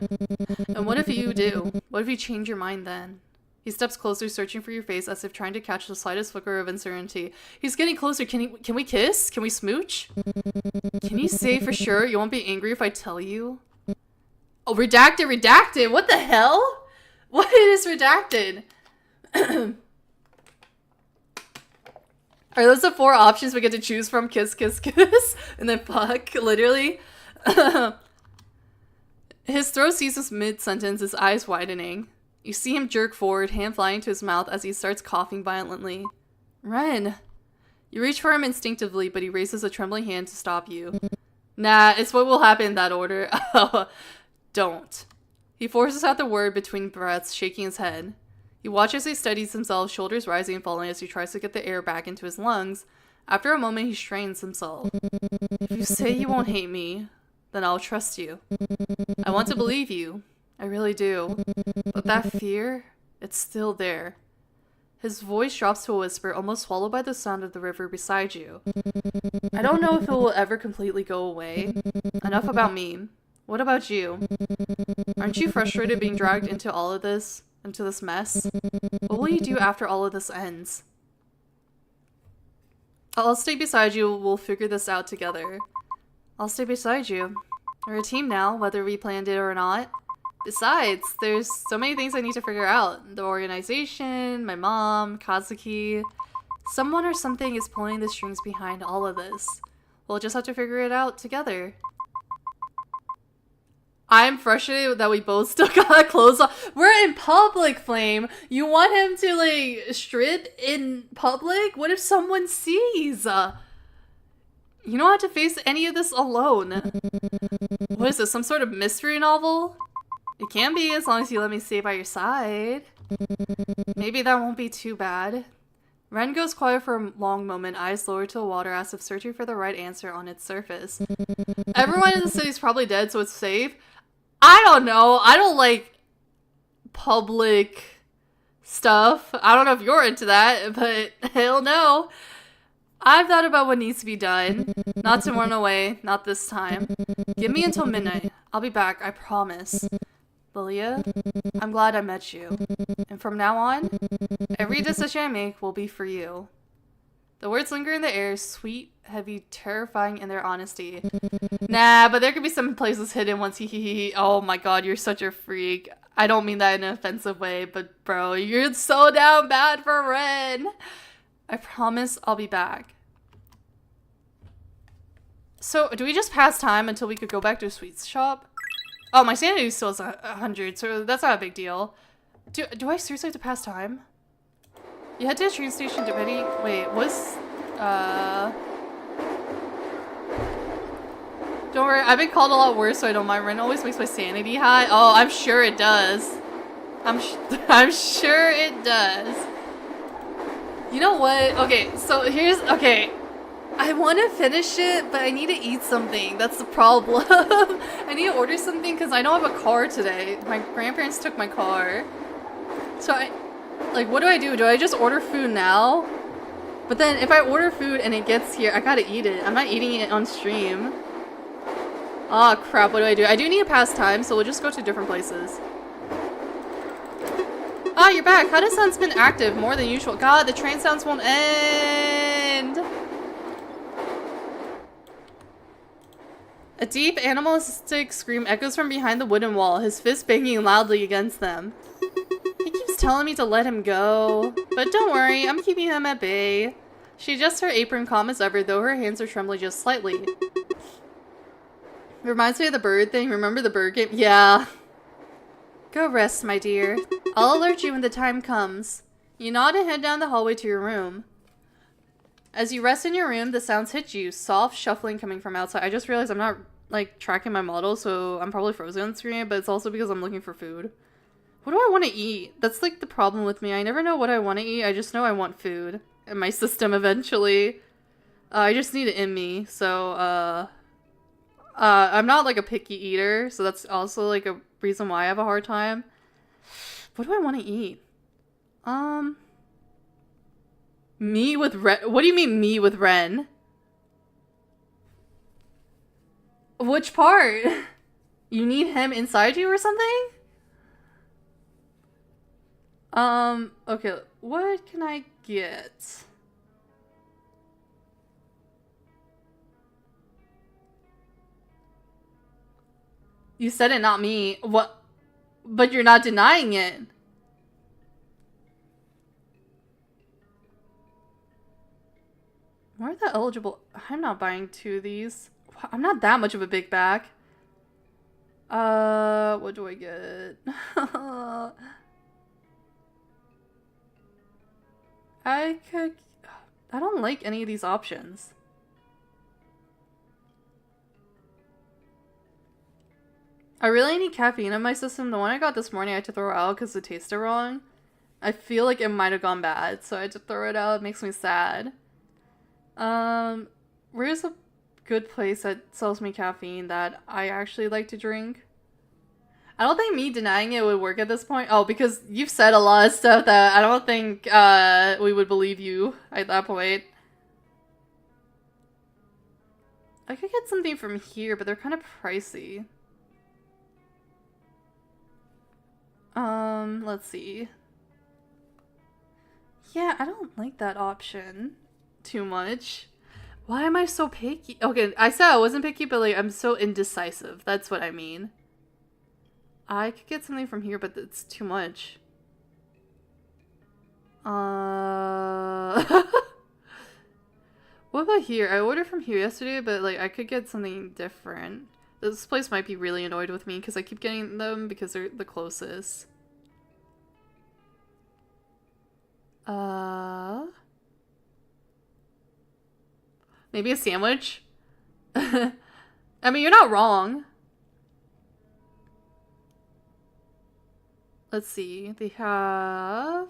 And what if you do? What if you change your mind then? He steps closer, searching for your face as if trying to catch the slightest flicker of uncertainty. He's getting closer. Can we kiss? Can we smooch? Can you say for sure you won't be angry if I tell you? Oh, redacted, redacted. What the hell? What is redacted? Are those the 4 options we get to choose from? Kiss, kiss, kiss? And then fuck, literally? His throat seizes mid-sentence, his eyes widening. You see him jerk forward, hand flying to his mouth as he starts coughing violently. Ren! You reach for him instinctively, but he raises a trembling hand to stop you. Nah, it's what will happen in that order. Don't. He forces out the word between breaths, shaking his head. You watch as he steadies himself, shoulders rising and falling as he tries to get the air back into his lungs. After a moment, he strains himself. If you say you won't hate me, then I'll trust you. I want to believe you. I really do. But that fear, it's still there. His voice drops to a whisper, almost swallowed by the sound of the river beside you. I don't know if it will ever completely go away. Enough about me. What about you? Aren't you frustrated being dragged into all of this? Into this mess? What will you do after all of this ends? I'll stay beside you. We'll figure this out together. I'll stay beside you. We're a team now, whether we planned it or not. Besides, there's so many things I need to figure out. The organization, my mom, Kazuki. Someone or something is pulling the strings behind all of this. We'll just have to figure it out together. I'm frustrated that we both still got clothes on. We're in public, Flame. You want him to, like, strip in public? What if someone sees? You don't have to face any of this alone. What is this, some sort of mystery novel? It can be, as long as you let me stay by your side. Maybe that won't be too bad. Ren goes quiet for a long moment, eyes lowered to the water as if searching for the right answer on its surface. Everyone in the city's probably dead, so it's safe. I don't know. I don't like public stuff. I don't know if you're into that, but hell no. I've thought about what needs to be done. Not to run away. Not this time. Give me until midnight. I'll be back. I promise. Lelia, I'm glad I met you. And from now on, every decision I make will be for you. The words linger in the air, sweet, heavy, terrifying in their honesty. Nah, but there could be some places hidden once he. Oh my god, you're such a freak. I don't mean that in an offensive way, but bro, you're so down bad for Ren. I promise I'll be back. So, do we just pass time until we could go back to a sweets shop? Oh, my sanity still is 100, so that's not a big deal. Do I seriously have to pass time? You head to a train station depending. Wait, what's don't worry, I've been called a lot worse, so I don't mind. Ren always makes my sanity high. Oh, I'm sure it does. I'm sure it does. You know what? Okay, so okay. I want to finish it, but I need to eat something. That's the problem. I need to order something because I don't have a car today. My grandparents took my car. So what do I do? Do I just order food now? But then if I order food and it gets here, I gotta eat it. I'm not eating it on stream. Aw, crap, what do? I do need a pass time, so we'll just go to different places. Ah, you're back. How does sound's been active more than usual? God, the train sounds won't end. A deep animalistic scream echoes from behind the wooden wall, his fist banging loudly against them. He keeps telling me to let him go, but don't worry, I'm keeping him at bay. She adjusts her apron calm as ever, though her hands are trembling just slightly. Reminds me of the bird thing. Remember the bird game? Yeah. Go rest, my dear. I'll alert you when the time comes. You nod and head down the hallway to your room. As you rest in your room, the sounds hit you. Soft shuffling coming from outside. I just realized I'm not, tracking my model, so I'm probably frozen on screen, but it's also because I'm looking for food. What do I want to eat? That's, the problem with me. I never know what I want to eat. I just know I want food in my system eventually. I just need it in me, so, I'm not, a picky eater, so that's also, a reason why I have a hard time. What do I want to eat? Me with Ren? What do you mean, me with Ren? Which part? You need him inside you or something? Okay, what can I get? You said it, not me. What? But you're not denying it. Why are that eligible? I'm not buying 2 of these. I'm not that much of a big bag. What do I get? I don't like any of these options. I really need caffeine in my system. The one I got this morning I had to throw out because it tasted wrong. I feel like it might have gone bad, so I had to throw it out. It makes me sad. Where's a good place that sells me caffeine that I actually like to drink? I don't think me denying it would work at this point. Oh, because you've said a lot of stuff that I don't think, we would believe you at that point. I could get something from here, but they're kind of pricey. Let's see. Yeah, I don't like that option too much. Why am I so picky? Okay, I said I wasn't picky, but I'm so indecisive. That's what I mean. I could get something from here, but it's too much. What about here? I ordered from here yesterday, but I could get something different. This place might be really annoyed with me because I keep getting them because they're the closest. Maybe a sandwich? I mean, you're not wrong. Let's see. They have...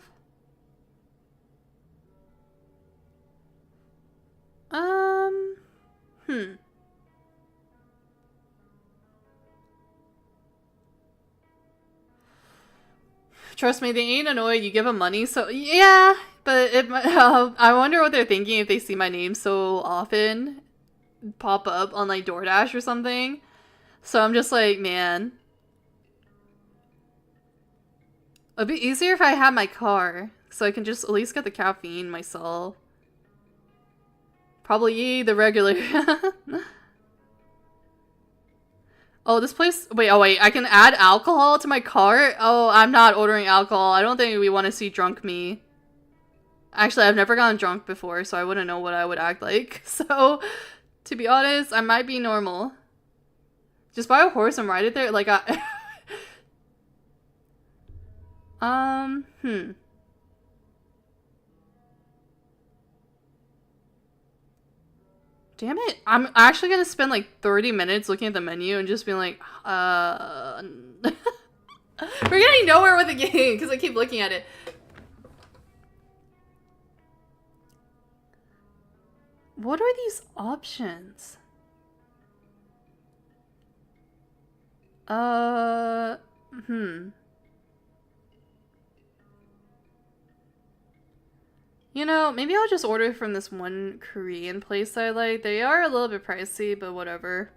Trust me, they ain't annoyed. You give them money, so yeah. But I wonder what they're thinking if they see my name so often pop up on DoorDash or something. So I'm just like, man. It'd be easier if I had my car, so I can just at least get the caffeine myself. Probably the regular. Oh, this place... Wait, I can add alcohol to my cart? Oh, I'm not ordering alcohol. I don't think we want to see drunk me. Actually, I've never gotten drunk before, so I wouldn't know what I would act like. So, to be honest, I might be normal. Just buy a horse and ride it there? Damn it. I'm actually gonna spend like 30 minutes looking at the menu and just being like, we're getting nowhere with the game because I keep looking at it. What are these options? You know, maybe I'll just order from this one Korean place I like. They are a little bit pricey, but whatever.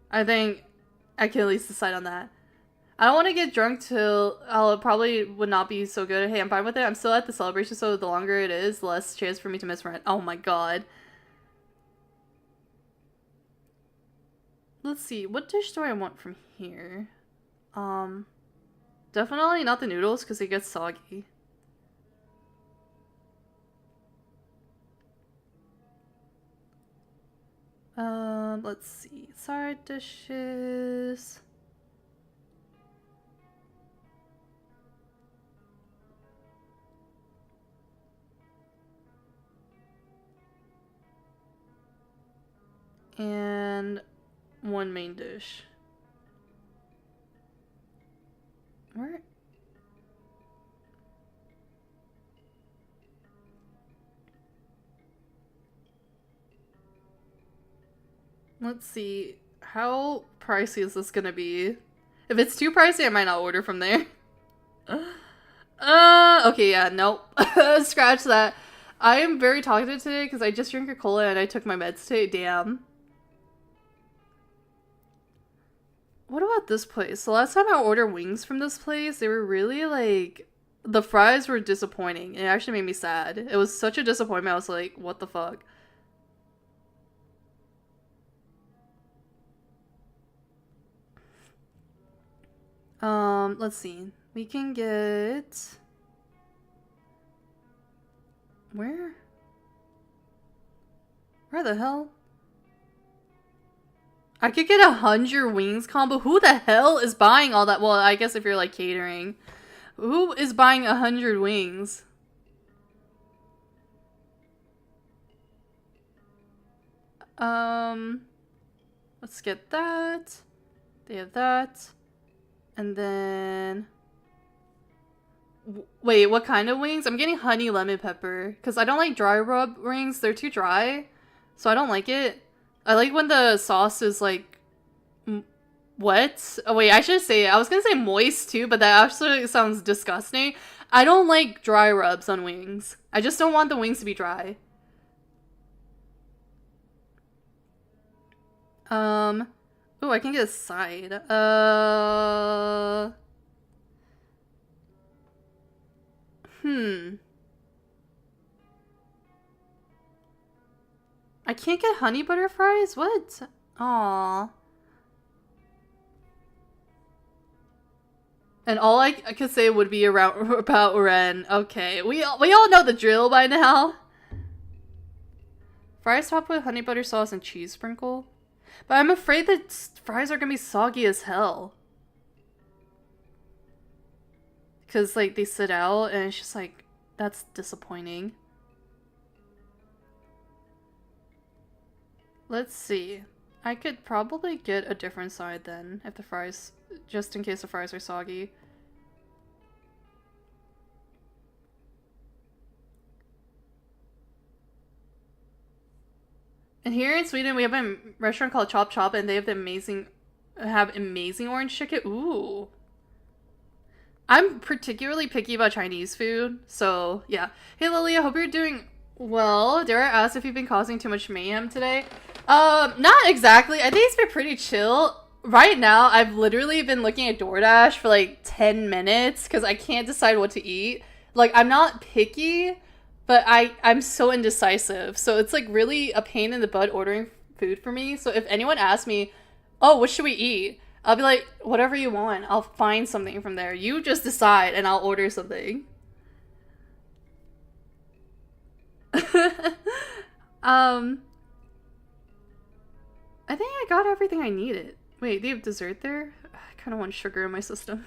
I think I can at least decide on that. I don't want to get drunk till I'll probably would not be so good. Hey, I'm fine with it. I'm still at the celebration, so the longer it is, the less chance for me to miss rent. Oh my god. Let's see. What dish do I want from here? Definitely not the noodles because it gets soggy. Let's see. Side dishes. And one main dish. Where? Let's see. How pricey is this gonna be? If it's too pricey, I might not order from there. Okay, yeah, nope. Scratch that. I am very talkative today because I just drank a cola and I took my meds today. Damn. What about this place? The last time I ordered wings from this place, they were really like... The fries were disappointing. It actually made me sad. It was such a disappointment. I was like, what the fuck? Let's see. We can get... Where? Where the hell? I could get 100 wings combo. Who the hell is buying all that? Well, I guess if you're like catering. Who is buying 100 wings? Let's get that. They have that. And then... Wait, what kind of wings? I'm getting honey lemon pepper. Because I don't like dry rub wings. They're too dry. So I don't like it. I like when the sauce is like... Wet? Oh wait, I should say it. I was gonna say moist too, but that actually sounds disgusting. I don't like dry rubs on wings. I just don't want the wings to be dry. Oh, I can get a side. I can't get honey butter fries? What? Aww. And all I could say would be about Ren. Okay, we all know the drill by now. Fries topped with honey butter sauce and cheese sprinkle. But I'm afraid that fries are gonna be soggy as hell. Because, like, they sit out and it's just like, that's disappointing. Let's see. I could probably get a different side then, if the fries... Just in case the fries are soggy. And here in Sweden, we have a restaurant called Chop Chop, and they have amazing orange chicken. Ooh. I'm particularly picky about Chinese food, so yeah. Hey Lily, I hope you're doing well. Dare I ask if you've been causing too much mayhem today? Not exactly. I think it's been pretty chill. Right now, I've literally been looking at DoorDash for like 10 minutes because I can't decide what to eat. Like, I'm not picky, but I'm so indecisive. So it's like really a pain in the butt ordering food for me. So if anyone asks me, oh, what should we eat? I'll be like, whatever you want. I'll find something from there. You just decide and I'll order something. I think I got everything I needed. Wait, they have dessert there? I kind of want sugar in my system.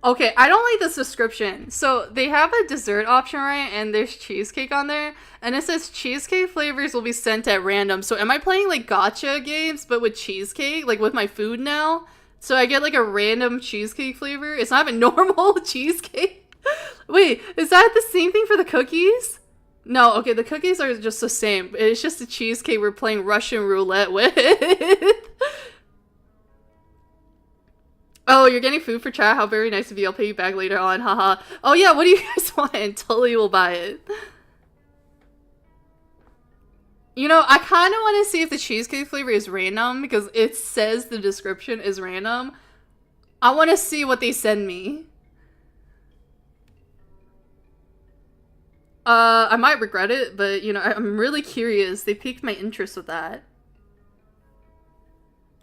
Okay, I don't like this description. So they have a dessert option, right? And there's cheesecake on there. And it says cheesecake flavors will be sent at random. So am I playing like gacha games, but with cheesecake? Like with my food now? So I get like a random cheesecake flavor? It's not even normal cheesecake? Wait, is that the same thing for the cookies? No, okay, the cookies are just the same. It's just the cheesecake we're playing Russian roulette with. Oh, you're getting food for chat? How very nice of you. I'll pay you back later on. Haha. Oh yeah, what do you guys want? Totally will buy it. You know, I kind of want to see if the cheesecake flavor is random because it says the description is random. I want to see what they send me. I might regret it, but you know, I'm really curious. They piqued my interest with that.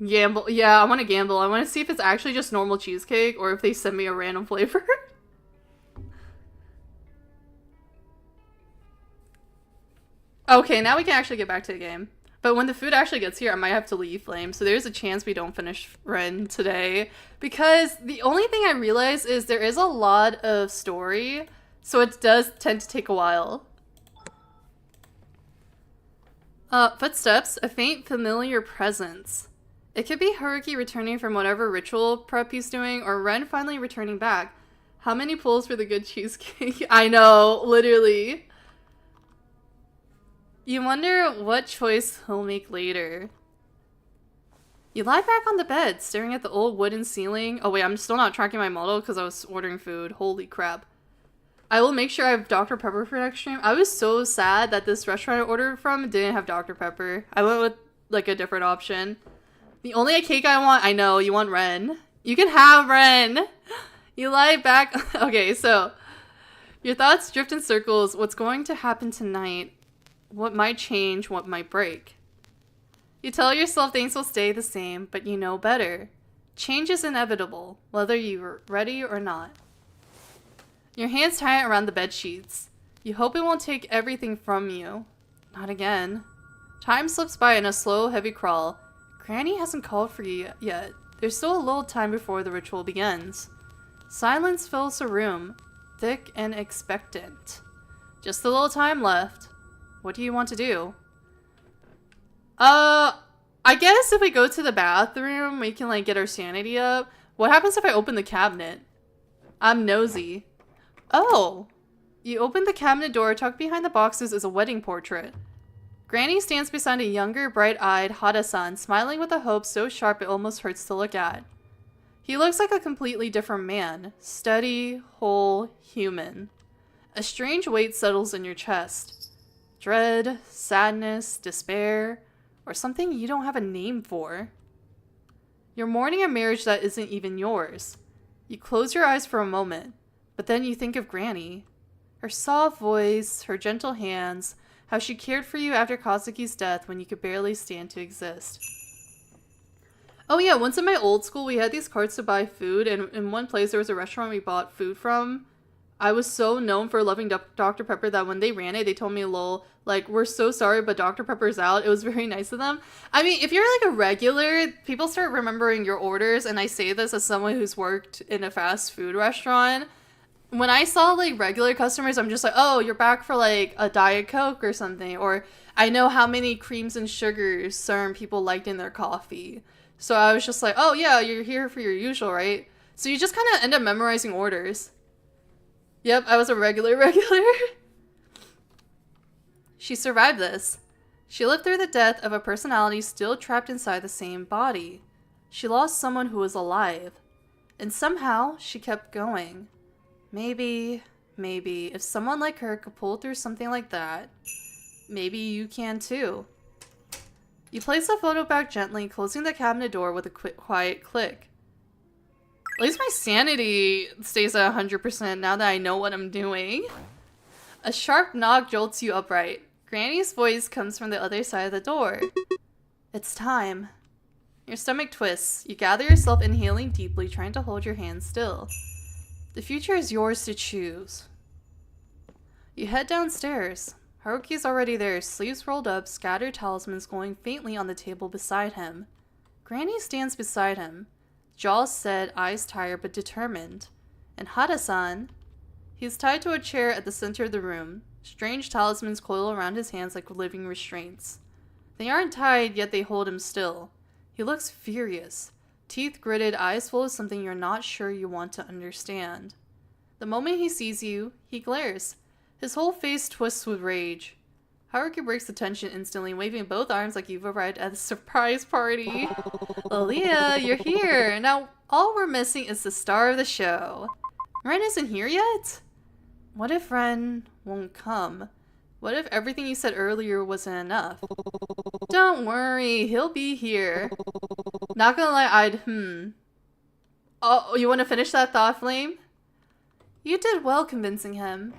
Gamble. Yeah, I want to gamble. I want to see if it's actually just normal cheesecake or if they send me a random flavor. Okay, now we can actually get back to the game. But when the food actually gets here, I might have to leave Flame. So there's a chance we don't finish Ren today. Because the only thing I realize is there is a lot of story. So it does tend to take a while. Footsteps. A faint familiar presence. It could be Haruki returning from whatever ritual prep he's doing, or Ren finally returning back. How many pulls for the good cheesecake? I know, literally. You wonder what choice he'll make later. You lie back on the bed, staring at the old wooden ceiling. Oh wait, I'm still not tracking my model because I was ordering food. Holy crap. I will make sure I have Dr. Pepper for next stream. I was so sad that this restaurant I ordered from didn't have Dr. Pepper. I went with like a different option. The only cake I want, I know, you want Ren. You can have Ren. You lie back. Okay, so your thoughts drift in circles. What's going to happen tonight? What might change? What might break? You tell yourself things will stay the same, but you know better. Change is inevitable, whether you're ready or not. Your hands tight around the bed sheets. You hope it won't take everything from you. Not again. Time slips by in a slow, heavy crawl. Granny hasn't called for you yet. There's still a little time before the ritual begins. Silence fills the room, thick and expectant. Just a little time left. What do you want to do? I guess if we go to the bathroom, we can like get our sanity up. What happens if I open the cabinet? I'm nosy. Oh! You open the cabinet door, tucked behind the boxes is a wedding portrait. Granny stands beside a younger, bright-eyed Hada-san, smiling with a hope so sharp it almost hurts to look at. He looks like a completely different man. Steady, whole, human. A strange weight settles in your chest. Dread, sadness, despair, or something you don't have a name for. You're mourning a marriage that isn't even yours. You close your eyes for a moment, but then you think of Granny. Her soft voice, her gentle hands, how she cared for you after Kazuki's death when you could barely stand to exist. Oh yeah, once in my old school, we had these carts to buy food, and in one place there was a restaurant we bought food from. I was so known for loving Dr. Pepper that when they ran it, they told me, lol, like, we're so sorry, but Dr. Pepper's out. It was very nice of them. I mean, if you're like a regular, people start remembering your orders, and I say this as someone who's worked in a fast food restaurant. When I saw like regular customers, I'm just like, oh, you're back for like a Diet Coke or something. Or I know how many creams and sugars certain people liked in their coffee. So I was just like, oh yeah, you're here for your usual, right? So you just kind of end up memorizing orders. Yep, I was a regular. She survived this. She lived through the death of a personality still trapped inside the same body. She lost someone who was alive. And somehow, she kept going. Maybe, if someone like her could pull through something like that, maybe you can too. You place the photo back gently, closing the cabinet door with a quiet click. At least my sanity stays at 100% now that I know what I'm doing. A sharp knock jolts you upright. Granny's voice comes from the other side of the door. It's time. Your stomach twists. You gather yourself, inhaling deeply, trying to hold your hands still. The future is yours to choose. You head downstairs. Haruki's already there, sleeves rolled up, scattered talismans glowing faintly on the table beside him. Granny stands beside him, jaws set, eyes tired but determined. And Hada-san, he's tied to a chair at the center of the room. Strange talismans coil around his hands like living restraints. They aren't tied, yet they hold him still. He looks furious. Teeth gritted, eyes full of something you're not sure you want to understand. The moment he sees you, he glares. His whole face twists with rage. Haruki breaks the tension instantly, waving both arms like you've arrived at a surprise party. Lelia, you're here! Now, all we're missing is the star of the show. Ren isn't here yet? What if Ren won't come? What if everything you said earlier wasn't enough? Don't worry, he'll be here. Not gonna lie, Oh, you want to finish that thought, Flame? You did well convincing him.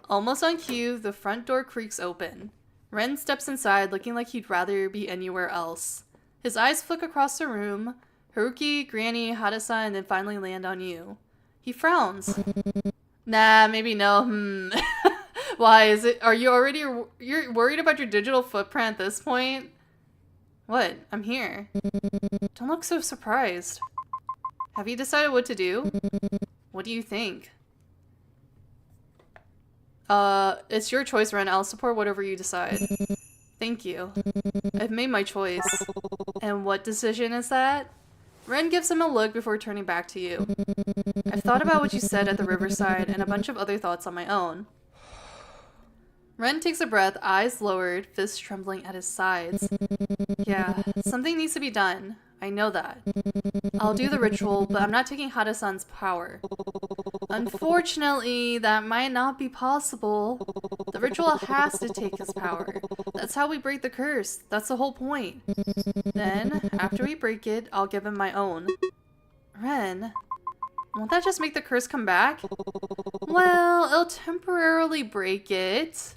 Almost on cue, the front door creaks open. Ren steps inside, looking like he'd rather be anywhere else. His eyes flick across the room. Haruki, Granny, Hada-san, and then finally land on you. He frowns. Nah, maybe no. Why is it? Are you already? You're worried about your digital footprint at this point? What? I'm here. Don't look so surprised. Have you decided what to do? What do you think? It's your choice, Ren. I'll support whatever you decide. Thank you. I've made my choice. And what decision is that? Ren gives him a look before turning back to you. I've thought about what you said at the riverside and a bunch of other thoughts on my own. Ren takes a breath, eyes lowered, fists trembling at his sides. Yeah, something needs to be done. I know that. I'll do the ritual, but I'm not taking Hada-san's power. Unfortunately, that might not be possible. The ritual has to take his power. That's how we break the curse. That's the whole point. Then, after we break it, I'll give him my own. Ren, won't that just make the curse come back? Well, it'll temporarily break it.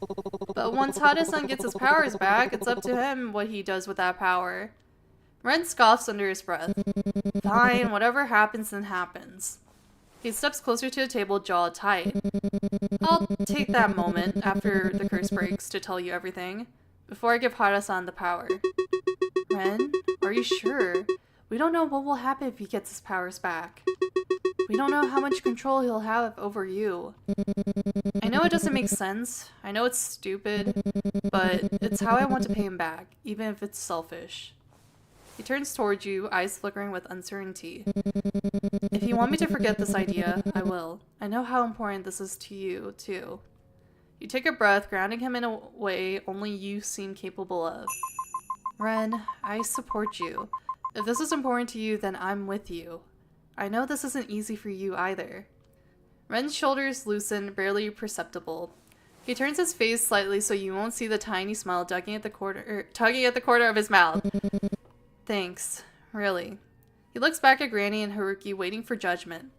But once Hada-san gets his powers back, it's up to him what he does with that power. Ren scoffs under his breath. Fine, whatever happens then happens. He steps closer to the table, jaw tight. I'll take that moment after the curse breaks to tell you everything, before I give Hada-san the power. Ren, are you sure? We don't know what will happen if he gets his powers back. We don't know how much control he'll have over you. I know it doesn't make sense. I know it's stupid, but it's how I want to pay him back, even if it's selfish. He turns towards you, eyes flickering with uncertainty. If you want me to forget this idea, I will. I know how important this is to you, too. You take a breath, grounding him in a way only you seem capable of. Ren, I support you. If this is important to you, then I'm with you. I know this isn't easy for you either. Ren's shoulders loosen, barely perceptible. He turns his face slightly so you won't see the tiny smile tugging at the corner of his mouth. Thanks. Really. He looks back at Granny and Haruki, waiting for judgment.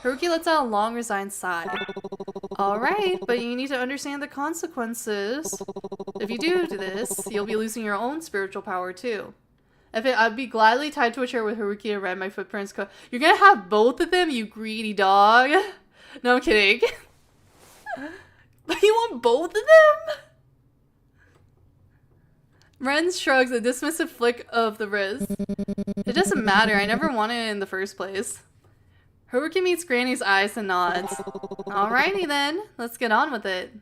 Haruki lets out a long, resigned sigh. Alright, but you need to understand the consequences. If you do this, you'll be losing your own spiritual power, too. I'd be gladly tied to a chair with Haruki and Ren, my footprints. You're gonna have both of them, you greedy dog. No, I'm kidding. But you want both of them? Ren shrugs, a dismissive flick of the wrist. It doesn't matter, I never wanted it in the first place. Haruki meets Granny's eyes and nods. Alrighty then, let's get on with it.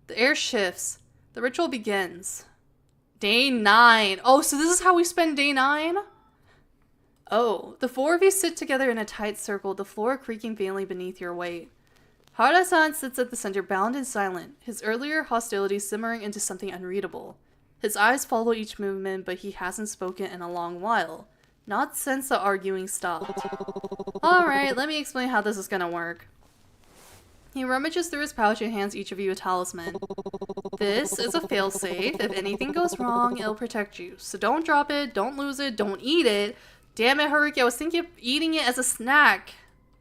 The air shifts. The ritual begins. Day 9. Oh, so this is how we spend day 9? Oh, the four of you sit together in a tight circle, the floor creaking faintly beneath your weight. Hada-san sits at the center, bound and silent, his earlier hostility simmering into something unreadable. His eyes follow each movement, but he hasn't spoken in a long while. Not since the arguing stopped. Alright, let me explain how this is gonna work. He rummages through his pouch and hands each of you a talisman. This is a failsafe. If anything goes wrong, it'll protect you. So don't drop it, don't lose it, don't eat it. Damn it, Haruki, I was thinking of eating it as a snack.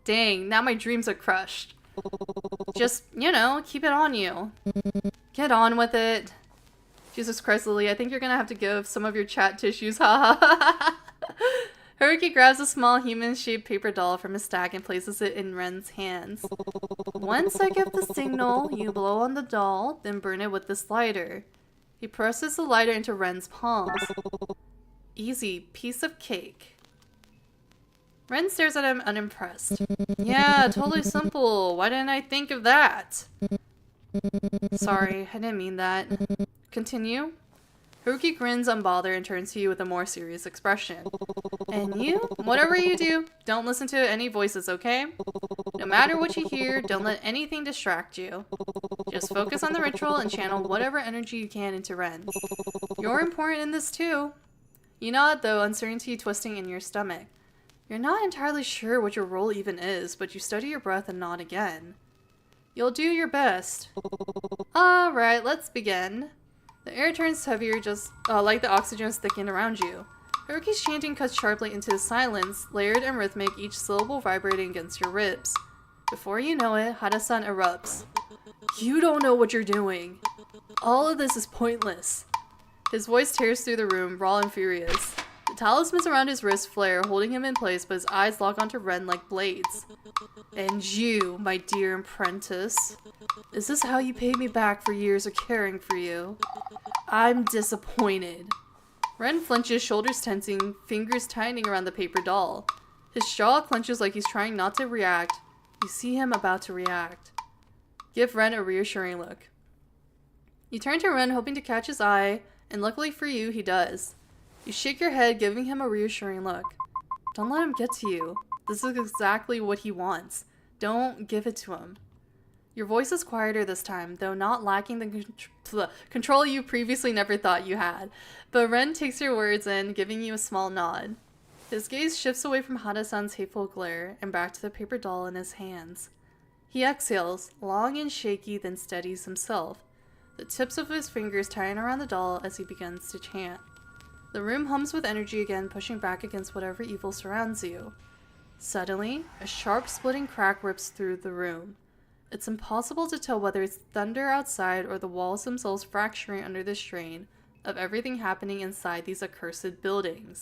Dang, now my dreams are crushed. Just, you know, keep it on you. Get on with it. Jesus Christ, Lily, I think you're gonna have to give some of your chat tissues, haha. Haruki grabs a small human-shaped paper doll from his stack and places it in Ren's hands. Once I give the signal, you blow on the doll, then burn it with this lighter. He presses the lighter into Ren's palms. Easy piece of cake. Ren stares at him unimpressed. Yeah, totally simple. Why didn't I think of that? Sorry, I didn't mean that. Continue. Haruki grins unbothered and turns to you with a more serious expression. And you? Whatever you do, don't listen to any voices, okay? No matter what you hear, don't let anything distract you. Just focus on the ritual and channel whatever energy you can into Ren. You're important in this too. You nod, though, uncertainty twisting in your stomach. You're not entirely sure what your role even is, but you study your breath and nod again. You'll do your best. Alright, let's begin. The air turns heavier, just like the oxygen is thickened around you. Haruki's chanting cuts sharply into the silence, layered and rhythmic, each syllable vibrating against your ribs. Before you know it, Hada-san erupts. You don't know what you're doing. All of this is pointless. His voice tears through the room, raw and furious. The talismans around his wrist flare, holding him in place, but his eyes lock onto Ren like blades. And you, my dear apprentice, is this how you pay me back for years of caring for you? I'm disappointed. Ren flinches, shoulders tensing, fingers tightening around the paper doll. His jaw clenches like he's trying not to react. You see him about to react. Give Ren a reassuring look. You turn to Ren, hoping to catch his eye, and luckily for you, he does. You shake your head, giving him a reassuring look. Don't let him get to you. This is exactly what he wants. Don't give it to him. Your voice is quieter this time, though not lacking the control you previously never thought you had. But Ren takes your words in, giving you a small nod. His gaze shifts away from Hada-san's hateful glare and back to the paper doll in his hands. He exhales, long and shaky, then steadies himself, the tips of his fingers tighten around the doll as he begins to chant. The room hums with energy again, pushing back against whatever evil surrounds you. Suddenly, a sharp splitting crack rips through the room. It's impossible to tell whether it's thunder outside or the walls themselves fracturing under the strain of everything happening inside these accursed buildings.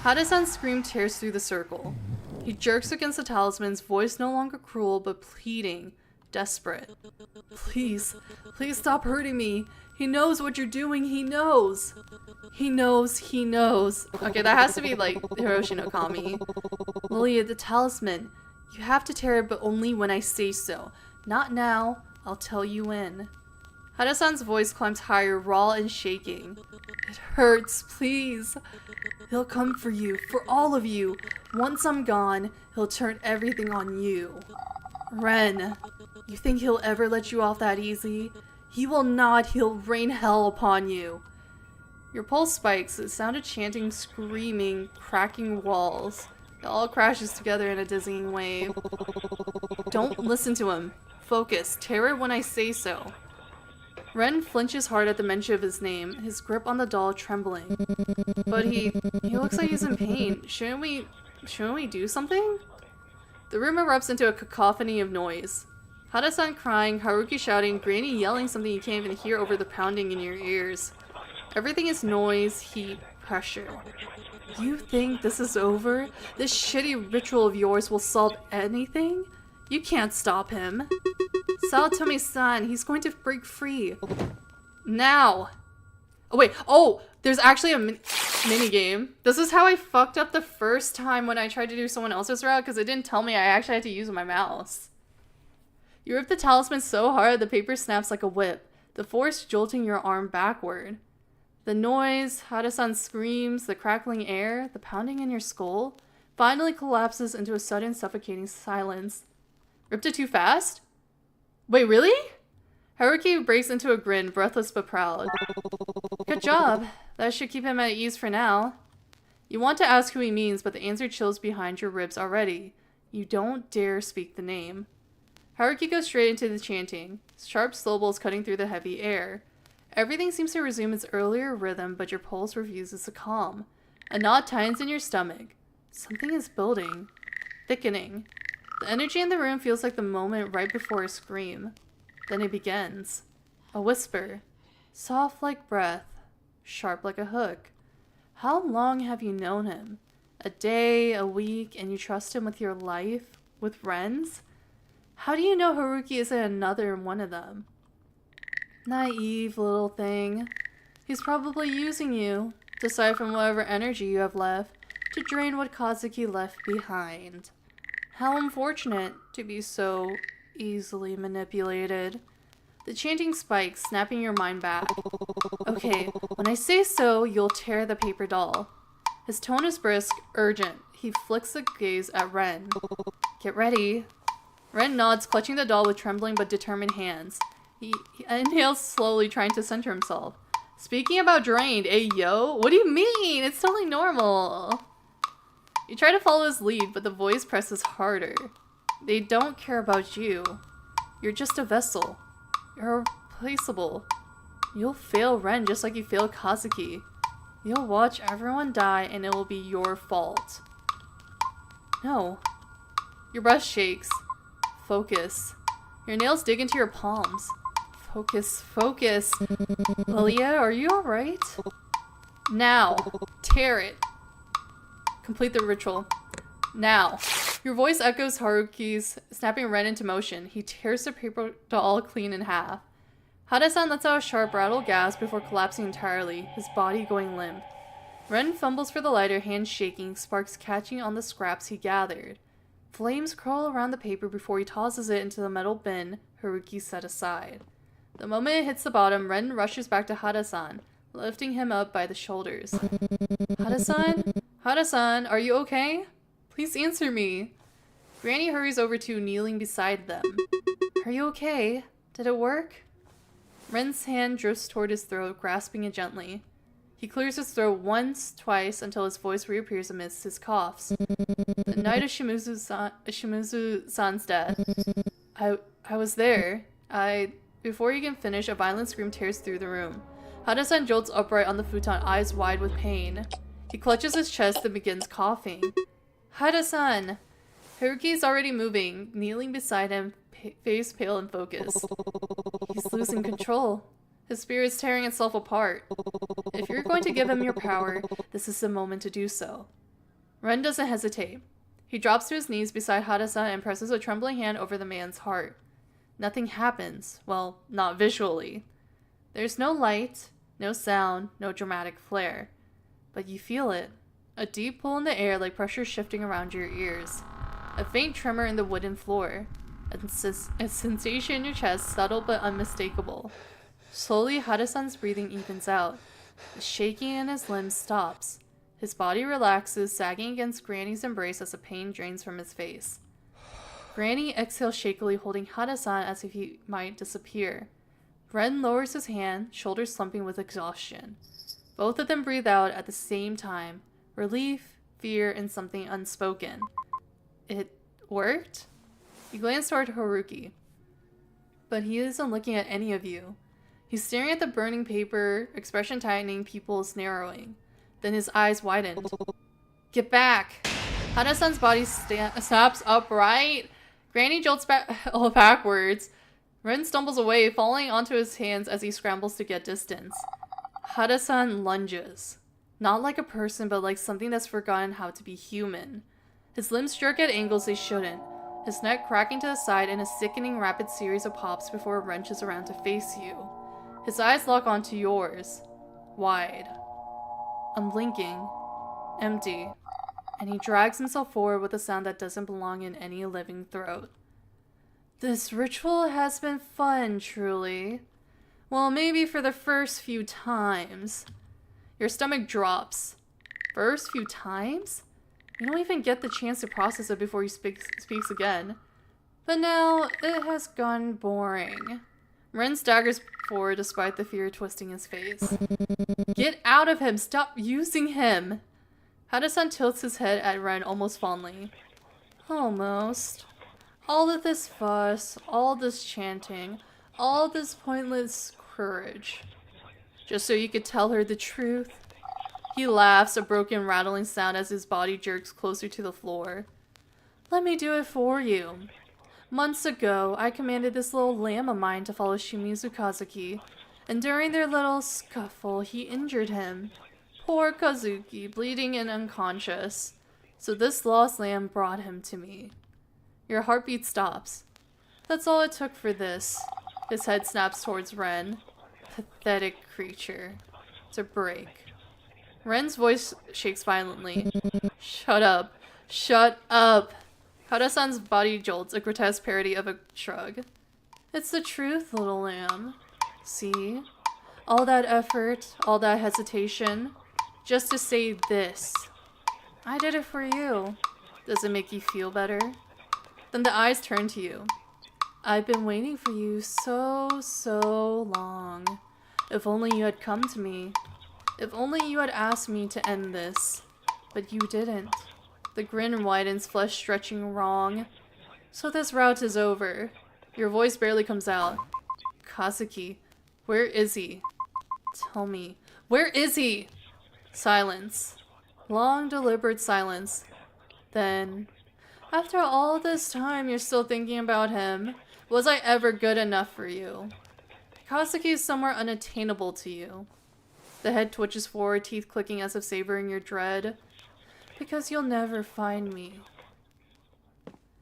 Hada-san's scream tears through the circle. He jerks against the talisman's voice, no longer cruel but pleading, desperate. Please, please stop hurting me. He knows what you're doing. He knows. He knows. He knows. Okay, that has to be like Hiroshi no Kami. Lelia, the talisman. You have to tear it, but only when I say so. Not now. I'll tell you when. Hada-san's voice climbs higher, raw and shaking. It hurts. Please. He'll come for you. For all of you. Once I'm gone, he'll turn everything on you. Ren, you think he'll ever let you off that easy? He will not. He'll rain hell upon you. Your pulse spikes. The sound of chanting, screaming, cracking walls. It all crashes together in a dizzying wave. Don't listen to him. Focus. Tear it when I say so. Ren flinches hard at the mention of his name, his grip on the doll trembling. But he looks like he's in pain. Shouldn't we do something? The room erupts into a cacophony of noise. Hada-san crying, Haruki shouting, Granny yelling something you can't even hear over the pounding in your ears. Everything is noise, heat, pressure. You think this is over? This shitty ritual of yours will solve anything? You can't stop him. Saotome-san, he's going to break free. Now. Oh wait, there's actually a mini game. This is how I fucked up the first time when I tried to do someone else's route, because it didn't tell me I actually had to use my mouse. You rip the talisman so hard the paper snaps like a whip, the force jolting your arm backward. The noise, Hada-san screams, the crackling air, the pounding in your skull, finally collapses into a sudden suffocating silence. Ripped it too fast? Wait, really? Haruki breaks into a grin, breathless but proud. Good job. That should keep him at ease for now. You want to ask who he means, but the answer chills behind your ribs already. You don't dare speak the name. Haruki goes straight into the chanting, sharp syllables cutting through the heavy air. Everything seems to resume its earlier rhythm, but your pulse refuses to calm. A knot tightens in your stomach. Something is building, thickening. The energy in the room feels like the moment right before a scream. Then it begins. A whisper, soft like breath, sharp like a hook. How long have you known him? A day, a week, and you trust him with your life? With Ren's? How do you know Haruki isn't another one of them? Naive little thing. He's probably using you, to siphon whatever energy you have left, to drain what Kazuki left behind. How unfortunate to be so easily manipulated. The chanting spikes, snapping your mind back. Okay, when I say so, you'll tear the paper doll. His tone is brisk, urgent. He flicks a gaze at Ren. Get ready. Ren nods, clutching the doll with trembling but determined hands. He inhales slowly, trying to center himself. Speaking about drained, yo, what do you mean? It's totally normal. You try to follow his lead, but the voice presses harder. They don't care about you. You're just a vessel. You're replaceable. You'll fail Ren just like you failed Kazuki. You'll watch everyone die and it will be your fault. No. Your breath shakes. Focus. Your nails dig into your palms. Focus, focus. Lelia, are you alright? Now. Tear it. Complete the ritual. Now. Your voice echoes Haruki's, snapping Ren into motion. He tears the paper doll clean in half. Hada-san lets out a sharp rattle gasp before collapsing entirely, his body going limp. Ren fumbles for the lighter, hands shaking, sparks catching on the scraps he gathered. Flames curl around the paper before he tosses it into the metal bin Haruki set aside. The moment it hits the bottom, Ren rushes back to Hada-san, lifting him up by the shoulders. Hada-san? Hada-san, are you okay? Please answer me. Granny hurries over to kneeling beside them. Are you okay? Did it work? Ren's hand drifts toward his throat, grasping it gently. He clears his throat once, twice, until his voice reappears amidst his coughs. The night of Shimizu-san's death. I was there. Before he can finish, a violent scream tears through the room. Hada-san jolts upright on the futon, eyes wide with pain. He clutches his chest and begins coughing. Hada-san! Haruki is already moving, kneeling beside him, face pale and focused. He's losing control. His spirit is tearing itself apart. If you're going to give him your power, this is the moment to do so. Ren doesn't hesitate. He drops to his knees beside Hada-san and presses a trembling hand over the man's heart. Nothing happens. Well, not visually. There's no light, no sound, no dramatic flare. But you feel it. A deep pull in the air like pressure shifting around your ears. A faint tremor in the wooden floor. A sensation in your chest, subtle but unmistakable. Slowly, Hada-san's breathing evens out. The shaking in his limbs stops. His body relaxes, sagging against Granny's embrace as the pain drains from his face. Granny exhales shakily, holding Hada-san as if he might disappear. Ren lowers his hand, shoulders slumping with exhaustion. Both of them breathe out at the same time. Relief, fear, and something unspoken. It worked? You glance toward Haruki. But he isn't looking at any of you. He's staring at the burning paper, expression tightening, pupils narrowing. Then his eyes widen. Get back! Hana-san's body snaps upright. Granny jolts backwards. Ren stumbles away, falling onto his hands as he scrambles to get distance. Hada-san lunges. Not like a person, but like something that's forgotten how to be human. His limbs jerk at angles they shouldn't, his neck cracking to the side in a sickening rapid series of pops before it wrenches around to face you. His eyes lock onto yours. Wide. Unblinking. Empty. And he drags himself forward with a sound that doesn't belong in any living throat. This ritual has been fun, truly. Well, maybe for the first few times. Your stomach drops. First few times? You don't even get the chance to process it before he speaks again. But now, it has gone boring. Ren staggers forward despite the fear twisting his face. Get out of him! Stop using him! Hada-san tilts his head at Ren almost fondly. Almost. All of this fuss, all this chanting, all this pointless courage. Just so you could tell her the truth? He laughs, a broken rattling sound as his body jerks closer to the floor. Let me do it for you. Months ago, I commanded this little lamb of mine to follow Shimizu Kazuki, and during their little scuffle, he injured him. Poor Kazuki, bleeding and unconscious. So this lost lamb brought him to me. Your heartbeat stops. That's all it took for this. His head snaps towards Ren. Pathetic creature. To break. Ren's voice shakes violently. Shut up. Shut up. Hara-san's body jolts, a grotesque parody of a shrug. It's the truth, little lamb. See? All that effort, all that hesitation, just to say this. I did it for you. Does it make you feel better? Then the eyes turn to you. I've been waiting for you so long. If only you had come to me. If only you had asked me to end this. But you didn't. The grin widens, flesh stretching wrong. So this route is over. Your voice barely comes out. Kazuki, where is he? Tell me, where is he? Silence. Long, deliberate silence. Then, after all this time, you're still thinking about him. Was I ever good enough for you? Kazuki is somewhere unattainable to you. The head twitches forward, teeth clicking as if savoring your dread. Because you'll never find me.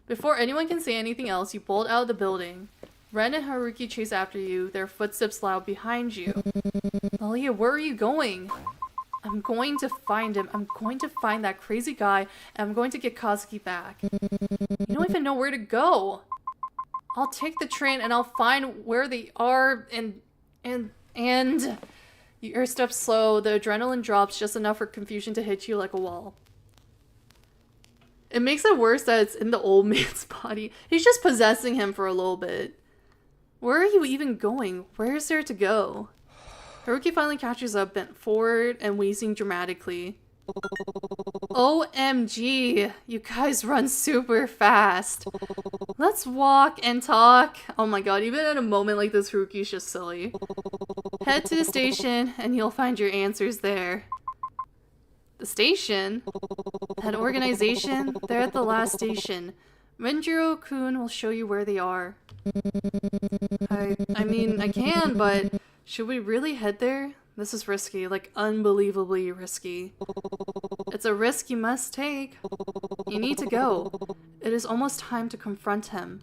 Before anyone can say anything else, you bolt out of the building. Ren and Haruki chase after you, their footsteps loud behind you. Lelia, where are you going? I'm going to find him. I'm going to find that crazy guy, and I'm going to get Kazuki back. You don't even know where to go. I'll take the train and I'll find where they are and your steps slow, the adrenaline drops just enough for confusion to hit you like a wall. It makes it worse that it's in the old man's body. He's just possessing him for a little bit. Where are you even going? Where is there to go? Haruki finally catches up, bent forward and wheezing dramatically. OMG, you guys run super fast. Let's walk and talk. Oh my god, even at a moment like this, Haruki's just silly. Head to the station and you'll find your answers there. The station? That organization? They're at the last station. Renjiro-kun will show you where they are. I mean, I can, but should we really head there? This is risky, like unbelievably risky. It's a risk you must take. You need to go. It is almost time to confront him.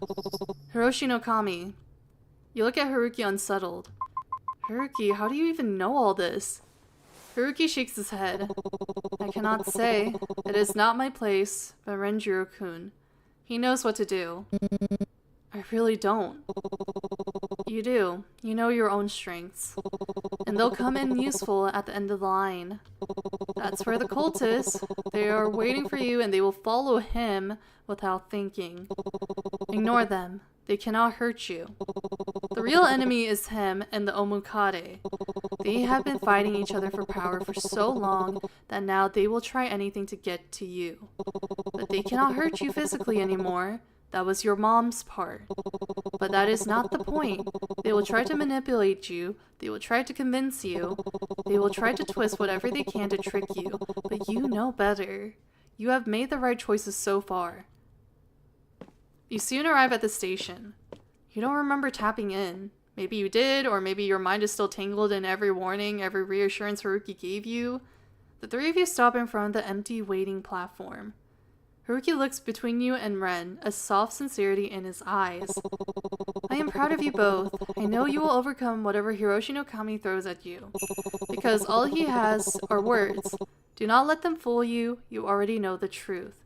Hiroshi no Kami. You look at Haruki unsettled. Haruki, how do you even know all this? Haruki shakes his head. I cannot say. It is not my place, but Renjiro-kun. He knows what to do. I really don't. You do. You know your own strengths. And they'll come in useful at the end of the line. That's where the cult is. They are waiting for you and they will follow him without thinking. Ignore them. They cannot hurt you. The real enemy is him and the Omukade. They have been fighting each other for power for so long that now they will try anything to get to you. But they cannot hurt you physically anymore. That was your mom's part. But that is not the point. They will try to manipulate you. They will try to convince you. They will try to twist whatever they can to trick you. But you know better. You have made the right choices so far. You soon arrive at the station. You don't remember tapping in. Maybe you did, or maybe your mind is still tangled in every warning, every reassurance Haruki gave you. The three of you stop in front of the empty waiting platform. Haruki looks between you and Ren, a soft sincerity in his eyes. I am proud of you both. I know you will overcome whatever Hiroshi no Kami throws at you. Because all he has are words. Do not let them fool you. You already know the truth.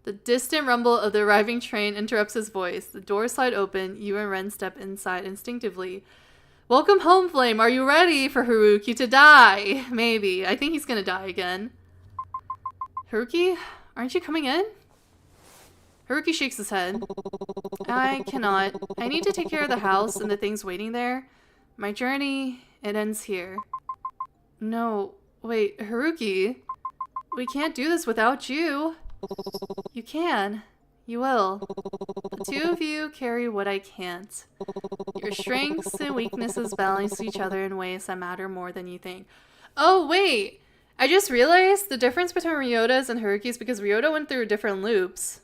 The distant rumble of the arriving train interrupts his voice. The doors slide open. You and Ren step inside instinctively. Welcome home, Flame. Are you ready for Haruki to die? Maybe. I think he's gonna die again. Haruki? Aren't you coming in? Haruki shakes his head. I cannot. I need to take care of the house and the things waiting there. My journey, it ends here. No, wait, Haruki. We can't do this without you. You can. You will. The two of you carry what I can't. Your strengths and weaknesses balance each other in ways that matter more than you think. Oh, wait! I just realized the difference between Ryota's and Haruki's because Ryota went through different loops.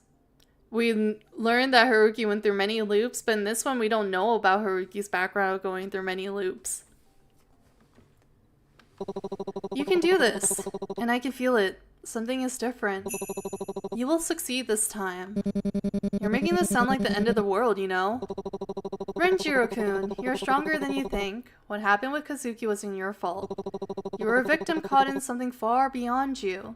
We learned that Haruki went through many loops, but in this one we don't know about Haruki's background going through many loops. You can do this, and I can feel it. something is different. You will succeed this time. You're making this sound like the end of the world, you know? Renjiro-kun, you're stronger than you think. What happened with Kazuki wasn't your fault. You were a victim caught in something far beyond you.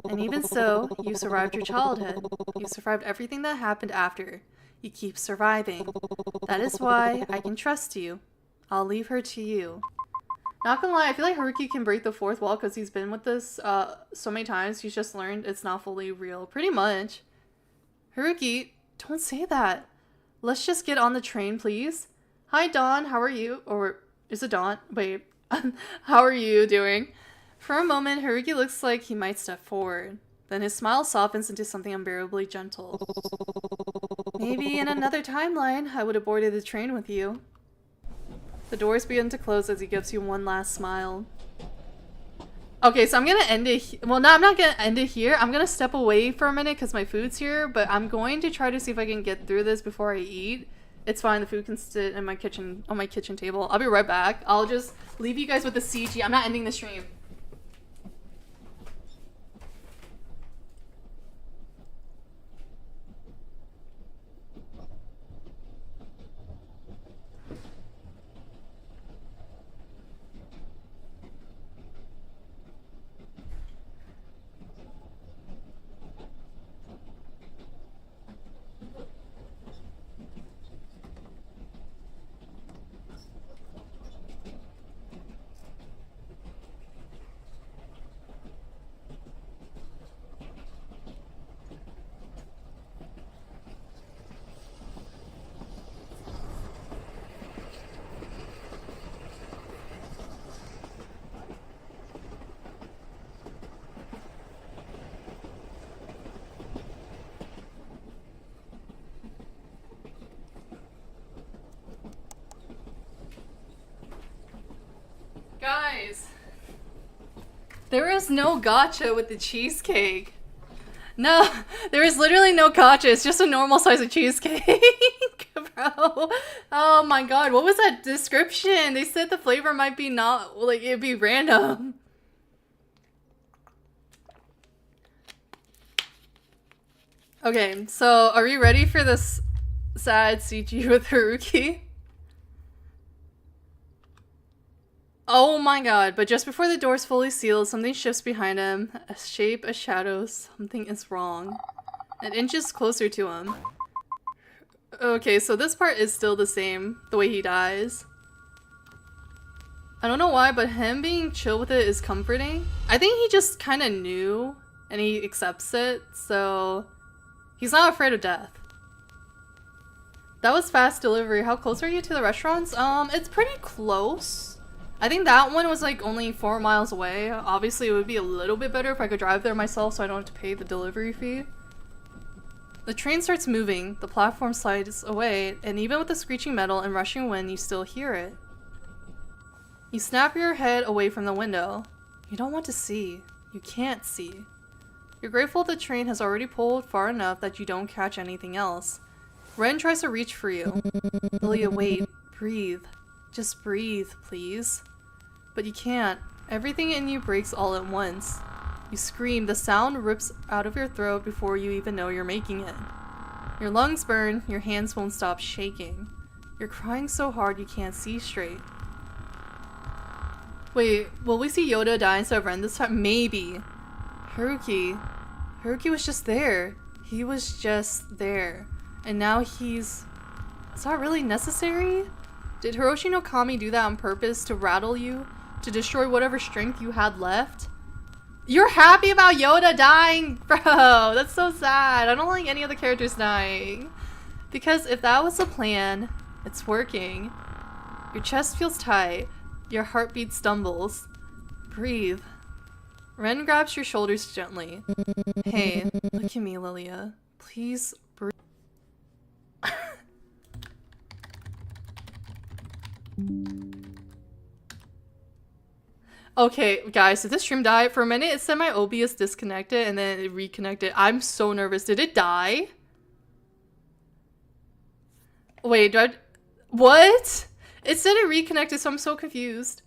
And even so, you survived your childhood. You survived everything that happened after. You keep surviving. That is why I can trust you. I'll leave her to you. Not gonna lie, I feel like Haruki can break the fourth wall because he's been with this so many times. He's just learned it's not fully real. Pretty much. Haruki, don't say that. Let's just get on the train, please. Hi, Dawn. How are you? Or is it Dawn? Wait. How are you doing? For a moment, Haruki looks like he might step forward. Then his smile softens into something unbearably gentle. Maybe in another timeline, I would have boarded the train with you. The doors begin to close as he gives you one last smile. Okay, so I'm gonna end it. Well, no, I'm not gonna end it here. I'm gonna step away for a minute because my food's here, but I'm going to try to see if I can get through this before I eat. It's fine. The food can sit in my kitchen, on my kitchen table. I'll be right back. I'll just leave you guys with the CG. I'm not ending the stream. Guys, there is no gacha with the cheesecake. No, there is literally no gacha. It's just a normal size of cheesecake, bro. Oh my god, what was that description? They said the flavor might be not, like, it'd be random. Okay, so are we ready for this sad CG with Haruki? Oh my god, but just before the doors fully seal, something shifts behind him. A shape, a shadow, something is wrong. It inches closer to him. Okay, so this part is still the same, the way he dies. I don't know why, but him being chill with it is comforting. I think he just kind of knew, and he accepts it, so he's not afraid of death. That was fast delivery. How close are you to the restaurants? It's pretty close. I think that one was like only 4 miles away. Obviously, it would be a little bit better if I could drive there myself so I don't have to pay the delivery fee. The train starts moving, the platform slides away, and even with the screeching metal and rushing wind, you still hear it. You snap your head away from the window. You don't want to see. You can't see. You're grateful the train has already pulled far enough that you don't catch anything else. Ren tries to reach for you. Lelia, wait. Breathe. Just breathe, please. But you can't. Everything in you breaks all at once. You scream, the sound rips out of your throat before you even know you're making it. Your lungs burn, your hands won't stop shaking. You're crying so hard you can't see straight. Wait, will we see Yoda die instead of Ren this time? Maybe. Haruki was just there. He was just there. And now he's... Is that really necessary? Did Hiroshi no Kami do that on purpose to rattle you? To destroy whatever strength you had left? You're happy about Yoda dying? Bro, that's so sad. I don't like any of the characters dying. Because if that was the plan, it's working. Your chest feels tight. Your heartbeat stumbles. Breathe. Ren grabs your shoulders gently. Hey, look at me, Lelia. Please breathe. Okay, guys, did this stream die? For a minute, it said my OBS disconnected and then it reconnected. I'm so nervous. Did it die? Wait, what? It said it reconnected, so I'm so confused.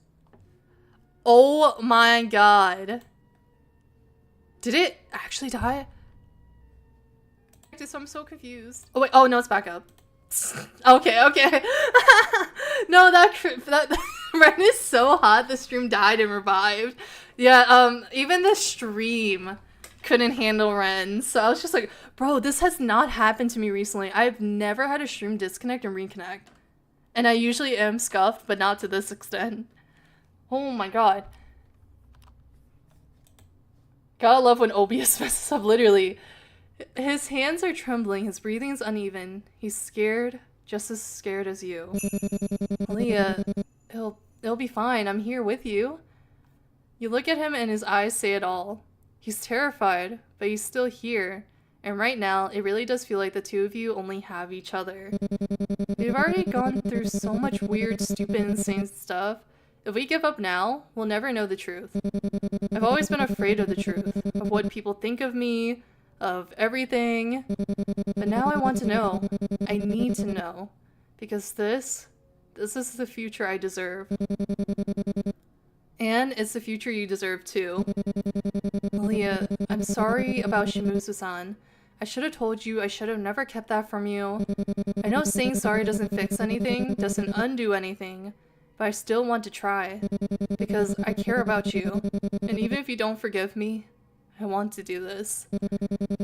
Oh my god. Did it actually die? So I'm so confused. Oh wait, oh no, it's back up. Okay, okay. No, that Ren is so hot. The stream died and revived. Yeah, even the stream couldn't handle Ren. So I was just like, bro, this has not happened to me recently. I've never had a stream disconnect and reconnect. And I usually am scuffed, but not to this extent. Oh my god. Gotta love when OBS messes up, literally. His hands are trembling, his breathing's uneven. He's scared, just as scared as you. Lelia, it'll be fine, I'm here with you. You look at him and his eyes say it all. He's terrified, but he's still here. And right now, it really does feel like the two of you only have each other. We've already gone through so much weird, stupid, insane stuff. If we give up now, we'll never know the truth. I've always been afraid of the truth, of what people think of me, of everything. But now I want to know. I need to know. Because this is the future I deserve. And it's the future you deserve too. Lelia, I'm sorry about Shimuzu-san. I should have told you, I should have never kept that from you. I know saying sorry doesn't fix anything, doesn't undo anything, but I still want to try. Because I care about you. And even if you don't forgive me, I want to do this.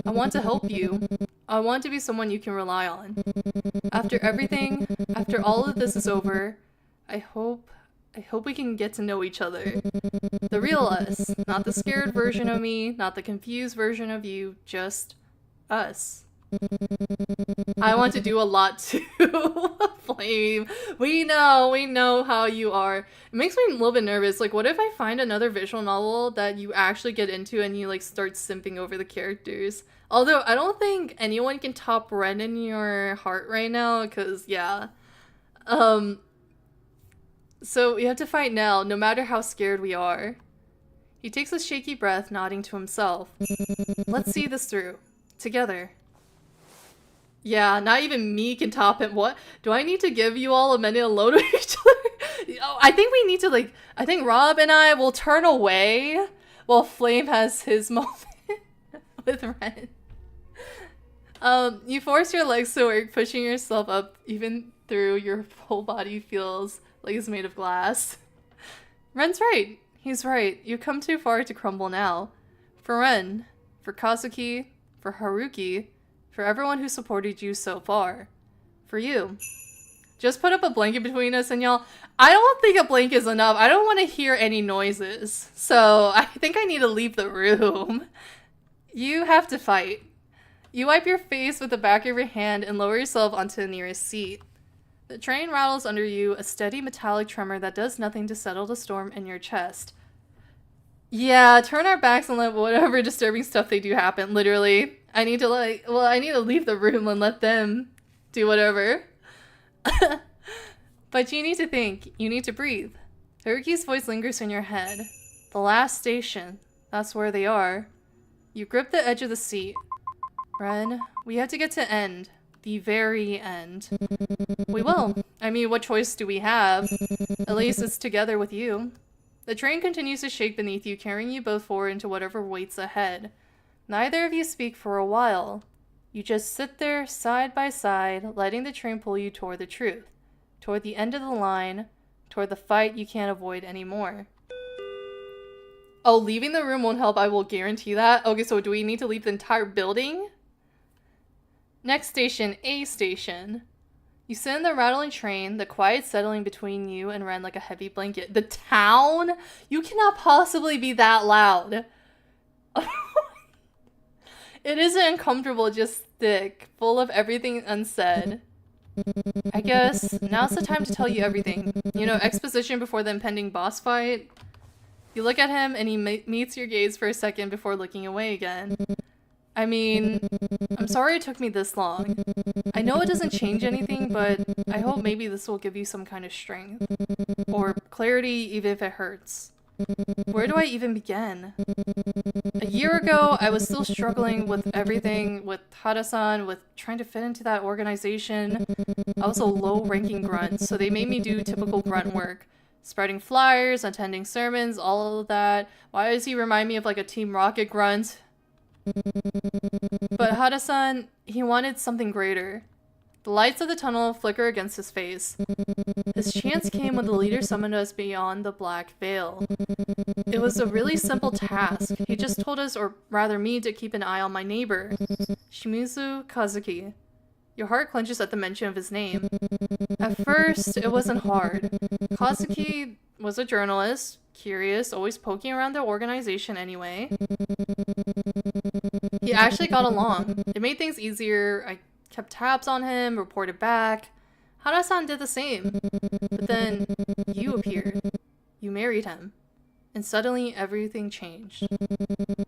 I want to help you. I want to be someone you can rely on. After everything, after all of this is over, I hope we can get to know each other. The real us. Not the scared version of me, not the confused version of you, just us. I want to do a lot too. Flame. We know how you are. It makes me a little bit nervous. Like, what if I find another visual novel that you actually get into and you like start simping over the characters? Although I don't think anyone can top Ren in your heart right now, because yeah. So we have to fight now, no matter how scared we are. He takes a shaky breath, nodding to himself. Let's see this through. Together. Yeah, not even me can top him. What? Do I need to give you all a minute alone with each other? Oh, I think we need to, like, I think Rob and I will turn away while Flame has his moment with Ren. You force your legs to work, pushing yourself up even through your whole body feels like it's made of glass. Ren's right. He's right. You've come too far to crumble now. For Ren, for Kazuki, for Haruki, for everyone who supported you so far. For you. Just put up a blanket between us and y'all. I don't think a blanket is enough. I don't want to hear any noises. So I think I need to leave the room. You have to fight. You wipe your face with the back of your hand and lower yourself onto the nearest seat. The train rattles under you, a steady metallic tremor that does nothing to settle the storm in your chest. Yeah, turn our backs and let whatever disturbing stuff they do happen, literally. I need to leave the room and let them do whatever. But you need to think. You need to breathe. Haruki's voice lingers in your head. The last station. That's where they are. You grip the edge of the seat. Ren, we have to get to end. The very end. We will. I mean, what choice do we have? At least it's together with you. The train continues to shake beneath you, carrying you both forward into whatever waits ahead. Neither of you speak for a while. You just sit there, side by side, letting the train pull you toward the truth. Toward the end of the line. Toward the fight you can't avoid anymore. Oh, leaving the room won't help, I will guarantee that. Okay, so do we need to leave the entire building? Next station, A station. You sit in the rattling train, the quiet settling between you and Ren like a heavy blanket. The town? You cannot possibly be that loud. It isn't uncomfortable, just thick, full of everything unsaid. I guess now's the time to tell you everything. You know, exposition before the impending boss fight. You look at him and he meets your gaze for a second before looking away again. I mean, I'm sorry it took me this long. I know it doesn't change anything, but I hope maybe this will give you some kind of strength. Or clarity, even if it hurts. Where do I even begin? A year ago, I was still struggling with everything, with Hada-san, with trying to fit into that organization. I was a low-ranking grunt, so they made me do typical grunt work. Spreading flyers, attending sermons, all of that. Why does he remind me of like a Team Rocket grunt? But Hada-san, he wanted something greater. The lights of the tunnel flicker against his face. His chance came when the leader summoned us beyond the black veil. It was a really simple task. He just told us, or rather me, to keep an eye on my neighbor, Shimizu Kazuki. Your heart clenches at the mention of his name. At first, it wasn't hard. Kazuki was a journalist, curious, always poking around the organization anyway. He actually got along. It made things easier. I kept tabs on him, reported back. Hara-san did the same. But then, you appeared. You married him. And suddenly, everything changed.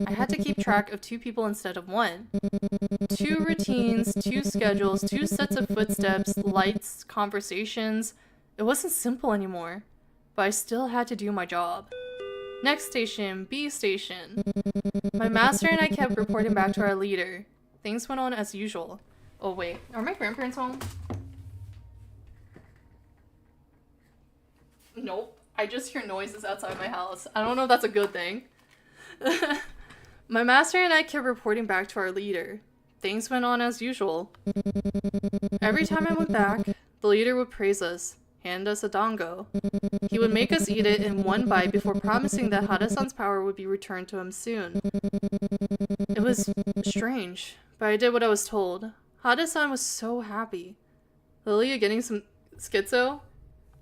I had to keep track of 2 people instead of 1. 2 routines, 2 schedules, 2 sets of footsteps, lights, conversations. It wasn't simple anymore. But I still had to do my job. Next station, B station. My master and I kept reporting back to our leader. Things went on as usual. Oh wait, are my grandparents home? Nope. I just hear noises outside my house. I don't know if that's a good thing. My master and I kept reporting back to our leader. Things went on as usual. Every time I went back, the leader would praise us, hand us a dango. He would make us eat it in one bite before promising that Hada-san's power would be returned to him soon. It was strange, but I did what I was told. Hada-san was so happy. Lilia getting some schizo?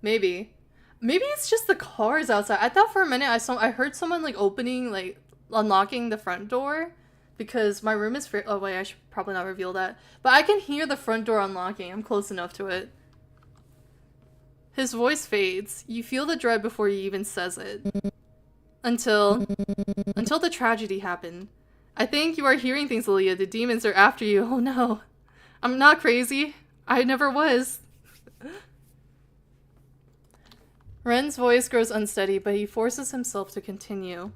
Maybe. Maybe it's just the cars outside. I thought for a minute I heard someone like opening, like unlocking the front door, because my room is oh wait, I should probably not reveal that. But I can hear the front door unlocking. I'm close enough to it. His voice fades. You feel the dread before he even says it. Until the tragedy happened. I think you are hearing things, Lilia. The demons are after you. Oh no. I'm not crazy. I never was. Ren's voice grows unsteady, but he forces himself to continue.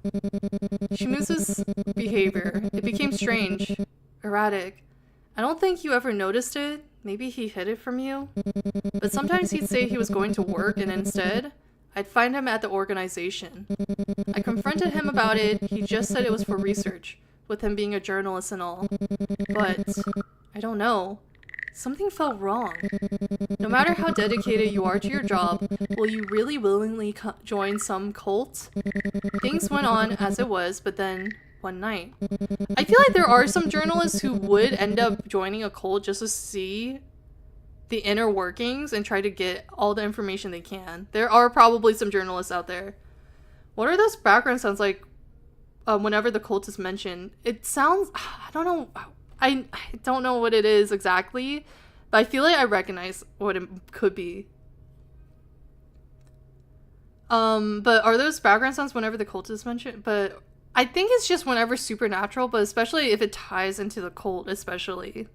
Shimizu's behavior, it became strange, erratic. I don't think you ever noticed it. Maybe he hid it from you. But sometimes he'd say he was going to work, and instead, I'd find him at the organization. I confronted him about it. He just said it was for research, with him being a journalist and all. But I don't know. Something felt wrong. No matter how dedicated you are to your job, will you really willingly join some cult? Things went on as it was, but then one night. I feel like there are some journalists who would end up joining a cult just to see the inner workings and try to get all the information they can. There are probably some journalists out there. What are those background sounds like whenever the cult is mentioned? It sounds, I don't know. I don't know what it is exactly, but I feel like I recognize what it could be. But are those background sounds whenever the cult is mentioned? But I think it's just whenever supernatural, but especially if it ties into the cult, especially.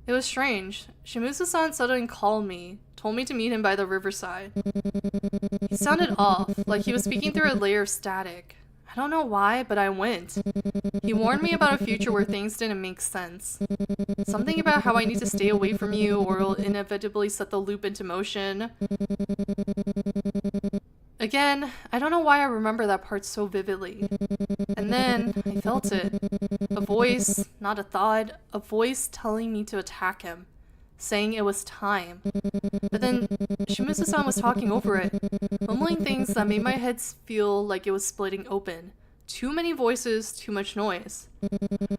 It was strange. Shimizu-san suddenly called me, told me to meet him by the riverside. He sounded off, like he was speaking through a layer of static. I don't know why, but I went. He warned me about a future where things didn't make sense. Something about how I need to stay away from you or it'll inevitably set the loop into motion. Again, I don't know why I remember that part so vividly. And then, I felt it. A voice, not a thought, a voice telling me to attack him. Saying it was time. But then, Shimizu-san was talking over it, mumbling things that made my head feel like it was splitting open. Too many voices, too much noise.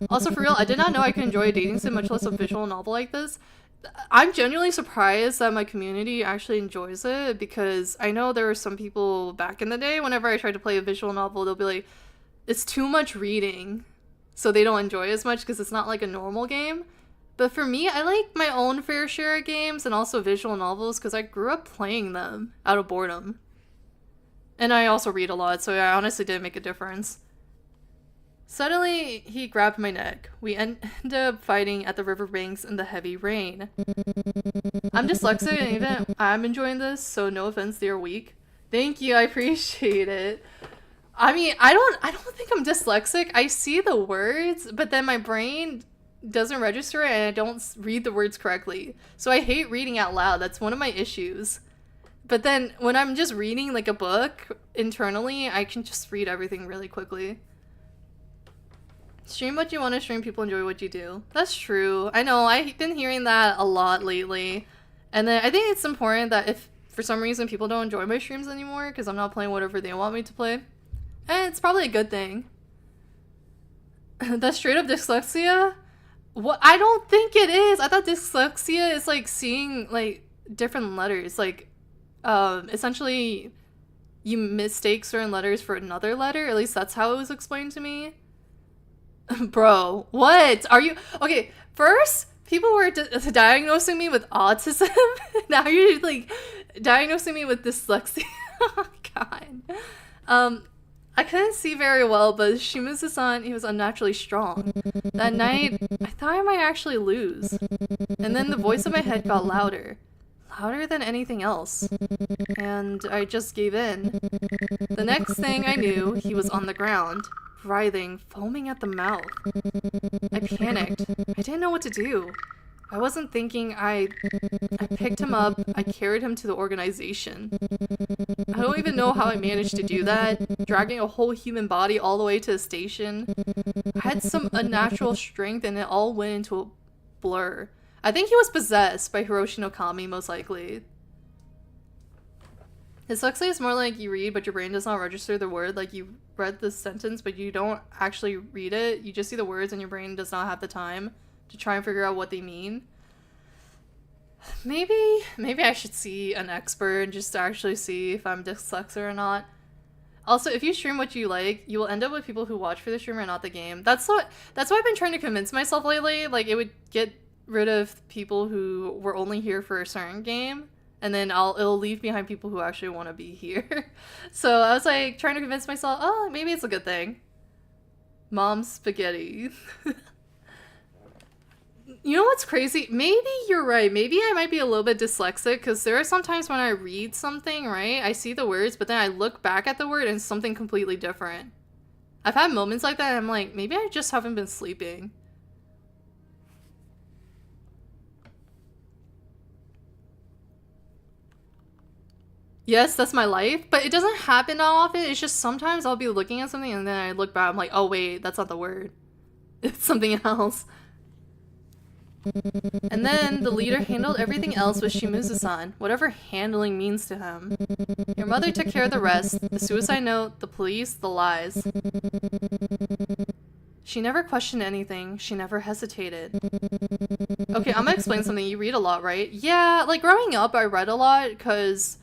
Also, for real, I did not know I could enjoy a dating sim, much less a visual novel like this. I'm genuinely surprised that my community actually enjoys it, because I know there were some people back in the day, whenever I tried to play a visual novel, they'll be like, it's too much reading, so they don't enjoy as much because it's not like a normal game. But for me, I like my own fair share of games and also visual novels because I grew up playing them out of boredom. And I also read a lot, so I honestly didn't make a difference. Suddenly, he grabbed my neck. We ended up fighting at the riverbanks in the heavy rain. I'm dyslexic and even I'm enjoying this, so no offense, they are weak. Thank you, I appreciate it. I mean, I don't think I'm dyslexic. I see the words, but then my brain doesn't register it and I don't read the words correctly. So I hate reading out loud. That's one of my issues. But then when I'm just reading like a book internally, I can just read everything really quickly. Stream what you want to stream, people enjoy what you do. That's true. I know, I've been hearing that a lot lately. And then I think it's important that if for some reason people don't enjoy my streams anymore because I'm not playing whatever they want me to play, it's probably a good thing. That's straight up dyslexia? What? I don't think it is. I thought dyslexia is like seeing like different letters. Like, essentially you mistake certain letters for another letter. At least that's how it was explained to me. Bro, what? Are you... Okay, first, people were diagnosing me with autism. Now you're, like, diagnosing me with dyslexia. Oh, God. I couldn't see very well, but Shimizu-san, he was unnaturally strong. That night, I thought I might actually lose. And then the voice in my head got louder. Louder than anything else. And I just gave in. The next thing I knew, he was on the ground. Writhing, foaming at the mouth. I panicked. I didn't know what to do. I wasn't thinking. I picked him up. I carried him to the organization. I don't even know how I managed to do that. Dragging a whole human body all the way to the station. I had some unnatural strength and it all went into a blur. I think he was possessed by Hiroshi no Kami, most likely. Dyslexia is more like you read, but your brain does not register the word. Like you read the sentence, but you don't actually read it. You just see the words and your brain does not have the time to try and figure out what they mean. Maybe I should see an expert and just actually see if I'm dyslexic or not. Also, if you stream what you like, you will end up with people who watch for the stream and not the game. That's what I've been trying to convince myself lately. Like, it would get rid of people who were only here for a certain game. And then it'll leave behind people who actually want to be here. So I was like trying to convince myself, oh, maybe it's a good thing. Mom's spaghetti. You know what's crazy? Maybe you're right. Maybe I might be a little bit dyslexic because there are some times when I read something, right? I see the words, but then I look back at the word and it's something completely different. I've had moments like that and I'm like, maybe I just haven't been sleeping. Yes, that's my life, but it doesn't happen that often. It's just sometimes I'll be looking at something and then I look back, I'm like, oh wait, that's not the word. It's something else. And then the leader handled everything else with Shimizu-san, whatever handling means to him. Your mother took care of the rest, the suicide note, the police, the lies. She never questioned anything. She never hesitated. Okay, I'm gonna explain something. You read a lot, right? Yeah, like growing up, I read a lot because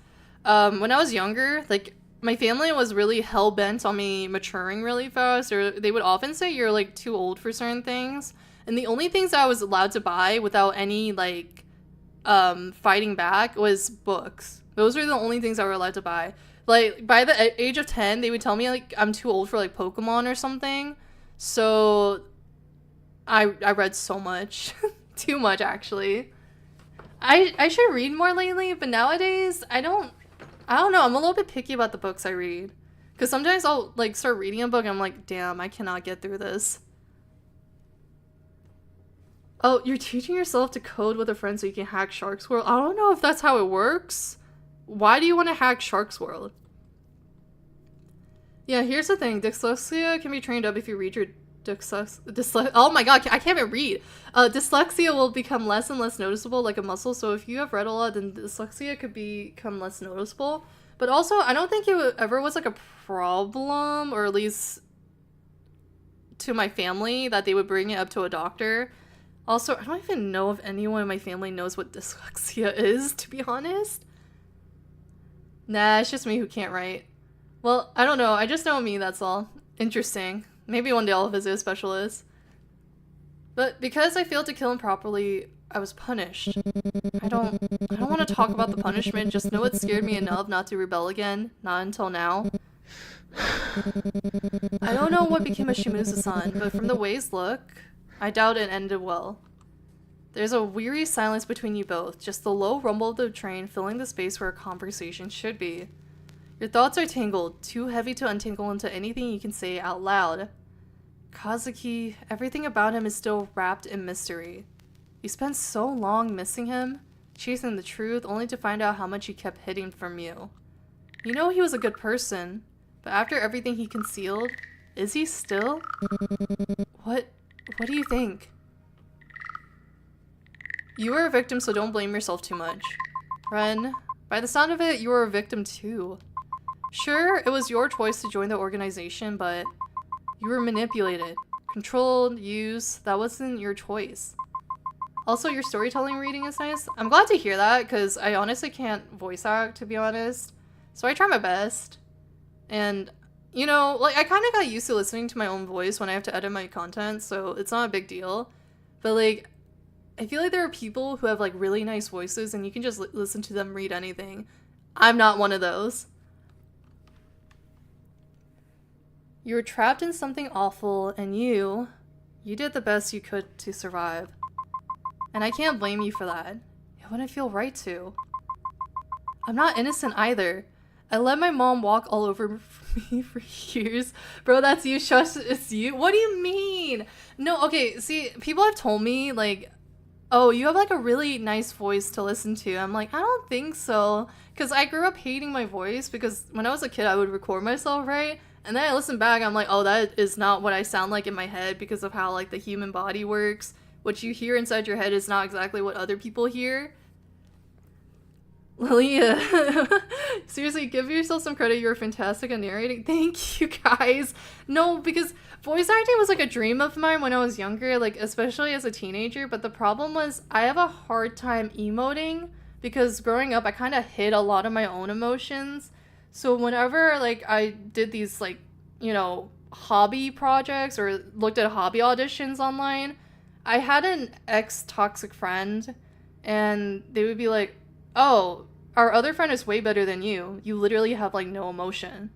when I was younger, like my family was really hell-bent on me maturing really fast, or they would often say you're like too old for certain things. And the only things I was allowed to buy without any like fighting back was books. Those were the only things I were allowed to buy. Like by the age of 10, they would tell me like I'm too old for like Pokemon or something. So I read so much. Too much actually. I should read more lately, but nowadays I don't know. I'm a little bit picky about the books I read. Because sometimes I'll like start reading a book and I'm like, damn, I cannot get through this. Oh, you're teaching yourself to code with a friend so you can hack Shark's World? I don't know if that's how it works. Why do you want to hack Shark's World? Yeah, here's the thing. Dyslexia can be trained up if you read your oh my god, I can't even read. Dyslexia will become less and less noticeable like a muscle, so if you have read a lot, then dyslexia could become less noticeable. But also, I don't think it ever was like a problem, or at least to my family, that they would bring it up to a doctor. Also, I don't even know if anyone in my family knows what dyslexia is, to be honest. Nah, it's just me who can't write. Well, I don't know. I just know me, that's all. Interesting. Maybe one day I'll visit a specialist. But because I failed to kill him properly, I was punished. I don't want to talk about the punishment, just know it scared me enough not to rebel again. Not until now. I don't know what became of Shimizu-san, but from the ways look, I doubt it ended well. There's a weary silence between you both, just the low rumble of the train filling the space where a conversation should be. Your thoughts are tangled, too heavy to untangle into anything you can say out loud. Kazuki, everything about him is still wrapped in mystery. You spent so long missing him, chasing the truth only to find out how much he kept hiding from you. You know he was a good person, but after everything he concealed, is he still? What do you think? You were a victim, so don't blame yourself too much. Ren, by the sound of it, you were a victim too. Sure, it was your choice to join the organization, but you were manipulated, controlled, used. That wasn't your choice. Also, your storytelling reading is nice. I'm glad to hear that, because I honestly can't voice act, to be honest. So I try my best. And, you know, like, I kind of got used to listening to my own voice when I have to edit my content, so it's not a big deal. But, like, I feel like there are people who have, like, really nice voices, and you can just listen to them read anything. I'm not one of those. You were trapped in something awful, and you did the best you could to survive. And I can't blame you for that. It wouldn't feel right to. I'm not innocent either. I let my mom walk all over me for years. Bro, that's you. Shush, it's you. What do you mean? No, okay, see, people have told me, like, oh, you have, like, a really nice voice to listen to. I'm like, I don't think so. Because I grew up hating my voice because when I was a kid, I would record myself, right? And then I listen back, I'm like, oh, that is not what I sound like in my head because of how, like, the human body works. What you hear inside your head is not exactly what other people hear. Lelia, seriously, give yourself some credit. You're fantastic at narrating. Thank you, guys. No, because voice acting was, like, a dream of mine when I was younger, like, especially as a teenager. But the problem was I have a hard time emoting because growing up, I kind of hid a lot of my own emotions. So whenever, like, I did these, like, you know, hobby projects or looked at hobby auditions online, I had an ex-toxic friend, and they would be like, oh, our other friend is way better than you. You literally have, like, no emotion.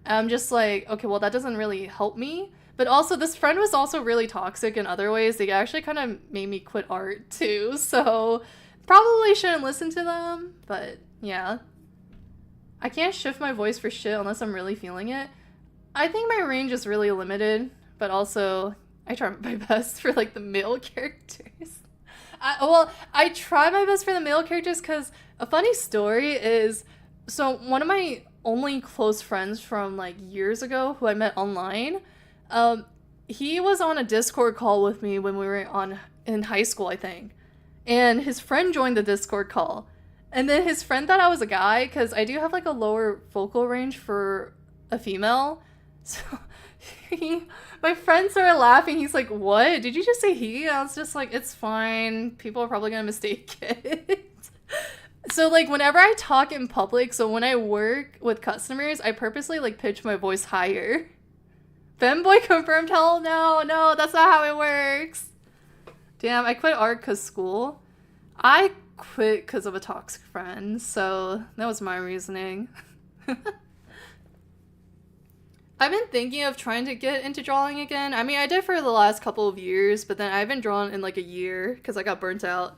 And I'm just like, okay, well, that doesn't really help me. But also, this friend was also really toxic in other ways. They actually kind of made me quit art, too. So, probably shouldn't listen to them. But, yeah. I can't shift my voice for shit unless I'm really feeling it. I think my range is really limited. But also, I try my best for, like, the male characters. I try my best for the male characters because a funny story is, so one of my only close friends from, like, years ago who I met online, he was on a Discord call with me when we were in high school, I think. And his friend joined the Discord call. And then his friend thought I was a guy because I do have, like, a lower vocal range for a female. So my friend started laughing. He's like, what? Did you just say he? I was just like, it's fine. People are probably going to mistake it. So, like, whenever I talk in public, so when I work with customers, I purposely, like, pitch my voice higher. Femboy confirmed, hell no, that's not how it works. Damn, I quit art because school. I quit because of a toxic friend, so that was my reasoning. I've been thinking of trying to get into drawing again. I mean, I did for the last couple of years, but then I haven't drawn in like a year because I got burnt out.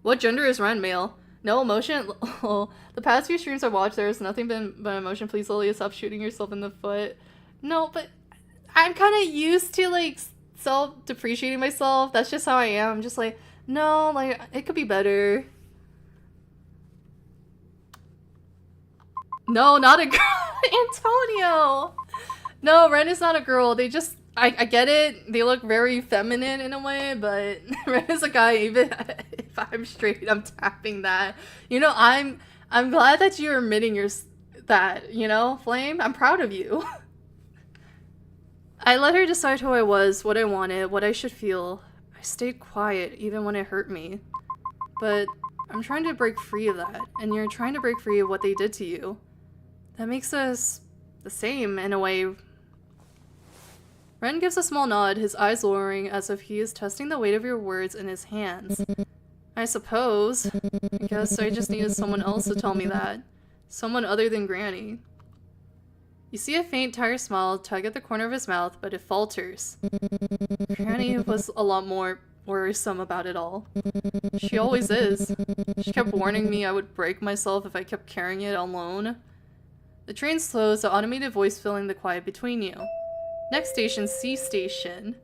What gender is Ren? Male. No emotion? The past few streams I watched, there's nothing but emotion. Please, Lelia, stop shooting yourself in the foot. No, but I'm kind of used to, like, self-depreciating myself. That's just how I am. I'm just like, no, like, it could be better. No, not a girl. Antonio! No, Ren is not a girl. They just, I get it. They look very feminine in a way, but Ren is a guy. Even if I'm straight, I'm tapping that. You know, I'm glad that you're admitting that, you know, Flame. I'm proud of you. I let her decide who I was, what I wanted, what I should feel. I stayed quiet even when it hurt me. But I'm trying to break free of that, and you're trying to break free of what they did to you. That makes us the same in a way. Ren gives a small nod, his eyes lowering as if he is testing the weight of your words in his hands. I suppose. I guess I just needed someone else to tell me that. Someone other than Granny. You see a faint, tired smile tug at the corner of his mouth, but it falters. Granny was a lot more worrisome about it all. She always is. She kept warning me I would break myself if I kept carrying it alone. The train slows, the automated voice filling the quiet between you. Next station, C Station.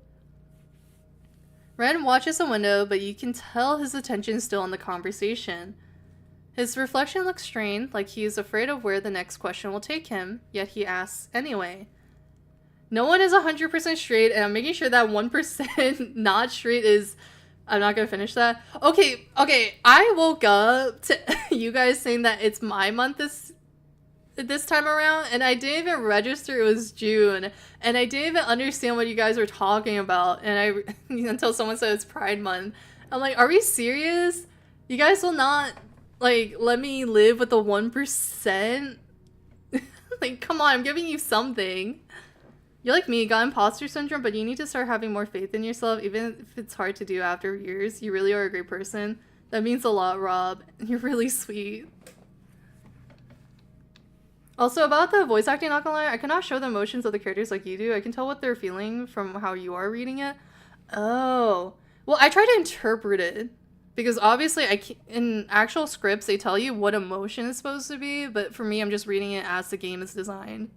Ren watches the window, but you can tell his attention is still on the conversation. His reflection looks strained, like he is afraid of where the next question will take him, yet he asks anyway. No one is 100% straight, and I'm making sure that 1% not straight is... I'm not gonna finish that. Okay, I woke up to you guys saying that it's my month this time around, and I didn't even register it was June, and I didn't even understand what you guys were talking about, and until someone said it's Pride Month. I'm like, are we serious? You guys will not, like, let me live with the 1%? Like, come on, I'm giving you something. You're like me, got imposter syndrome, but you need to start having more faith in yourself, even if it's hard to do after years. You really are a great person. That means a lot, Rob. You're really sweet. Also, about the voice acting, not gonna lie, I cannot show the emotions of the characters like you do. I can tell what they're feeling from how you are reading it. Oh. Well, I try to interpret it. Because obviously, in actual scripts, they tell you what emotion is supposed to be, but for me, I'm just reading it as the game is designed.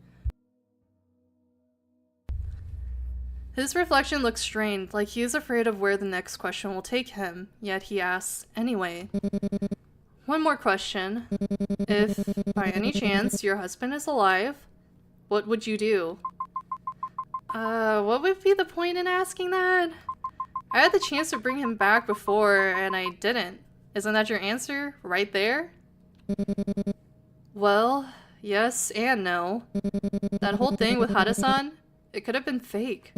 His reflection looks strained, like he is afraid of where the next question will take him, yet he asks anyway. One more question. If, by any chance, your husband is alive, what would you do? What would be the point in asking that? I had the chance to bring him back before, and I didn't. Isn't that your answer? Right there? Well, yes and no. That whole thing with Hada-san, it could have been fake.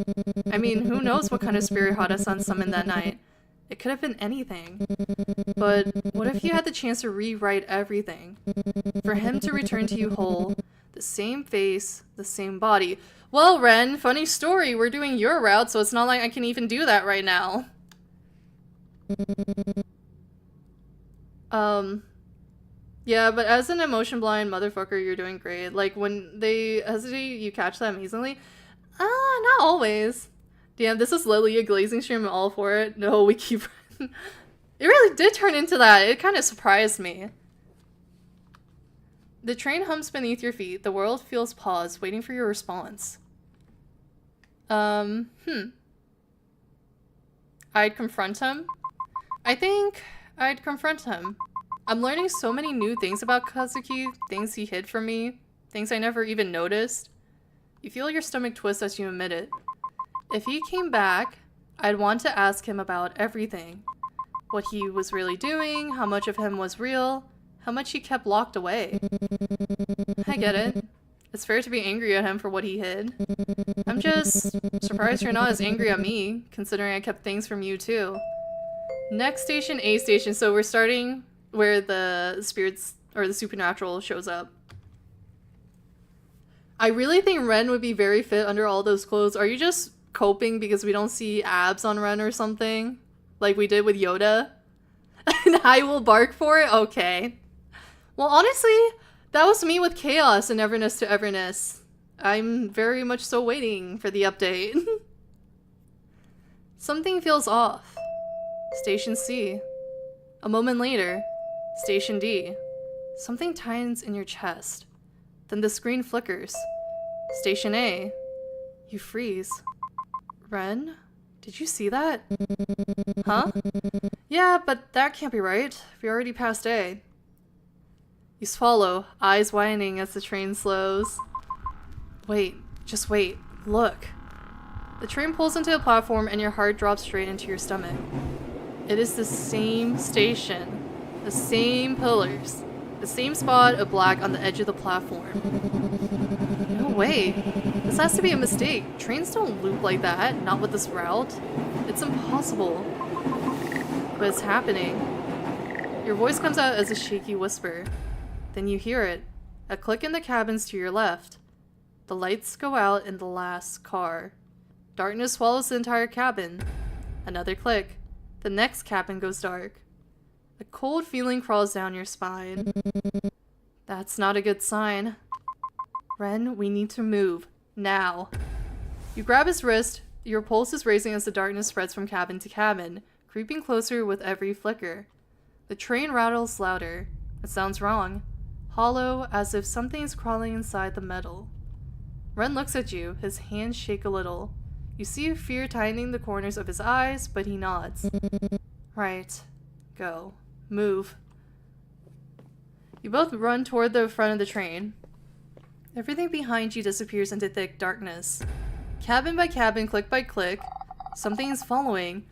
I mean, who knows what kind of spirit Hada-san summoned that night? It could have been anything. But what if you had the chance to rewrite everything? For him to return to you whole, the same face, the same body. Well, Ren, funny story, we're doing your route, so it's not like I can even do that right now. Yeah, but as an emotion blind motherfucker, you're doing great. Like, when they hesitate, you catch that amazingly. Not always. Damn, this is LeliaV glazing stream, I'm all for it. No, we keep... It really did turn into that. It kind of surprised me. The train hums beneath your feet. The world feels paused, waiting for your response. I'd confront him. I think I'd confront him. I'm learning so many new things about Kazuki, things he hid from me, things I never even noticed. You feel your stomach twist as you admit it. If he came back, I'd want to ask him about everything. What he was really doing, how much of him was real, how much he kept locked away. I get it. It's fair to be angry at him for what he hid. I'm just surprised you're not as angry at me, considering I kept things from you too. Next station, A station. So we're starting where the spirits or the supernatural shows up. I really think Ren would be very fit under all those clothes. Are you just coping because we don't see abs on Ren or something? Like we did with Yoda? And I will bark for it? Okay. Well, honestly, that was me with Chaos and Everness to Everness. I'm very much so waiting for the update. Something feels off. Station C. A moment later, Station D. Something tightens in your chest. Then the screen flickers. Station A. You freeze. Ren? Did you see that? Huh? Yeah, but that can't be right. We already passed A. You swallow, eyes widening as the train slows. Wait, just wait. Look. The train pulls into a platform and your heart drops straight into your stomach. It is the same station. The same pillars. The same spot of black on the edge of the platform. No way. This has to be a mistake. Trains don't loop like that, not with this route. It's impossible. But it's happening. Your voice comes out as a shaky whisper. Then you hear it. A click in the cabins to your left. The lights go out in the last car. Darkness swallows the entire cabin. Another click. The next cabin goes dark. A cold feeling crawls down your spine. That's not a good sign. Ren, we need to move. Now. You grab his wrist. Your pulse is racing as the darkness spreads from cabin to cabin, creeping closer with every flicker. The train rattles louder. It sounds wrong. Hollow, as if something is crawling inside the metal. Ren looks at you. His hands shake a little. You see fear tightening the corners of his eyes, but he nods. Right. Go. Move. You both run toward the front of the train. Everything behind you disappears into thick darkness. Cabin by cabin, click by click, something is following.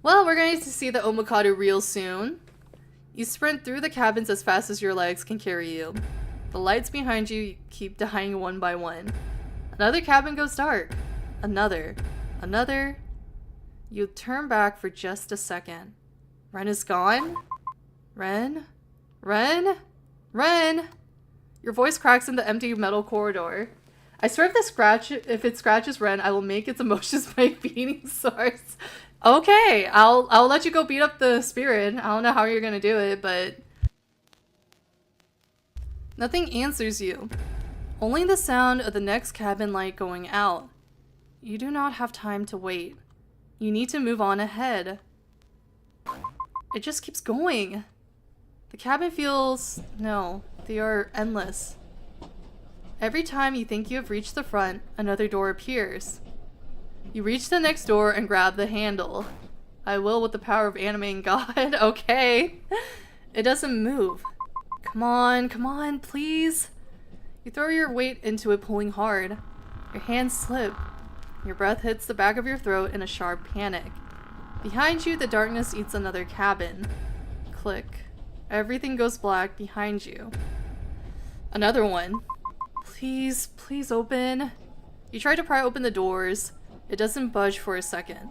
Well, we're going to see the Omikado real soon. You sprint through the cabins as fast as your legs can carry you. The lights behind you keep dying one by one. Another cabin goes dark. Another. Another. You turn back for just a second. Ren is gone? Ren? Ren? Ren! Your voice cracks in the empty metal corridor. I swear if it scratches Ren, I will make its emotions my beating source. Okay, I'll let you go beat up the spirit. I don't know how you're gonna do it, but... Nothing answers you. Only the sound of the next cabin light going out. You do not have time to wait. You need to move on ahead. It just keeps going. The cabin feels... no, they are endless. Every time you think you have reached the front, another door appears. You reach the next door and grab the handle. I will with the power of animating God. Okay. It doesn't move. Come on, please. You throw your weight into it, pulling hard. Your hands slip. Your breath hits the back of your throat in a sharp panic. Behind you, the darkness eats another cabin. Click. Everything goes black behind you. Another one. Please, please open. You try to pry open the doors. It doesn't budge for a second.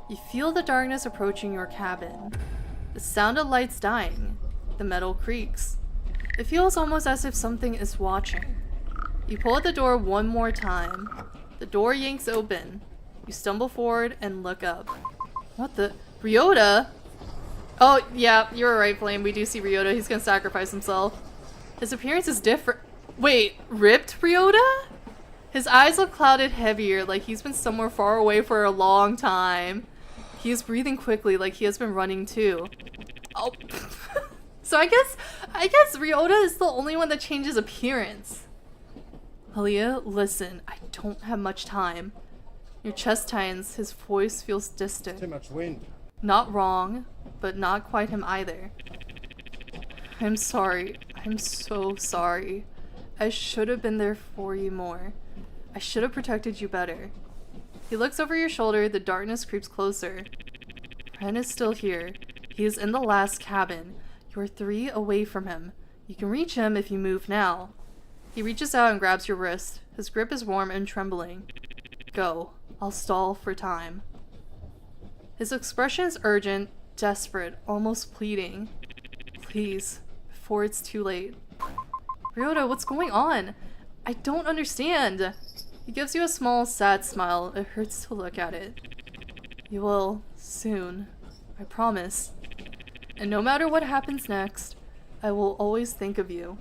You feel the darkness approaching your cabin. The sound of lights dying. The metal creaks. It feels almost as if something is watching. You pull at the door one more time. The door yanks open. You stumble forward and look up. What the? Ryota? Oh, yeah, you're right, Flame. We do see Ryota. He's gonna sacrifice himself. His appearance is different. Wait, ripped Ryota? His eyes look clouded heavier, like he's been somewhere far away for a long time. He is breathing quickly, like he has been running too. Oh. So I guess Ryota is the only one that changes appearance. Lelia, listen, I don't have much time. Your chest tightens, his voice feels distant. Too much wind. Not wrong, but not quite him either. I'm sorry. I'm so sorry. I should have been there for you more. I should have protected you better. He looks over your shoulder, the darkness creeps closer. Ren is still here. He is in the last cabin. You are 3 away from him. You can reach him if you move now. He reaches out and grabs your wrist. His grip is warm and trembling. Go. I'll stall for time. His expression is urgent, desperate, almost pleading. Please, before it's too late. Ryota, what's going on? I don't understand. He gives you a small, sad smile. It hurts to look at it. You will, soon. I promise. And no matter what happens next, I will always think of you.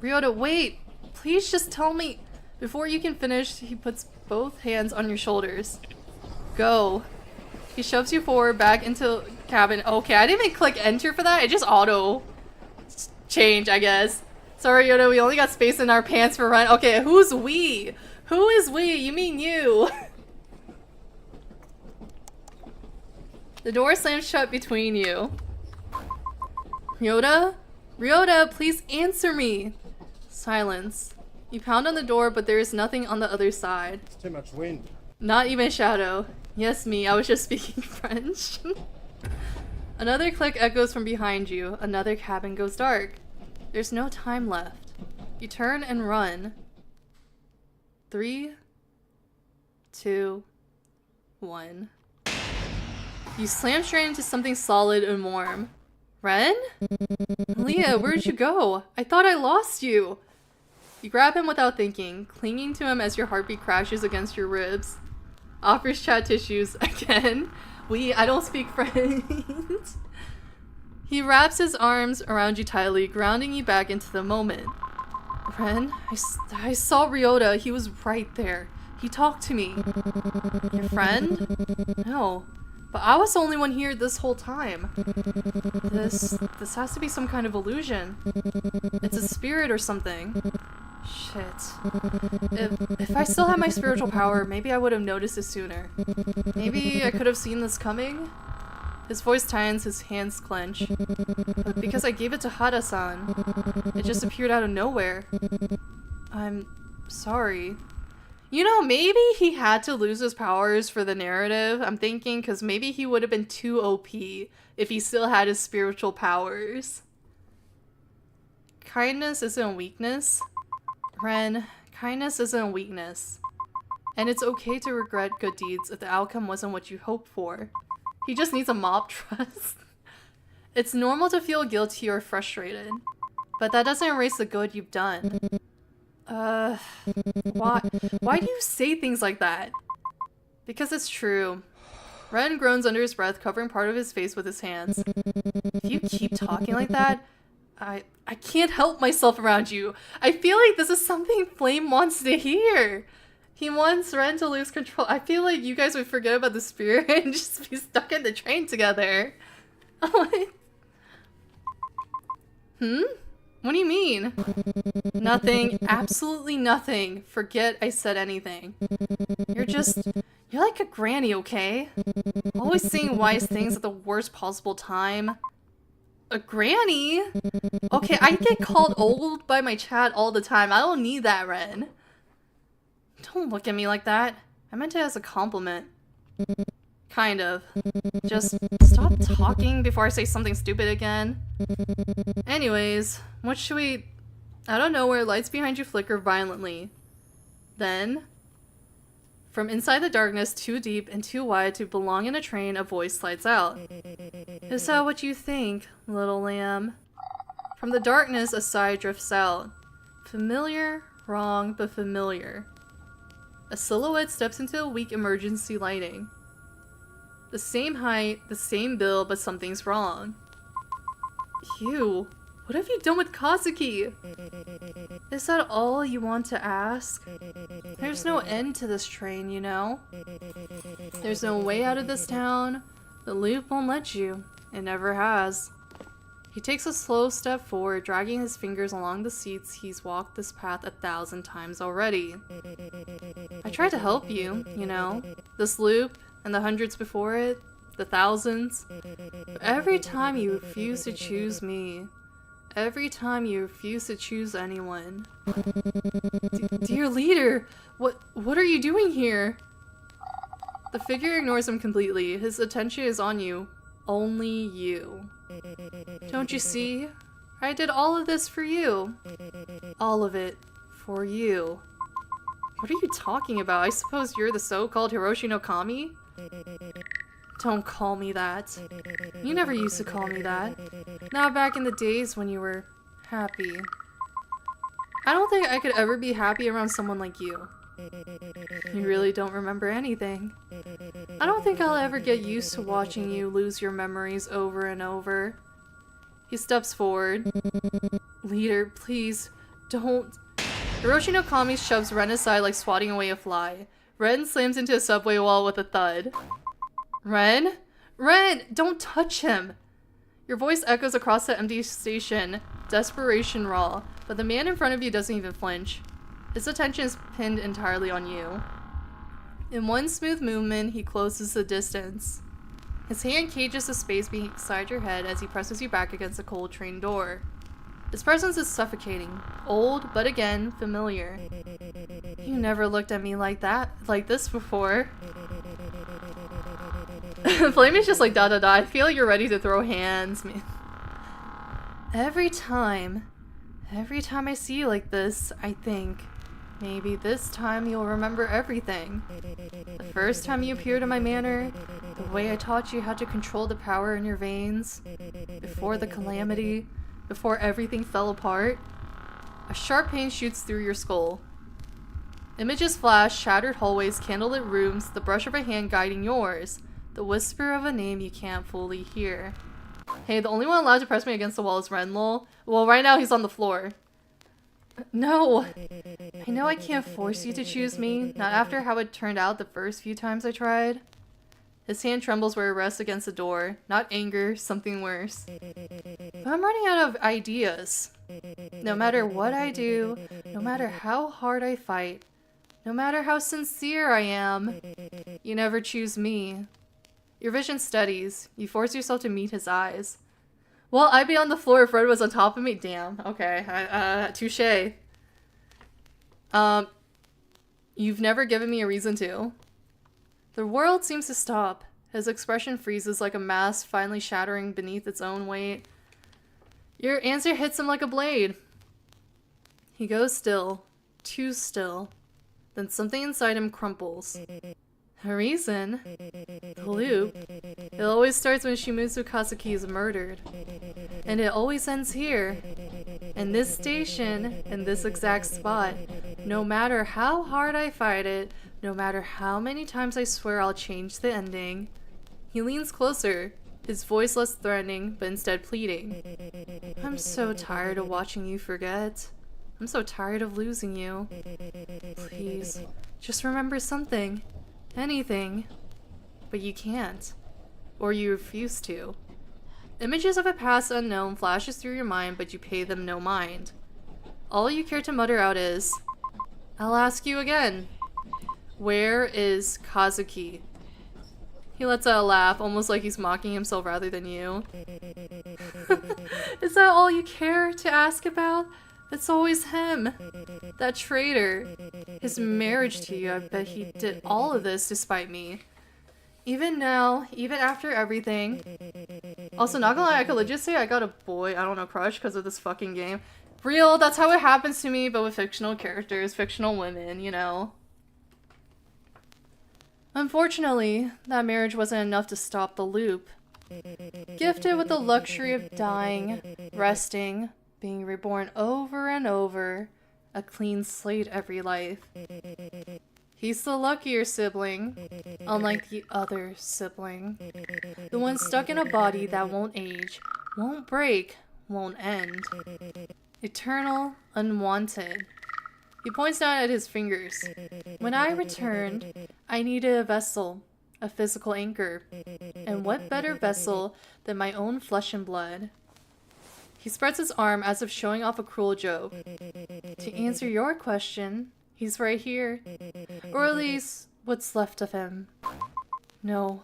Ryota, wait! Please just tell me. Before you can finish, he puts both hands on your shoulders. Go. He shoves you forward back into cabin. Okay, I didn't even click enter for that. It just auto change, I guess. Sorry, Yoda, we only got space in our pants for Ren. Okay, who's we? Who is we? You mean you. The door slams shut between you. Ryota? Ryota, please answer me. Silence. You pound on the door, but there is nothing on the other side. It's too much wind. Not even Shadow. Yes, me. I was just speaking French. Another click echoes from behind you. Another cabin goes dark. There's no time left. You turn and run. 3, 2, 1. You slam straight into something solid and warm. Ren? Lelia, where'd you go? I thought I lost you. You grab him without thinking, clinging to him as your heartbeat crashes against your ribs. Offers chat tissues again. I don't speak French. He wraps his arms around you tightly, grounding you back into the moment. Ren, I saw Ryota. He was right there. He talked to me. Your friend? No. But I was the only one here this whole time. This has to be some kind of illusion. It's a spirit or something. Shit. If I still had my spiritual power, maybe I would have noticed this sooner. Maybe I could have seen this coming? His voice tightens, his hands clench. But because I gave it to Hada-san, it just appeared out of nowhere. I'm sorry. You know, maybe he had to lose his powers for the narrative. I'm thinking because maybe he would have been too OP if he still had his spiritual powers. Kindness isn't a weakness. Ren, kindness isn't a weakness. And it's okay to regret good deeds if the outcome wasn't what you hoped for. He just needs a mob trust. It's normal to feel guilty or frustrated, but that doesn't erase the good you've done. Why do you say things like that? Because it's true. Ren groans under his breath, covering part of his face with his hands. If you keep talking like that, I can't help myself around you. I feel like this is something Flame wants to hear. He wants Ren to lose control. I feel like you guys would forget about the spirit and just be stuck in the train together. Hmm? What do you mean? Nothing. Absolutely nothing. Forget I said anything. You're like a granny, okay? Always saying wise things at the worst possible time. A granny? Okay, I get called old by my chat all the time. I don't need that, Ren. Don't look at me like that. I meant it as a compliment. Kind of. Just stop talking before I say something stupid again. Anyways, what should we... Out of nowhere, lights behind you flicker violently. Then, from inside the darkness, too deep and too wide to belong in a train, a voice slides out. Is that what you think, little lamb? From the darkness, a sigh drifts out. Familiar, wrong, but familiar. A silhouette steps into a weak emergency lighting. The same height, the same build, but something's wrong. Ew, what have you done with Kazuki? Is that all you want to ask? There's no end to this train, you know? There's no way out of this town. The loop won't let you. It never has. He takes a slow step forward, dragging his fingers along the seats. He's walked this path 1,000 times already. I tried to help you, you know? This loop, and the hundreds before it, the thousands. But every time you refuse to choose me. Every time you refuse to choose anyone. Dear leader, what are you doing here? The figure ignores him completely. His attention is on you. Only you. Don't you see? I did all of this for you. All of it. For you. What are you talking about? I suppose you're the so-called Hiroshi no Kami? Don't call me that. You never used to call me that. Not back in the days when you were happy. I don't think I could ever be happy around someone like you. You really don't remember anything. I don't think I'll ever get used to watching you lose your memories over and over. He steps forward. Leader, please, don't. Hiroshi no Kami shoves Ren aside like swatting away a fly. Ren slams into a subway wall with a thud. Ren? Ren! Don't touch him! Your voice echoes across the empty station, desperation raw, but the man in front of you doesn't even flinch. His attention is pinned entirely on you. In one smooth movement, he closes the distance. His hand cages the space beside your head as he presses you back against the cold train door. His presence is suffocating, old, but again, familiar. You never looked at me like this before. Flame is just like da da da. I feel like you're ready to throw hands, man. Every time I see you like this, I think, maybe this time you'll remember everything. The first time you appeared in my manor, the way I taught you how to control the power in your veins, before the calamity, before everything fell apart. A sharp pain shoots through your skull. Images flash, shattered hallways, candlelit rooms, the brush of a hand guiding yours, the whisper of a name you can't fully hear. Hey, the only one allowed to press me against the wall is Ren, lol. Well, right now he's on the floor. No! I know I can't force you to choose me, not after how it turned out the first few times I tried. His hand trembles where it rests against the door. Not anger, something worse. But I'm running out of ideas. No matter what I do, No matter how hard I fight, no matter how sincere I am, you never choose me. Your vision steadies. You force yourself to meet his eyes. Well, I'd be on the floor if Red was on top of me. Damn. Okay. Touche. You've never given me a reason to. The world seems to stop. His expression freezes like a mask finally shattering beneath its own weight. Your answer hits him like a blade. He goes still. Too still. Then something inside him crumples. A reason? The loop. It always starts when Shimizu Kazuki is murdered. And it always ends here. In this station, in this exact spot. No matter how hard I fight it, no matter how many times I swear I'll change the ending. He leans closer, his voice less threatening, but instead pleading. I'm so tired of watching you forget. I'm so tired of losing you. Please, just remember something. Anything. But you can't. Or you refuse to. Images of a past unknown flashes through your mind, but you pay them no mind. All you care to mutter out is, I'll ask you again. Where is Kazuki? He lets out a laugh, almost like he's mocking himself rather than you. Is that all you care to ask about? It's always him. That traitor. His marriage to you, I bet he did all of this despite me. Even now, even after everything. Also, not gonna lie, I could legit say I got a boy, I don't know, crush because of this fucking game. Real, that's how it happens to me, but with fictional characters, fictional women, you know. Unfortunately, that marriage wasn't enough to stop the loop. Gifted with the luxury of dying, resting, being reborn over and over, a clean slate every life. He's the luckier sibling, unlike the other sibling. The one stuck in a body that won't age, won't break, won't end. Eternal, unwanted. He points down at his fingers. When I returned, I needed a vessel, a physical anchor. And what better vessel than my own flesh and blood? He spreads his arm as if showing off a cruel joke. To answer your question, he's right here. Or at least, what's left of him. No.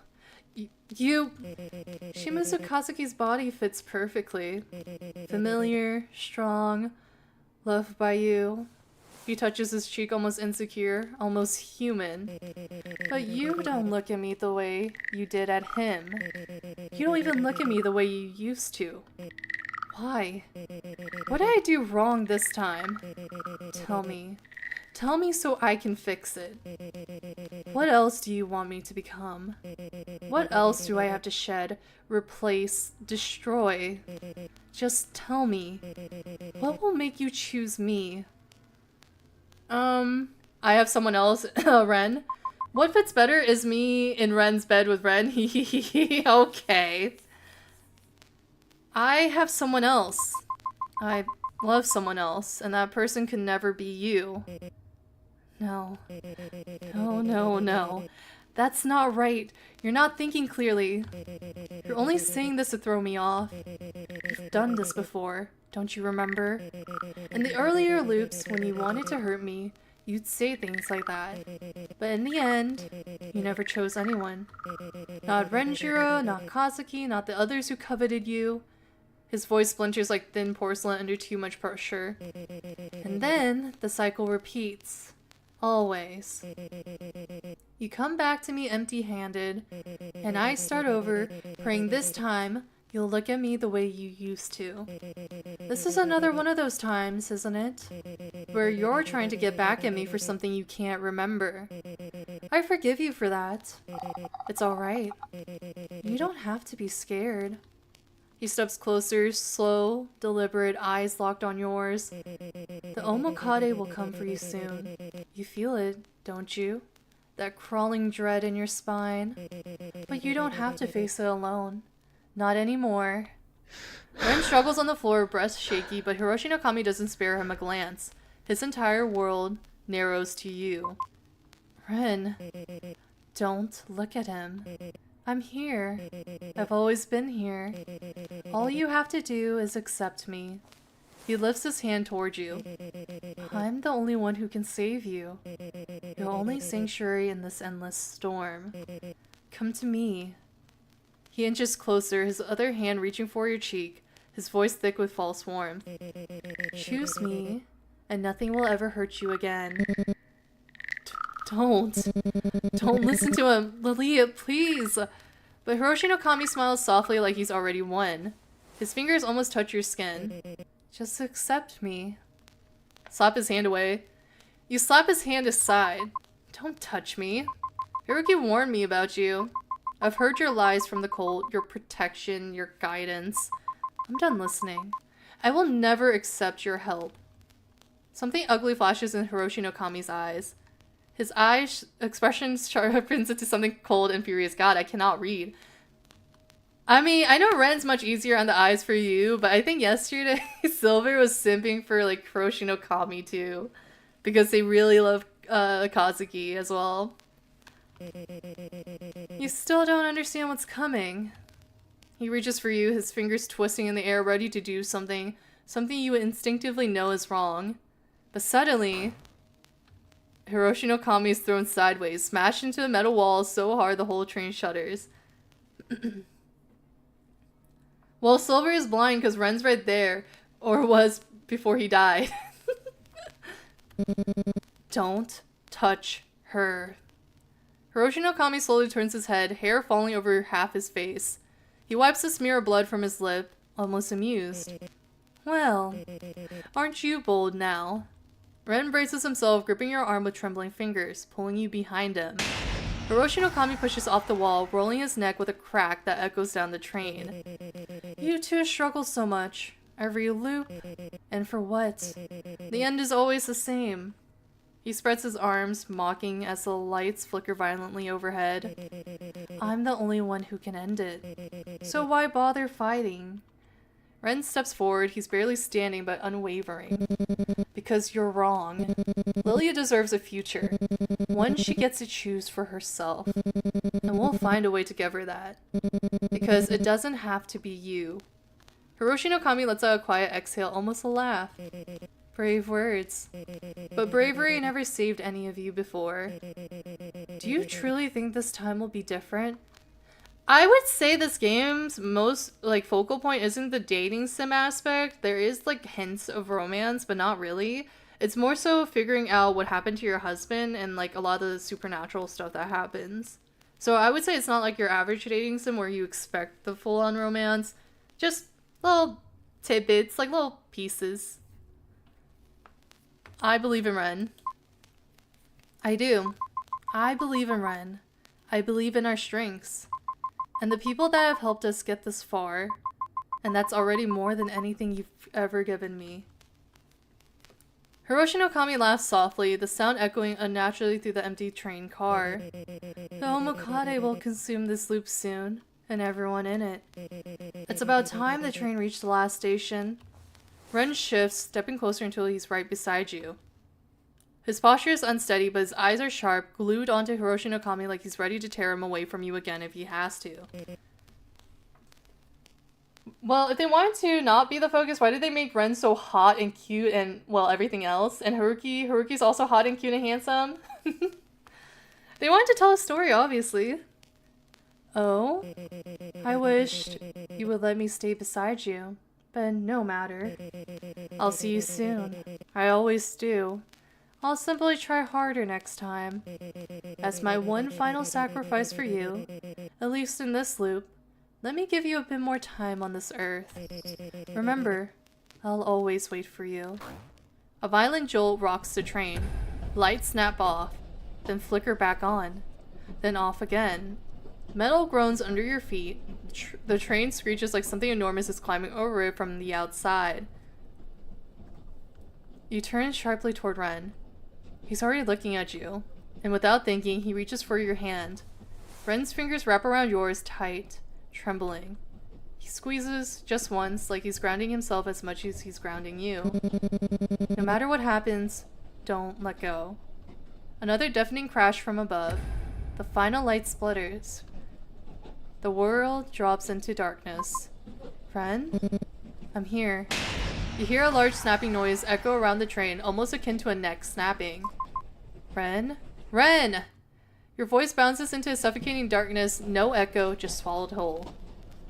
You... Shimizu Kazuki's body fits perfectly. Familiar, strong, loved by you. He touches his cheek, almost insecure, almost human. But you don't look at me the way you did at him. You don't even look at me the way you used to. Why? What did I do wrong this time? Tell me. Tell me so I can fix it. What else do you want me to become? What else do I have to shed, replace, destroy? Just tell me. What will make you choose me? I have someone else, Ren. What fits better is me in Ren's bed with Ren. Okay. I have someone else. I love someone else, and that person can never be you. No. No, no, no. That's not right. You're not thinking clearly. You're only saying this to throw me off. You've done this before, don't you remember? In the earlier loops, when you wanted to hurt me, you'd say things like that. But in the end, you never chose anyone. Not Renjiro, not Kazuki, not the others who coveted you. His voice splinters like thin porcelain under too much pressure. And then, the cycle repeats. Always. You come back to me empty-handed, and I start over, praying this time you'll look at me the way you used to. This is another one of those times, isn't it? Where you're trying to get back at me for something you can't remember. I forgive you for that. It's alright. You don't have to be scared. He steps closer, slow, deliberate, eyes locked on yours. The Omokade will come for you soon. You feel it, don't you? That crawling dread in your spine. But you don't have to face it alone. Not anymore. Ren struggles on the floor, breath shaky, but Hiroshi Nakami doesn't spare him a glance. His entire world narrows to you. Ren, don't look at him. I'm here. I've always been here. All you have to do is accept me. He lifts his hand toward you. I'm the only one who can save you. Your only sanctuary in this endless storm. Come to me. He inches closer, his other hand reaching for your cheek, his voice thick with false warmth. Choose me, and nothing will ever hurt you again. Don't listen to him. Lelia, please. But Hiroshi no Kami smiles softly like he's already won. His fingers almost touch your skin. Just accept me. Slap his hand away. You slap his hand aside. Don't touch me. Hiroki warned me about you. I've heard your lies from the cult, your protection, your guidance. I'm done listening. I will never accept your help. Something ugly flashes in Hiroshi no Kami's eyes. His eyes expression sharpens into something cold and furious. God, I cannot read. I mean, I know Ren's much easier on the eyes for you, but I think yesterday Silver was simping for like Hiroshi no Kami too, because they really love Kazuki as well. You still don't understand what's coming. He reaches for you, his fingers twisting in the air, ready to do something you instinctively know is wrong. But suddenly, Hiroshi no Kami is thrown sideways, smashed into the metal wall so hard the whole train shudders. Well, Silver is blind because Ren's right there, or was before he died. Don't touch her. Hiroshi no Kami slowly turns his head, hair falling over half his face. He wipes a smear of blood from his lip, almost amused. Well, aren't you bold now? Ren braces himself, gripping your arm with trembling fingers, pulling you behind him. Hiroshi no Kami pushes off the wall, rolling his neck with a crack that echoes down the train. You two struggle so much. Every loop. And for what? The end is always the same. He spreads his arms, mocking as the lights flicker violently overhead. I'm the only one who can end it. So why bother fighting? Ren steps forward, he's barely standing but unwavering. Because you're wrong. Lelia deserves a future. One she gets to choose for herself. And we'll find a way to give her that. Because it doesn't have to be you. Hiroshi no Kami lets out a quiet exhale, almost a laugh. Brave words. But bravery never saved any of you before. Do you truly think this time will be different? I would say this game's most focal point isn't the dating sim aspect. There is hints of romance, but not really. It's more so figuring out what happened to your husband and a lot of the supernatural stuff that happens. So I would say it's not like your average dating sim where you expect the full-on romance. Just little tidbits, little pieces. I believe in Ren. I do. I believe in Ren. I believe in our strengths. And the people that have helped us get this far. And that's already more than anything you've ever given me. Hiroshi no Kami laughs softly, the sound echoing unnaturally through the empty train car. The Omokade will consume this loop soon, and everyone in it. It's about time the train reached the last station. Ren shifts, stepping closer until he's right beside you. His posture is unsteady, but his eyes are sharp, glued onto Hiroshi no Kami like he's ready to tear him away from you again if he has to. Well, if they wanted to not be the focus, why did they make Ren so hot and cute and, well, everything else? And Haruki's also hot and cute and handsome? They wanted to tell a story, obviously. Oh? I wished you would let me stay beside you, but no matter. I'll see you soon. I always do. I'll simply try harder next time. As my one final sacrifice for you, at least in this loop, let me give you a bit more time on this earth. Remember, I'll always wait for you. A violent jolt rocks the train. Lights snap off, then flicker back on, then off again. Metal groans under your feet. The train screeches like something enormous is climbing over it from the outside. You turn sharply toward Ren. He's already looking at you, and without thinking, he reaches for your hand. Ren's fingers wrap around yours tight, trembling. He squeezes just once, like he's grounding himself as much as he's grounding you. No matter what happens, don't let go. Another deafening crash from above. The final light splutters. The world drops into darkness. Ren? I'm here. You hear a large snapping noise echo around the train, almost akin to a neck snapping. Ren? Ren! Your voice bounces into a suffocating darkness, no echo, just swallowed whole.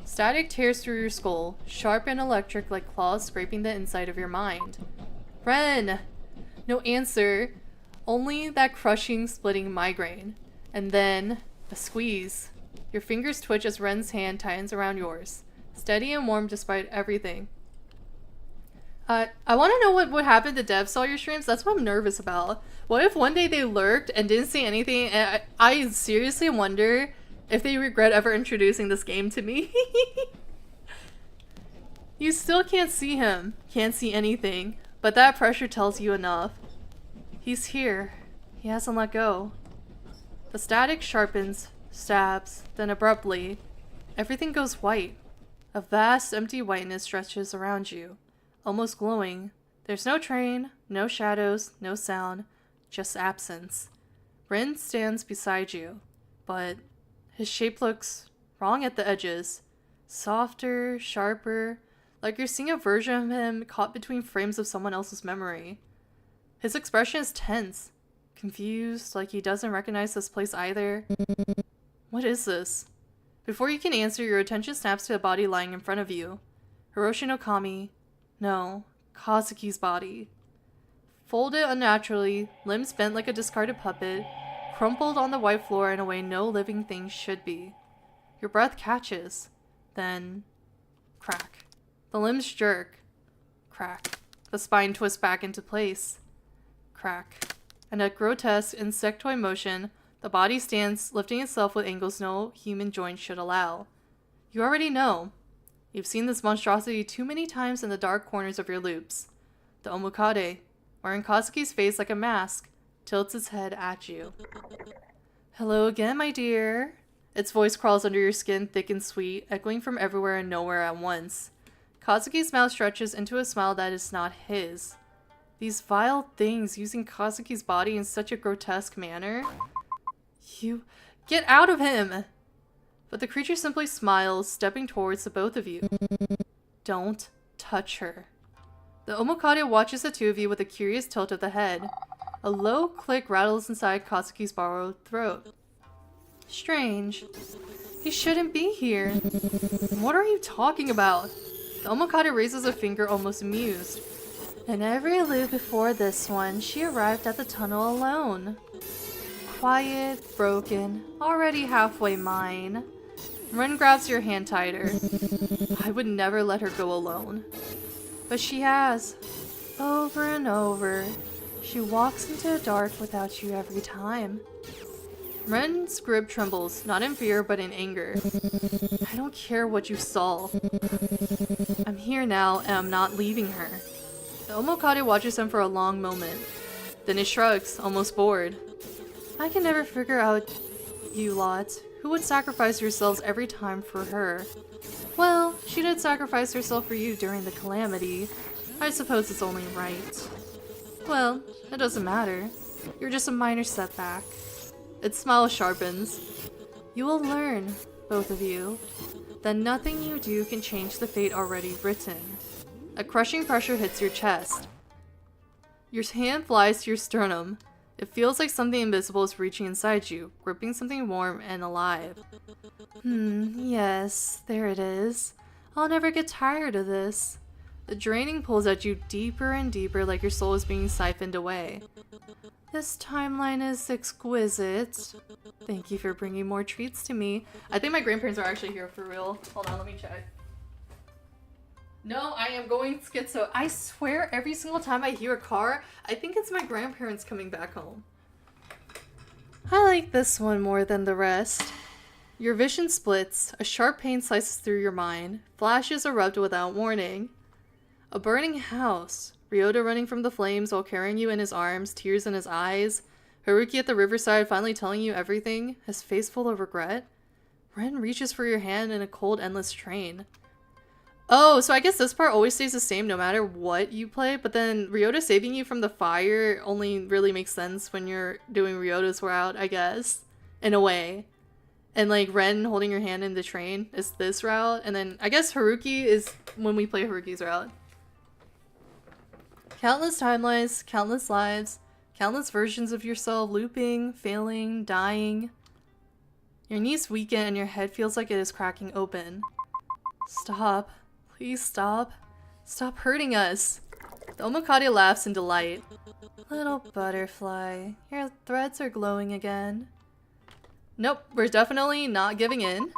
Static tears through your skull, sharp and electric like claws scraping the inside of your mind. Ren! No answer, only that crushing, splitting migraine. And then, a squeeze. Your fingers twitch as Ren's hand tightens around yours, steady and warm despite everything. I want to know what would happen to devs saw your streams. That's what I'm nervous about. What if one day they lurked and didn't say anything? And I seriously wonder if they regret ever introducing this game to me. You still can't see him, can't see anything, but that pressure tells you enough. He's here. He hasn't let go. The static sharpens, stabs, then abruptly, everything goes white. A vast, empty whiteness stretches around you. Almost glowing. There's no train, no shadows, no sound, just absence. Ren stands beside you, but his shape looks wrong at the edges. Softer, sharper, like you're seeing a version of him caught between frames of someone else's memory. His expression is tense, confused, like he doesn't recognize this place either. What is this? Before you can answer, your attention snaps to a body lying in front of you. Hiroshi no Kami. No, Kazuki's body. Folded unnaturally, limbs bent like a discarded puppet, crumpled on the white floor in a way no living thing should be. Your breath catches. Then, crack. The limbs jerk. Crack. The spine twists back into place. Crack. And a grotesque insectoid motion, the body stands, lifting itself with angles no human joint should allow. You already know. You've seen this monstrosity too many times in the dark corners of your loops. The Omukade, wearing Kazuki's face like a mask, tilts its head at you. Hello again, my dear. Its voice crawls under your skin, thick and sweet, echoing from everywhere and nowhere at once. Kazuki's mouth stretches into a smile that is not his. These vile things using Kazuki's body in such a grotesque manner. You... Get out of him! But the creature simply smiles, stepping towards the both of you. Don't touch her. The Omokade watches the two of you with a curious tilt of the head. A low click rattles inside Kazuki's borrowed throat. Strange. He shouldn't be here. What are you talking about? The Omokade raises a finger, almost amused. In every loop before this one, she arrived at the tunnel alone. Quiet, broken, already halfway mine. Ren grabs your hand tighter. I would never let her go alone. But she has. Over and over. She walks into the dark without you every time. Ren's grip trembles, not in fear but in anger. I don't care what you saw. I'm here now and I'm not leaving her. The Omokade watches him for a long moment. Then it shrugs, almost bored. I can never figure out you lot. Who would sacrifice yourselves every time for her? Well, she did sacrifice herself for you during the calamity. I suppose it's only right. Well, it doesn't matter. You're just a minor setback. Its smile sharpens. You will learn, both of you, that nothing you do can change the fate already written. A crushing pressure hits your chest. Your hand flies to your sternum. It feels like something invisible is reaching inside you, gripping something warm and alive. Yes, there it is. I'll never get tired of this. The draining pulls at you deeper and deeper like your soul is being siphoned away. This timeline is exquisite. Thank you for bringing more treats to me. I think my grandparents are actually here for real. Hold on, let me check. No, I am going schizo. I swear every single time I hear a car, I think it's my grandparents coming back home. I like this one more than the rest. Your vision splits, a sharp pain slices through your mind, flashes erupt without warning. A burning house, Ryota running from the flames while carrying you in his arms, tears in his eyes, Haruki at the riverside finally telling you everything, his face full of regret. Ren reaches for your hand in a cold, endless train. Oh, so I guess this part always stays the same no matter what you play, but then Ryota saving you from the fire only really makes sense when you're doing Ryota's route, I guess, in a way. And like Ren holding your hand in the train is this route, and then I guess Haruki is when we play Haruki's route. Countless timelines, countless lives, countless versions of yourself looping, failing, dying. Your knees weaken and your head feels like it is cracking open. Stop. Please stop. Stop hurting us. The Omokade laughs in delight. Little butterfly, your threads are glowing again. Nope, we're definitely not giving in.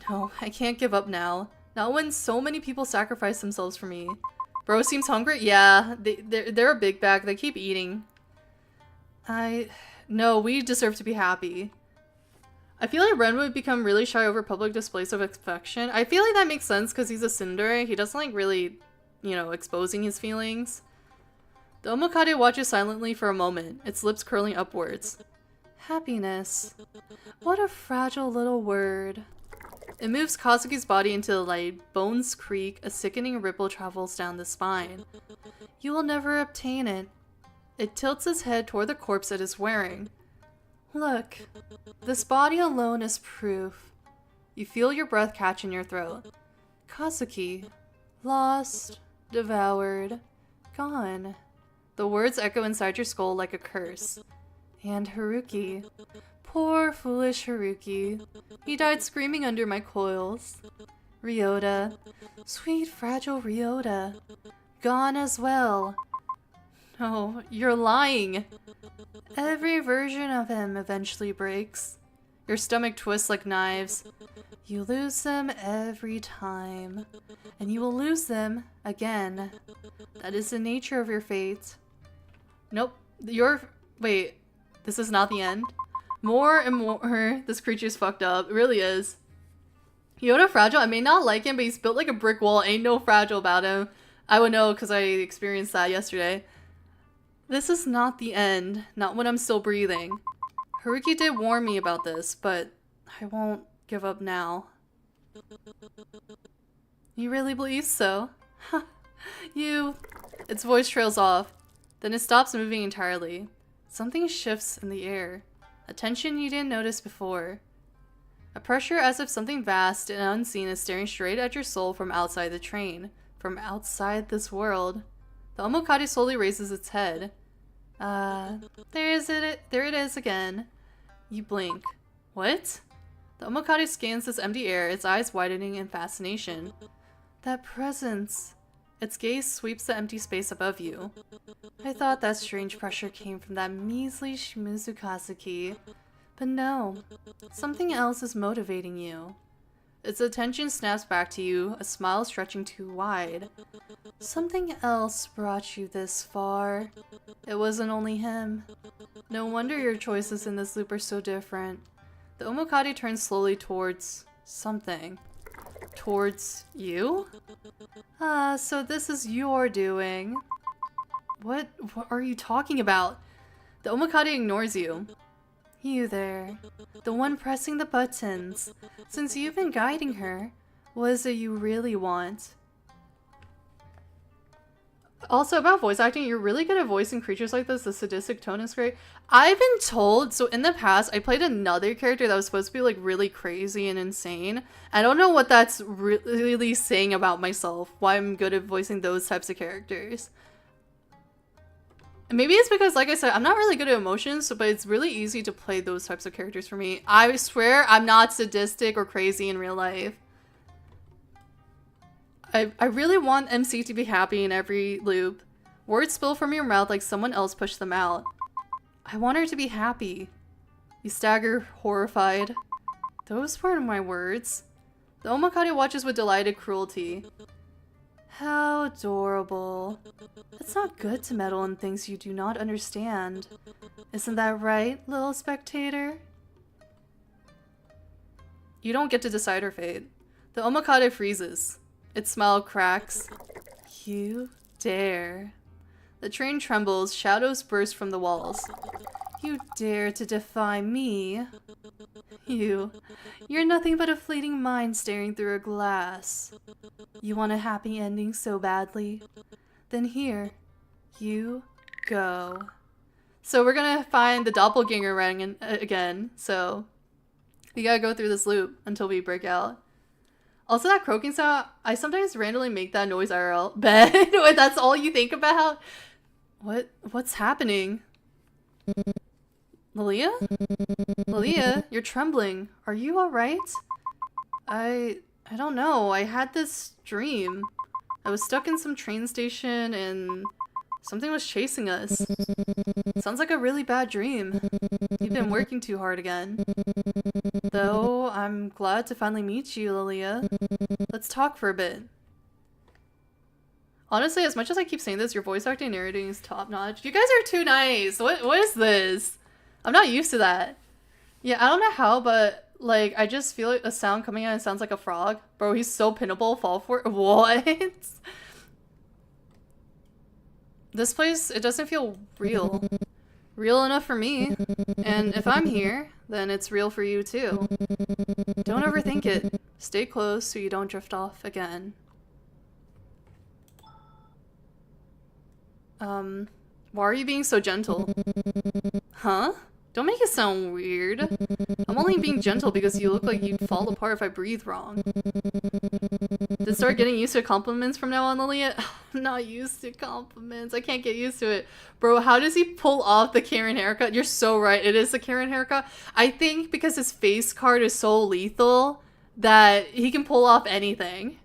No, I can't give up now. Not when so many people sacrifice themselves for me. Bro seems hungry? Yeah, they're a big bag. They keep eating. No, we deserve to be happy. I feel like Ren would become really shy over public displays of affection. I feel like that makes sense because he's a tsundere. He doesn't like really, you know, exposing his feelings. The Omokade watches silently for a moment, its lips curling upwards. Happiness. What a fragile little word. It moves Kazuki's body into the light. Bones creak, a sickening ripple travels down the spine. You will never obtain it. It tilts its head toward the corpse it is wearing. Look, this body alone is proof. You feel your breath catch in your throat. Kazuki. Lost. Devoured. Gone. The words echo inside your skull like a curse. And Haruki. Poor, foolish Haruki. He died screaming under my coils. Ryota. Sweet, fragile Ryota. Gone as well. No, you're lying. Every version of him eventually breaks. Your stomach twists like knives. You lose them every time. And you will lose them again. That is the nature of your fate. Nope. Wait. This is not the end. More and more, this creature's fucked up. It really is. Yoda fragile. I may not like him, but he's built like a brick wall. Ain't no fragile about him. I would know because I experienced that yesterday. This is not the end. Not when I'm still breathing. Haruki did warn me about this, but I won't give up now. You really believe so? Its voice trails off. Then it stops moving entirely. Something shifts in the air. A tension you didn't notice before. A pressure as if something vast and unseen is staring straight at your soul from outside the train. From outside this world. The Omokade slowly raises its head. There it is again. You blink. What? The Omokade scans this empty air, its eyes widening in fascination. That presence. Its gaze sweeps the empty space above you. I thought that strange pressure came from that measly Shimizu Kazuki. But no. Something else is motivating you. Its attention snaps back to you, a smile stretching too wide. Something else brought you this far. It wasn't only him. No wonder your choices in this loop are so different. The Omokade turns slowly towards something. Towards you? So this is your doing. What are you talking about? The Omokade ignores you. You there. The one pressing the buttons. Since you've been guiding her, what is it you really want? Also, about voice acting, you're really good at voicing creatures like this. The sadistic tone is great. I've been told, so in the past, I played another character that was supposed to be like really crazy and insane. I don't know what that's really saying about myself, why I'm good at voicing those types of characters. Maybe it's because, like I said, I'm not really good at emotions, but it's really easy to play those types of characters for me. I swear I'm not sadistic or crazy in real life. I really want MC to be happy in every loop. Words spill from your mouth like someone else pushed them out. I want her to be happy. You stagger, horrified. Those weren't my words. The Omokade watches with delighted cruelty. How adorable. It's not good to meddle in things you do not understand. Isn't that right, little spectator? You don't get to decide her fate. The Omokade freezes. Its smile cracks. You dare. The train trembles, shadows burst from the walls. You dare to defy me? You're nothing but a fleeting mind staring through a glass. You want a happy ending so badly? Then here, you go. So we're gonna find the doppelganger ring again, so we gotta go through this loop until we break out. Also, that croaking sound, I sometimes randomly make that noise IRL. Bet? Wait, that's all you think about? What's happening? Lelia? Lelia, you're trembling. Are you alright? I don't know. I had this dream. I was stuck in some train station and something was chasing us. Sounds like a really bad dream. You've been working too hard again. Though, I'm glad to finally meet you, Lelia. Let's talk for a bit. Honestly, as much as I keep saying this, your voice acting and narrating is top notch. You guys are too nice. What is this? I'm not used to that. Yeah, I don't know how, but like I just feel like a sound coming out and it sounds like a frog. Bro, he's so pinnable. Fall for it. What? This place, it doesn't feel real. Real enough for me. And if I'm here, then it's real for you too. Don't overthink it. Stay close so you don't drift off again. Why are you being so gentle? Huh? Don't make it sound weird. I'm only being gentle because you look like you'd fall apart if I breathe wrong. Then start getting used to compliments from now on, Lilia? I'm not used to compliments. I can't get used to it. Bro, how does he pull off the Karen haircut? You're so right. It is the Karen haircut. I think because his face card is so lethal that he can pull off anything.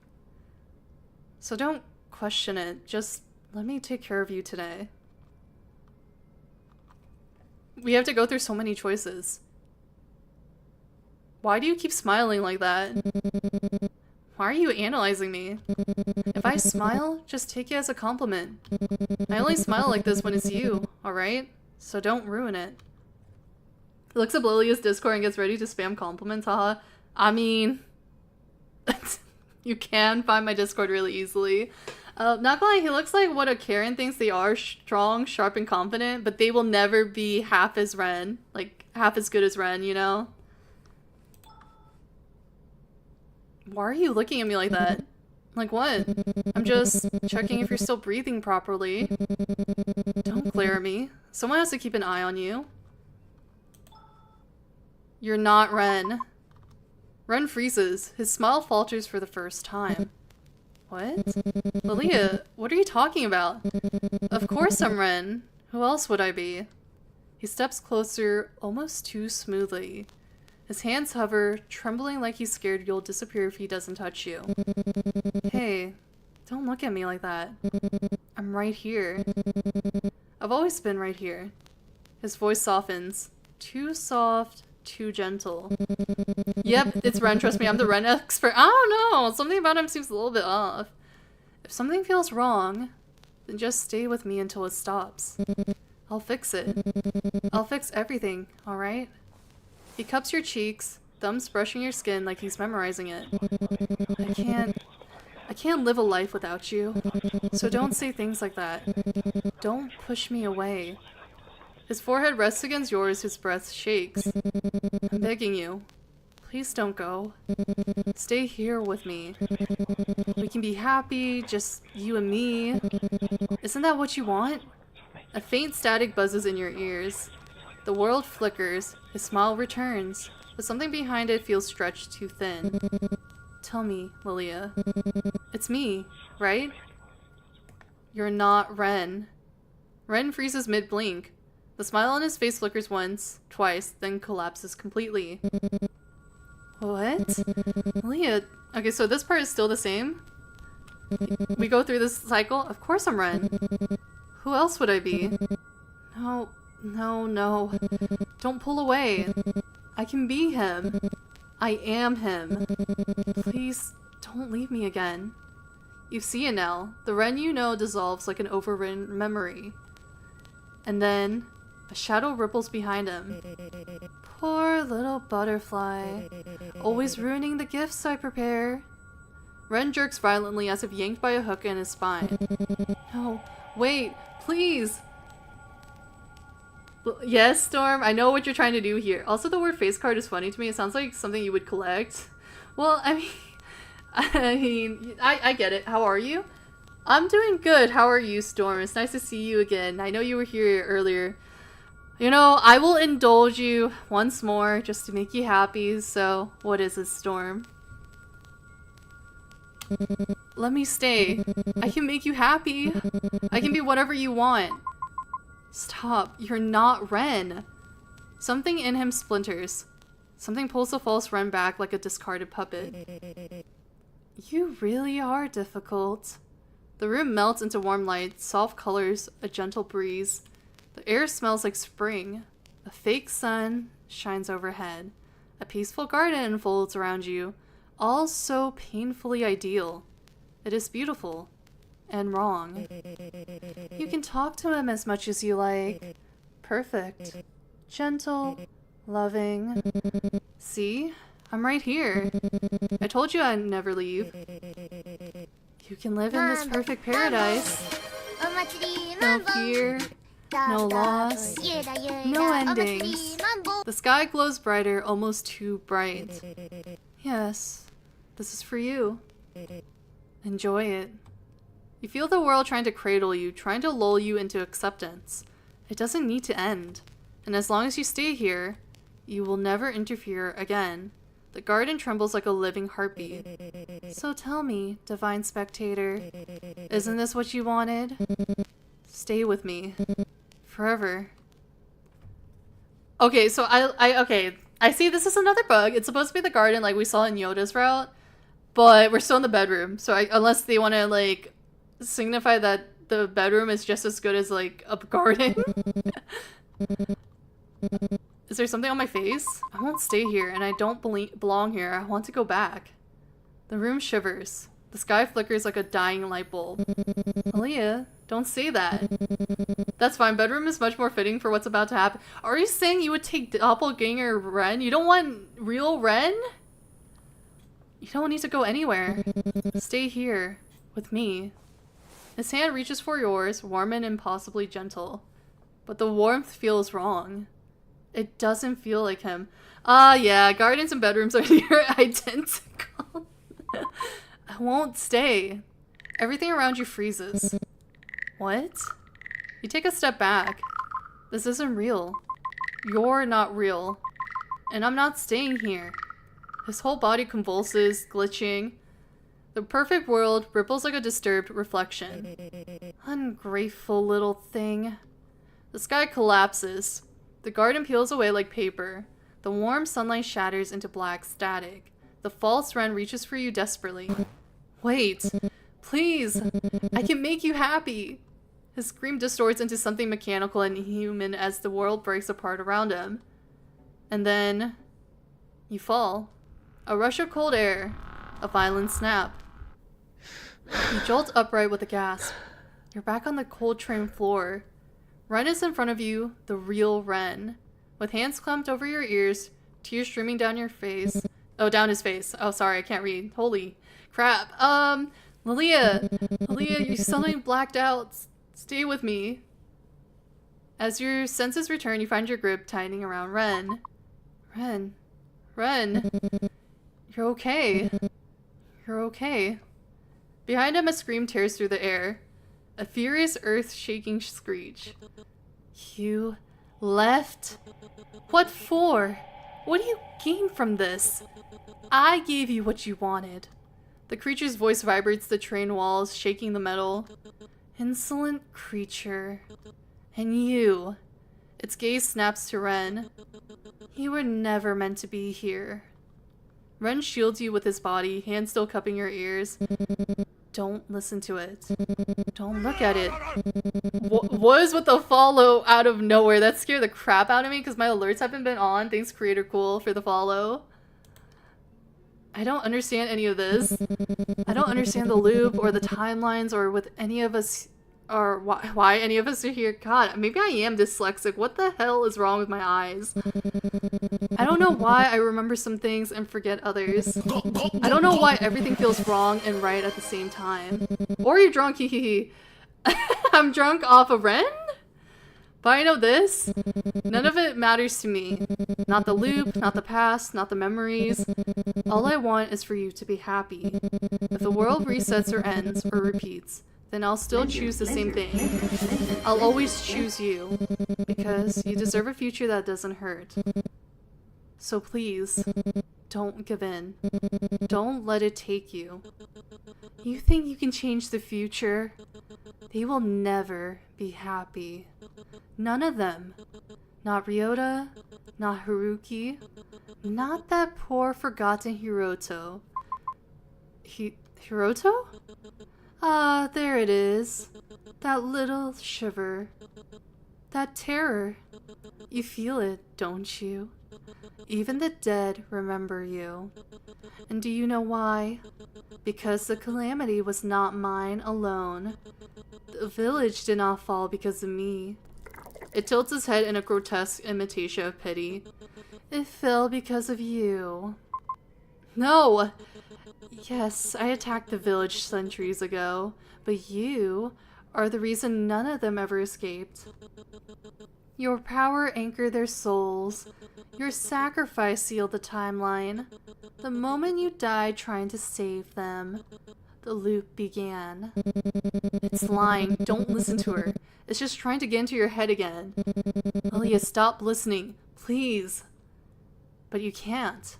So don't question it. Just let me take care of you today. We have to go through so many choices. Why do you keep smiling like that? Why are you analyzing me? If I smile, just take it as a compliment. I only smile like this when it's you, alright? So don't ruin it. He looks up Lilia's Discord and gets ready to spam compliments, haha. I mean... you can find my Discord really easily. Not gonna lie, he looks like what a Karen thinks they are, strong, sharp, and confident, but they will never be half as Ren. Like, half as good as Ren, you know? Why are you looking at me like that? Like what? I'm just checking if you're still breathing properly. Don't glare at me. Someone has to keep an eye on you. You're not Ren. Ren freezes. His smile falters for the first time. What? Lelia, what are you talking about? Of course I'm Ren. Who else would I be? He steps closer, almost too smoothly. His hands hover, trembling like he's scared you'll disappear if he doesn't touch you. Hey, don't look at me like that. I'm right here. I've always been right here. His voice softens. Too soft, too gentle. Yep, it's Ren, trust me, I'm the Ren expert. I don't know, something about him seems a little bit off. If something feels wrong, then just stay with me until it stops. I'll fix it. I'll fix everything, alright? He cups your cheeks, thumbs brushing your skin like he's memorizing it. I can't live a life without you, so don't say things like that. Don't push me away. His forehead rests against yours, his breath shakes. I'm begging you. Please don't go. Stay here with me. We can be happy, just you and me. Isn't that what you want? A faint static buzzes in your ears. The world flickers, his smile returns, but something behind it feels stretched too thin. Tell me, Lelia. It's me, right? You're not Ren. Ren freezes mid-blink. The smile on his face flickers once, twice, then collapses completely. What? Lelia, okay, so this part is still the same? We go through this cycle? Of course I'm Ren. Who else would I be? No, no, no. Don't pull away. I can be him. I am him. Please, don't leave me again. You see it now. The Ren you know dissolves like an overridden memory. And then, a shadow ripples behind him. Poor little butterfly. Always ruining the gifts I prepare. Ren jerks violently as if yanked by a hook in his spine. No, wait, please! Yes, Storm, I know what you're trying to do here. Also, the word face card is funny to me. It sounds like something you would collect. Well, I get it. How are you? I'm doing good. How are you, Storm? It's nice to see you again. I know you were here earlier. You know, I will indulge you once more just to make you happy. So, what is it, Storm? Let me stay. I can make you happy. I can be whatever you want. Stop. You're not Ren. Something in him splinters. Something pulls the false Ren back like a discarded puppet. You really are difficult. The room melts into warm light, soft colors, a gentle breeze. The air smells like spring. A fake sun shines overhead. A peaceful garden unfolds around you, all so painfully ideal. It is beautiful and wrong. You can talk to him as much as you like. Perfect. Gentle. Loving. See? I'm right here. I told you I'd never leave. You can live in this perfect paradise. No fear. No loss. No endings. The sky glows brighter, almost too bright. Yes. This is for you. Enjoy it. You feel the world trying to cradle you, trying to lull you into acceptance. It doesn't need to end. And as long as you stay here, you will never interfere again. The garden trembles like a living heartbeat. So tell me, divine spectator, isn't this what you wanted? Stay with me. Forever. Okay, so I see this is another bug. It's supposed to be the garden like we saw in Yoda's route, but we're still in the bedroom. So unless they want to like signify that the bedroom is just as good as like a garden. Is there something on my face? I won't stay here, and I don't belong here. I want to go back. The room shivers. The sky flickers like a dying light bulb. Lelia, don't say that. That's fine. Bedroom is much more fitting for what's about to happen. Are you saying you would take doppelganger Ren? You don't want real Ren? You don't need to go anywhere. Stay here with me. His hand reaches for yours, warm and impossibly gentle. But the warmth feels wrong. It doesn't feel like him. Yeah, gardens and bedrooms are near identical. I won't stay. Everything around you freezes. What? You take a step back. This isn't real. You're not real. And I'm not staying here. His whole body convulses, glitching. The perfect world ripples like a disturbed reflection. Ungrateful little thing. The sky collapses. The garden peels away like paper. The warm sunlight shatters into black static. The false Ren reaches for you desperately. Wait, please, I can make you happy. His scream distorts into something mechanical and human as the world breaks apart around him. And then, you fall. A rush of cold air. A violent snap. You jolt upright with a gasp. You're back on the cold train floor. Ren is in front of you, the real Ren. With hands clamped over your ears, tears streaming down your face. Oh, down his face. Oh, sorry, I can't read. Holy crap. Lelia, you suddenly blacked out. Stay with me. As your senses return, you find your grip tightening around Ren. Ren. You're okay. You're okay. Behind him, a scream tears through the air. A furious, earth-shaking screech. You left? What for? What do you gain from this? I gave you what you wanted. The creature's voice vibrates the train walls, shaking the metal. Insolent creature. And you. Its gaze snaps to Ren. You were never meant to be here. Ren shields you with his body, hand still cupping your ears. Don't listen to it. Don't look at it. What is with the follow out of nowhere? That scared the crap out of me because my alerts haven't been on. Thanks, Creator Cool, for the follow. I don't understand any of this. I don't understand the loop or the timelines or with any of us, or why any of us are here. God, maybe I am dyslexic. What the hell is wrong with my eyes? I don't know why I remember some things and forget others. I don't know why everything feels wrong and right at the same time. Or you're drunk, hee. I'm drunk off of Ren? But I know this. None of it matters to me. Not the loop, not the past, not the memories. All I want is for you to be happy. If the world resets or ends or repeats, then I'll still choose the same thing. I'll always choose you. Because you deserve a future that doesn't hurt. So please, don't give in. Don't let it take you. You think you can change the future? They will never be happy. None of them. Not Ryota, not Haruki, not that poor forgotten Hiroto. Hiroto? Ah, there it is. That little shiver. That terror. You feel it, don't you? Even the dead remember you. And do you know why? Because the calamity was not mine alone. The village did not fall because of me. It tilts his head in a grotesque imitation of pity. It fell because of you. No! Yes, I attacked the village centuries ago, but you are the reason none of them ever escaped. Your power anchored their souls. Your sacrifice sealed the timeline. The moment you died trying to save them, the loop began. It's lying. Don't listen to her. It's just trying to get into your head again. Lelia, stop listening. Please. But you can't.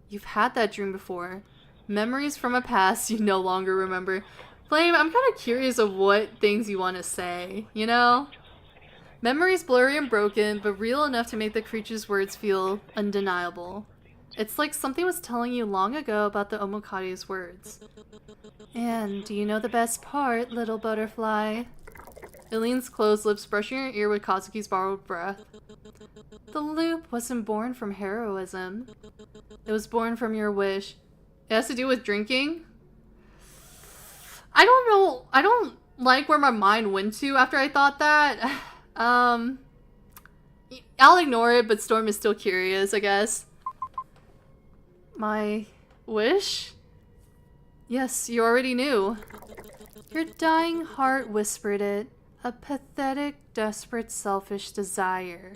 You've had that dream before. Memories from a past you no longer remember. Flame, I'm kind of curious of what things you want to say, you know? Memories blurry and broken, but real enough to make the creature's words feel undeniable. It's like something was telling you long ago about the Omokade's words. And do you know the best part, little butterfly? Eileen's closed lips brushing her ear with Kazuki's borrowed breath. The loop wasn't born from heroism. It was born from your wish. It has to do with drinking? I don't know. I don't like where my mind went to after I thought that. I'll ignore it, but Storm is still curious, I guess. My wish? Yes, you already knew. Your dying heart whispered it. A pathetic, desperate, selfish desire.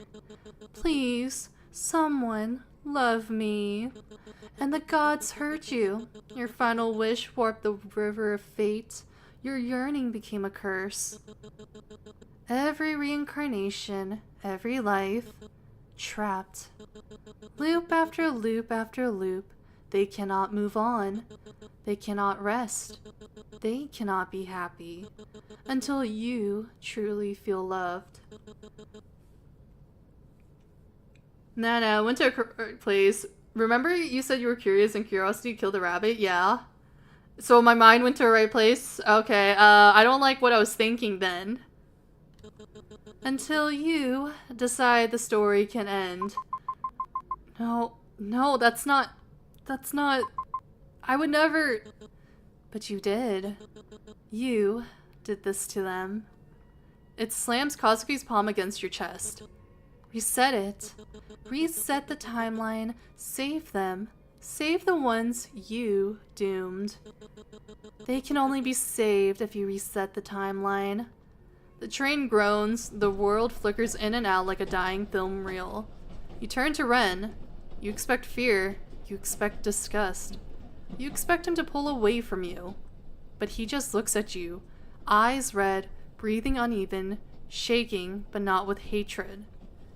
Please, someone, love me. And the gods heard you. Your final wish warped the river of fate. Your yearning became a curse. Every reincarnation, every life, trapped. Loop after loop after loop, they cannot move on. They cannot rest. They cannot be happy until you truly feel loved. Nana, I went to a place. Remember you said you were curious and curiosity killed the rabbit? Yeah. So my mind went to the right place? Okay, I don't like what I was thinking then. Until you decide the story can end. No, that's not... I would never... But you did. You did this to them. It slams Kazuki's palm against your chest. Reset it. Reset the timeline. Save them. Save the ones you doomed. They can only be saved if you reset the timeline. The train groans. The world flickers in and out like a dying film reel. You turn to Ren. You expect fear. You expect disgust. You expect him to pull away from you. But he just looks at you. Eyes red, breathing uneven, shaking, but not with hatred.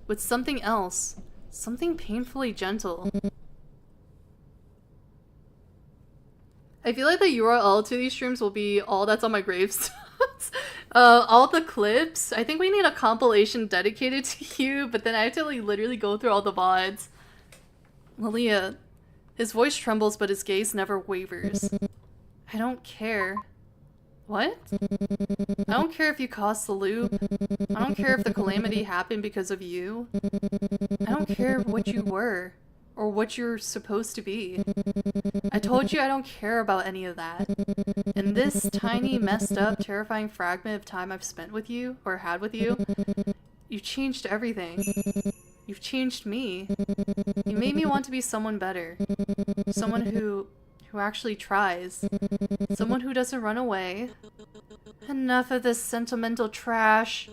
With something else. Something painfully gentle. I feel like the URL to these streams will be all that's on my gravestones. All the clips. I think we need a compilation dedicated to you, but then I have to like, literally go through all the VODs. Lelia, his voice trembles, but his gaze never wavers. I don't care. What? I don't care if you caused the loop. I don't care if the calamity happened because of you. I don't care what you were, or what you're supposed to be. I told you I don't care about any of that. In this tiny, messed up, terrifying fragment of time I've spent with you, or had with you, you changed everything. You've changed me. You made me want to be someone better. Someone who actually tries. Someone who doesn't run away. Enough of this sentimental trash.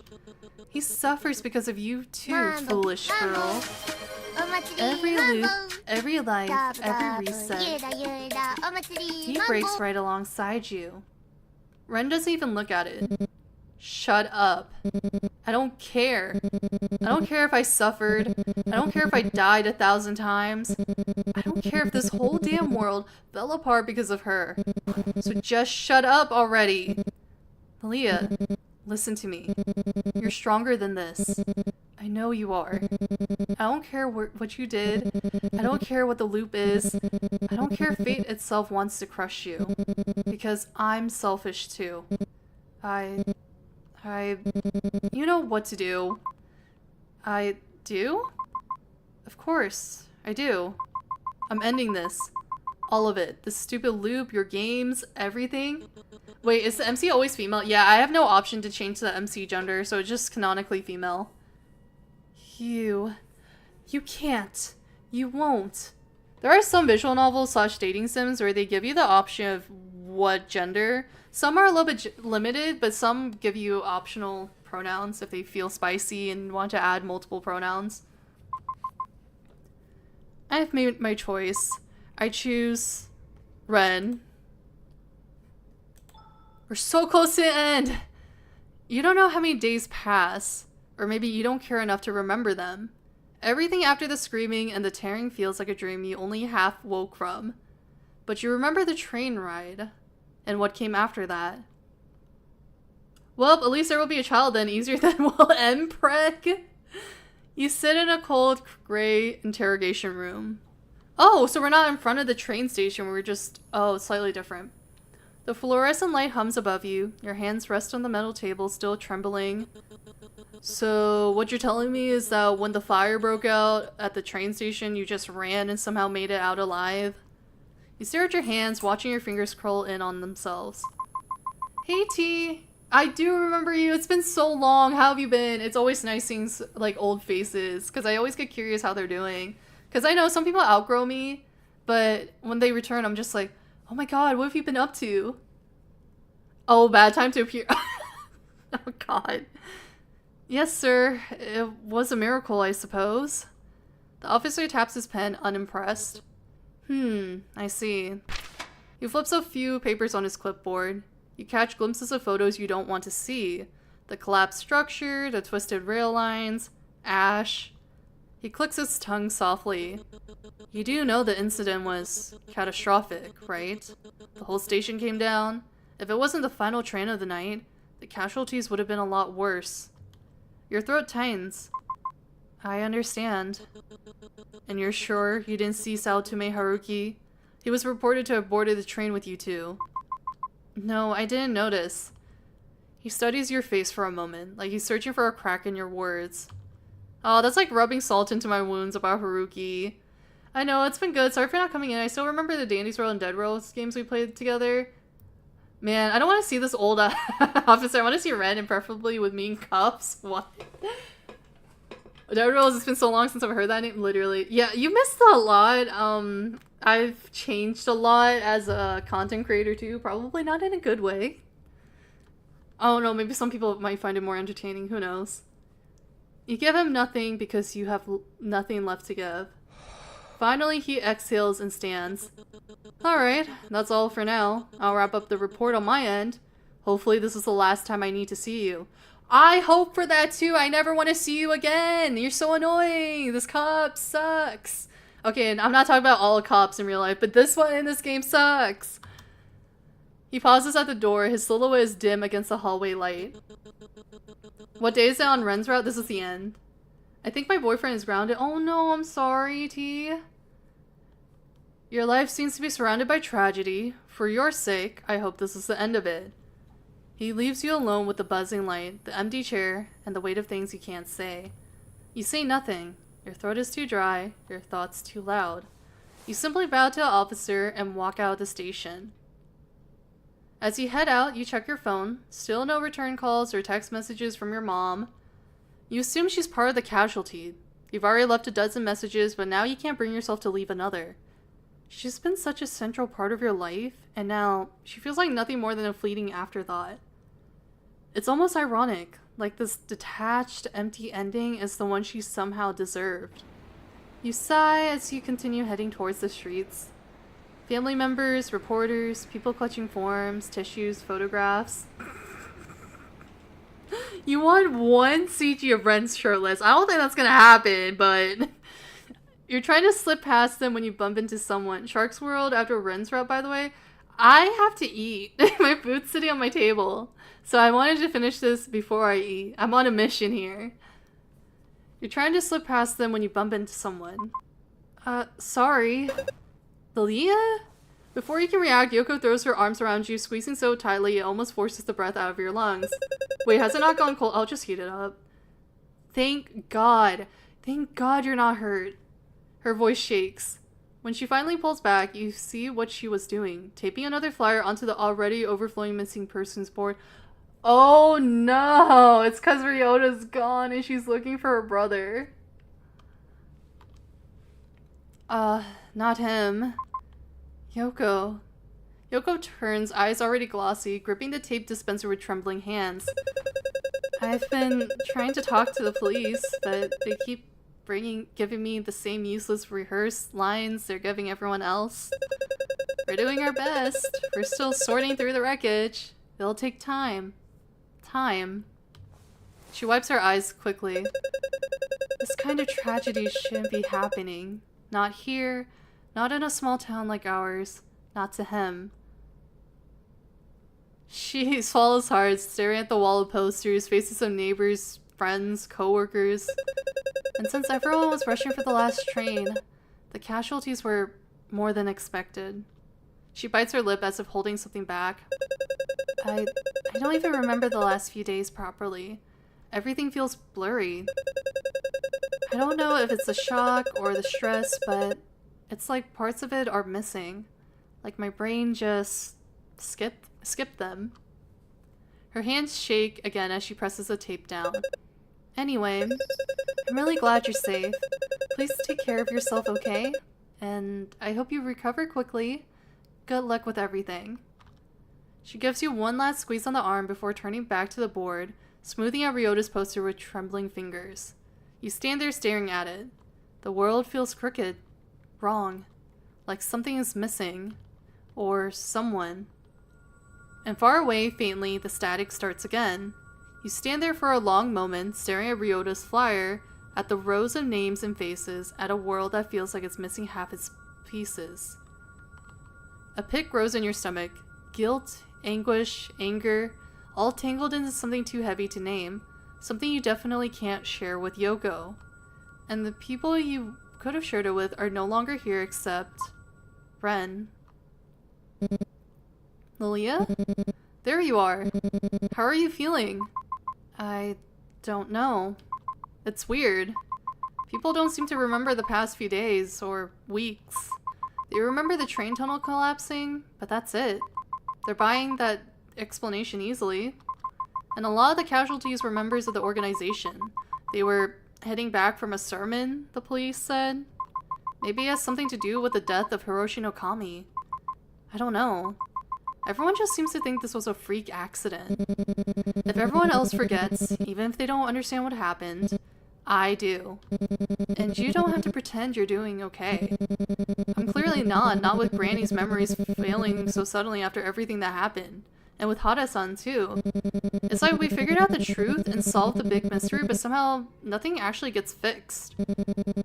He suffers because of you too, foolish girl. Every loop, every life, every reset. He breaks right alongside you. Ren doesn't even look at it. Shut up. I don't care. I don't care if I suffered. I don't care if I died 1,000 times. I don't care if this whole damn world fell apart because of her. So just shut up already. Lelia, listen to me. You're stronger than this. I know you are. I don't care what you did. I don't care what the loop is. I don't care if fate itself wants to crush you. Because I'm selfish too. You know what to do. I do? Of course, I do. I'm ending this. All of it. The stupid loop, your games, everything. Wait, is the MC always female? Yeah, I have no option to change the MC gender, so it's just canonically female. You can't. You won't. There are some visual novels / dating sims where they give you the option of what gender. Some are a little bit limited, but some give you optional pronouns if they feel spicy and want to add multiple pronouns. I have made my choice. I choose Ren. We're so close to the end. You don't know how many days pass, or maybe you don't care enough to remember them. Everything after the screaming and the tearing feels like a dream you only half woke from. But you remember the train ride, and what came after that. Well, at least there will be a child then, easier than we'll end, Preg. You sit in a cold, gray interrogation room. Oh, so we're not in front of the train station, we're just... Oh, it's slightly different. The fluorescent light hums above you. Your hands rest on the metal table, still trembling. So, what you're telling me is that when the fire broke out at the train station, you just ran and somehow made it out alive? You stare at your hands, watching your fingers curl in on themselves. Hey, T. I do remember you. It's been so long. How have you been? It's always nice seeing, like, old faces, because I always get curious how they're doing. Because I know some people outgrow me, but when they return, I'm just like, oh my god, what have you been up to? Oh, bad time to appear. Oh god. Yes, sir. It was a miracle, I suppose. The officer taps his pen, unimpressed. I see. He flips a few papers on his clipboard. You catch glimpses of photos you don't want to see. The collapsed structure, the twisted rail lines, ash. He clicks his tongue softly. You do know the incident was catastrophic, right? The whole station came down. If it wasn't the final train of the night, the casualties would have been a lot worse. Your throat tightens. I understand. And you're sure you didn't see Saotome Haruki? He was reported to have boarded the train with you two. No, I didn't notice. He studies your face for a moment, like he's searching for a crack in your words. Oh, that's like rubbing salt into my wounds about Haruki. I know, it's been good. Sorry for not coming in. I still remember the Dandy's World and Dead World games we played together. Man, I don't want to see this old officer. I want to see Ren, and preferably with me in cuffs. What? Dead World, it's been so long since I've heard that name. Literally. Yeah, you missed a lot. I've changed a lot as a content creator too. Probably not in a good way. I don't know, maybe some people might find it more entertaining. Who knows? You give him nothing because you have nothing left to give. Finally, he exhales and stands. Alright, that's all for now. I'll wrap up the report on my end. Hopefully this is the last time I need to see you. I hope for that too. I never want to see you again. You're so annoying. This cop sucks. Okay, and I'm not talking about all cops in real life, but this one in this game sucks. He pauses at the door. His silhouette is dim against the hallway light. What day is it on Ren's route? This is the end. I think my boyfriend is grounded. Oh no, I'm sorry, T. Your life seems to be surrounded by tragedy. For your sake, I hope this is the end of it. He leaves you alone with the buzzing light, the empty chair, and the weight of things you can't say. You say nothing. Your throat is too dry, your thoughts too loud. You simply bow to the officer and walk out of the station. As you head out, you check your phone. Still no return calls or text messages from your mom. You assume she's part of the casualty. You've already left a dozen messages, but now you can't bring yourself to leave another. She's been such a central part of your life, and now she feels like nothing more than a fleeting afterthought. It's almost ironic, like this detached, empty ending is the one she somehow deserved. You sigh as you continue heading towards the streets. Family members, reporters, people clutching forms, tissues, photographs. You want one CG of Ren shirtless. I don't think that's gonna happen, but you're trying to slip past them when you bump into someone. Shark's World after Ren's route, by the way. I have to eat. My food's sitting on my table. So I wanted to finish this before I eat. I'm on a mission here. You're trying to slip past them when you bump into someone. Sorry. Lelia? Before you can react, Yoko throws her arms around you, squeezing so tightly it almost forces the breath out of your lungs. Wait, has it not gone cold? I'll just heat it up. Thank God. Thank God you're not hurt. Her voice shakes. When she finally pulls back, you see what she was doing. Taping another flyer onto the already overflowing missing persons board. Oh no! It's because Ryota's gone and she's looking for her brother. Not him. Yoko. Yoko turns, eyes already glossy, gripping the tape dispenser with trembling hands. I've been trying to talk to the police, but they keep giving me the same useless rehearsed lines they're giving everyone else. We're doing our best. We're still sorting through the wreckage. It'll take time. Time. She wipes her eyes quickly. This kind of tragedy shouldn't be happening. Not here. Not in a small town like ours. Not to him. She swallows hard, staring at the wall of posters, faces of neighbors, friends, co-workers. And since everyone was rushing for the last train, the casualties were more than expected. She bites her lip as if holding something back. I don't even remember the last few days properly. Everything feels blurry. I don't know if it's the shock or the stress, but it's like parts of it are missing. Like my brain just skipped them. Her hands shake again as she presses the tape down. Anyway, I'm really glad you're safe. Please take care of yourself, okay? And I hope you recover quickly. Good luck with everything. She gives you one last squeeze on the arm before turning back to the board, smoothing out Ryota's poster with trembling fingers. You stand there staring at it. The world feels crooked. Wrong. Like something is missing. Or someone. And far away, faintly, the static starts again. You stand there for a long moment, staring at Ryota's flyer, at the rows of names and faces, at a world that feels like it's missing half its pieces. A pit grows in your stomach. Guilt, anguish, anger, all tangled into something too heavy to name. Something you definitely can't share with Yoko. And the people you could have shared it with are no longer here except Ren. Lelia? There you are. How are you feeling? I don't know. It's weird. People don't seem to remember the past few days or weeks. They remember the train tunnel collapsing, but that's it. They're buying that explanation easily. And a lot of the casualties were members of the organization. They were heading back from a sermon, the police said. Maybe it has something to do with the death of Hiroshi no Kami. I don't know. Everyone just seems to think this was a freak accident. If everyone else forgets, even if they don't understand what happened, I do. And you don't have to pretend you're doing okay. I'm clearly not with Granny's memories failing so suddenly after everything that happened. And with Hada-san too. It's like we figured out the truth and solved the big mystery, but somehow nothing actually gets fixed.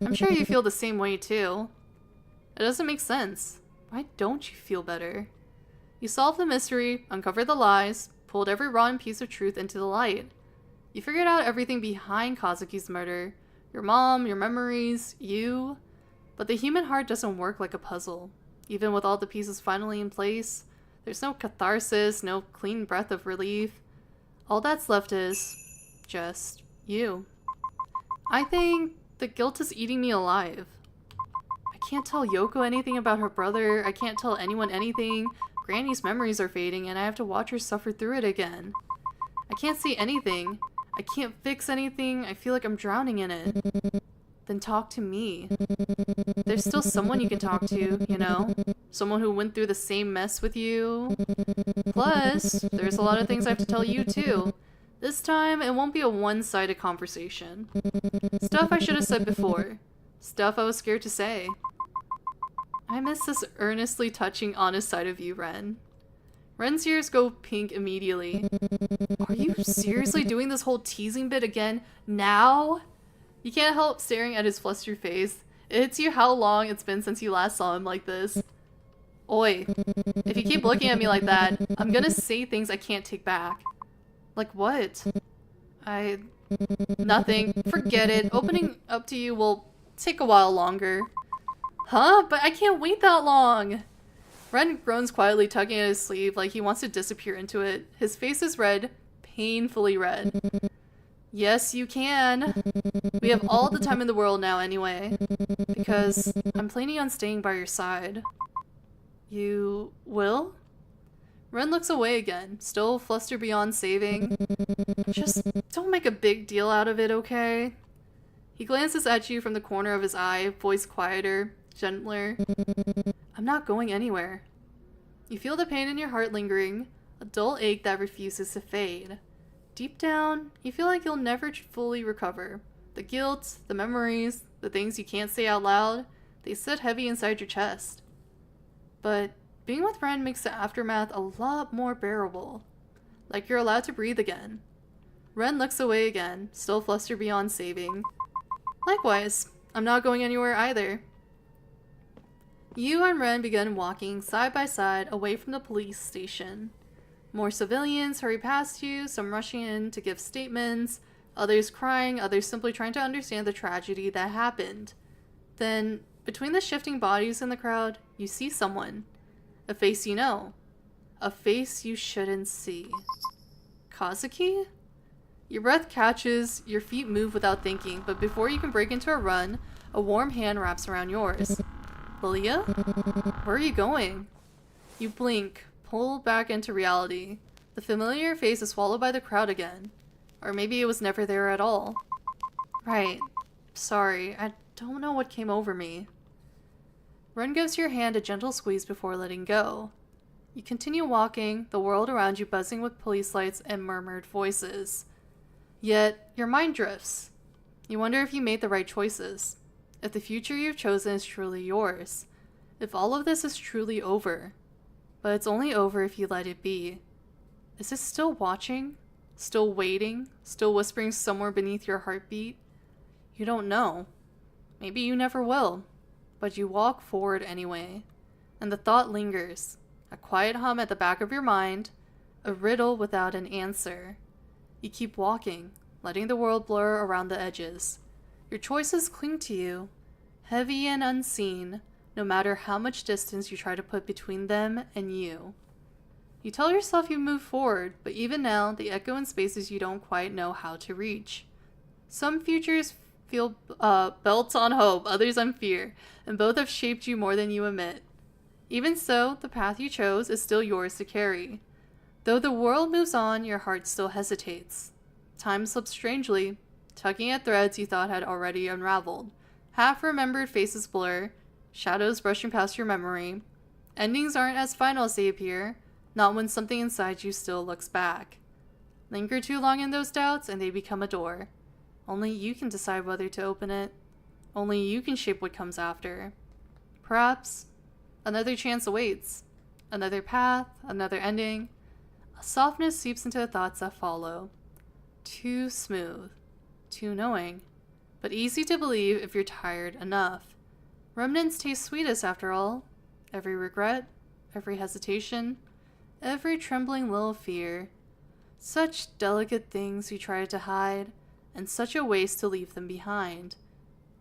I'm sure you feel the same way too. It doesn't make sense. Why don't you feel better? You solved the mystery, uncovered the lies, pulled every rotten piece of truth into the light. You figured out everything behind Kazuki's murder. Your mom, your memories, you. But the human heart doesn't work like a puzzle. Even with all the pieces finally in place, there's no catharsis, no clean breath of relief. All that's left is just you. I think the guilt is eating me alive. I can't tell Yoko anything about her brother. I can't tell anyone anything. Granny's memories are fading and I have to watch her suffer through it again. I can't see anything. I can't fix anything. I feel like I'm drowning in it. Then talk to me. There's still someone you can talk to, you know? Someone who went through the same mess with you. Plus, there's a lot of things I have to tell you too. This time, it won't be a one-sided conversation. Stuff I should have said before. Stuff I was scared to say. I miss this earnestly touching, honest side of you, Ren. Ren's ears go pink immediately. Are you seriously doing this whole teasing bit again? Now? You can't help staring at his flustered face. It hits you how long it's been since you last saw him like this. Oi, if you keep looking at me like that, I'm gonna say things I can't take back. Like what? Nothing. Forget it. Opening up to you will take a while longer. Huh? But I can't wait that long! Ren groans quietly, tugging at his sleeve like he wants to disappear into it. His face is red, painfully red. Yes, you can. We have all the time in the world now anyway. Because I'm planning on staying by your side. You will? Ren looks away again, still flustered beyond saving. Just don't make a big deal out of it, okay? He glances at you from the corner of his eye, voice quieter, gentler. I'm not going anywhere. You feel the pain in your heart lingering, a dull ache that refuses to fade. Deep down, you feel like you'll never fully recover. The guilt, the memories, the things you can't say out loud, they sit heavy inside your chest. But being with Ren makes the aftermath a lot more bearable. Like you're allowed to breathe again. Ren looks away again, still flustered beyond saving. Likewise, I'm not going anywhere either. You and Ren begin walking side by side away from the police station. More civilians hurry past you, some rushing in to give statements, others crying, others simply trying to understand the tragedy that happened. Then, between the shifting bodies in the crowd, you see someone. A face you know. A face you shouldn't see. Kazuki? Your breath catches, your feet move without thinking, but before you can break into a run, a warm hand wraps around yours. Lelia? Where are you going? You blink, pull back into reality. The familiar face is swallowed by the crowd again. Or maybe it was never there at all. Right. Sorry, I don't know what came over me. Ren gives your hand a gentle squeeze before letting go. You continue walking, the world around you buzzing with police lights and murmured voices. Yet, your mind drifts. You wonder if you made the right choices. If the future you've chosen is truly yours. If all of this is truly over. But it's only over if you let it be. Is it still watching? Still waiting? Still whispering somewhere beneath your heartbeat? You don't know. Maybe you never will. But you walk forward anyway. And the thought lingers. A quiet hum at the back of your mind. A riddle without an answer. You keep walking, letting the world blur around the edges. Your choices cling to you, heavy and unseen, no matter how much distance you try to put between them and you. You tell yourself you move forward, but even now, they echo in spaces you don't quite know how to reach. Some futures feel built on hope, others on fear, and both have shaped you more than you admit. Even so, the path you chose is still yours to carry. Though the world moves on, your heart still hesitates. Time slips strangely, tugging at threads you thought had already unraveled. Half-remembered faces blur, shadows brushing past your memory. Endings aren't as final as they appear, not when something inside you still looks back. Linger too long in those doubts and they become a door. Only you can decide whether to open it. Only you can shape what comes after. Perhaps another chance awaits. Another path, another ending. A softness seeps into the thoughts that follow. Too smooth. Too knowing, but easy to believe if you're tired enough. Remnants taste sweetest after all. Every regret, every hesitation, every trembling little fear. Such delicate things you tried to hide, and such a waste to leave them behind.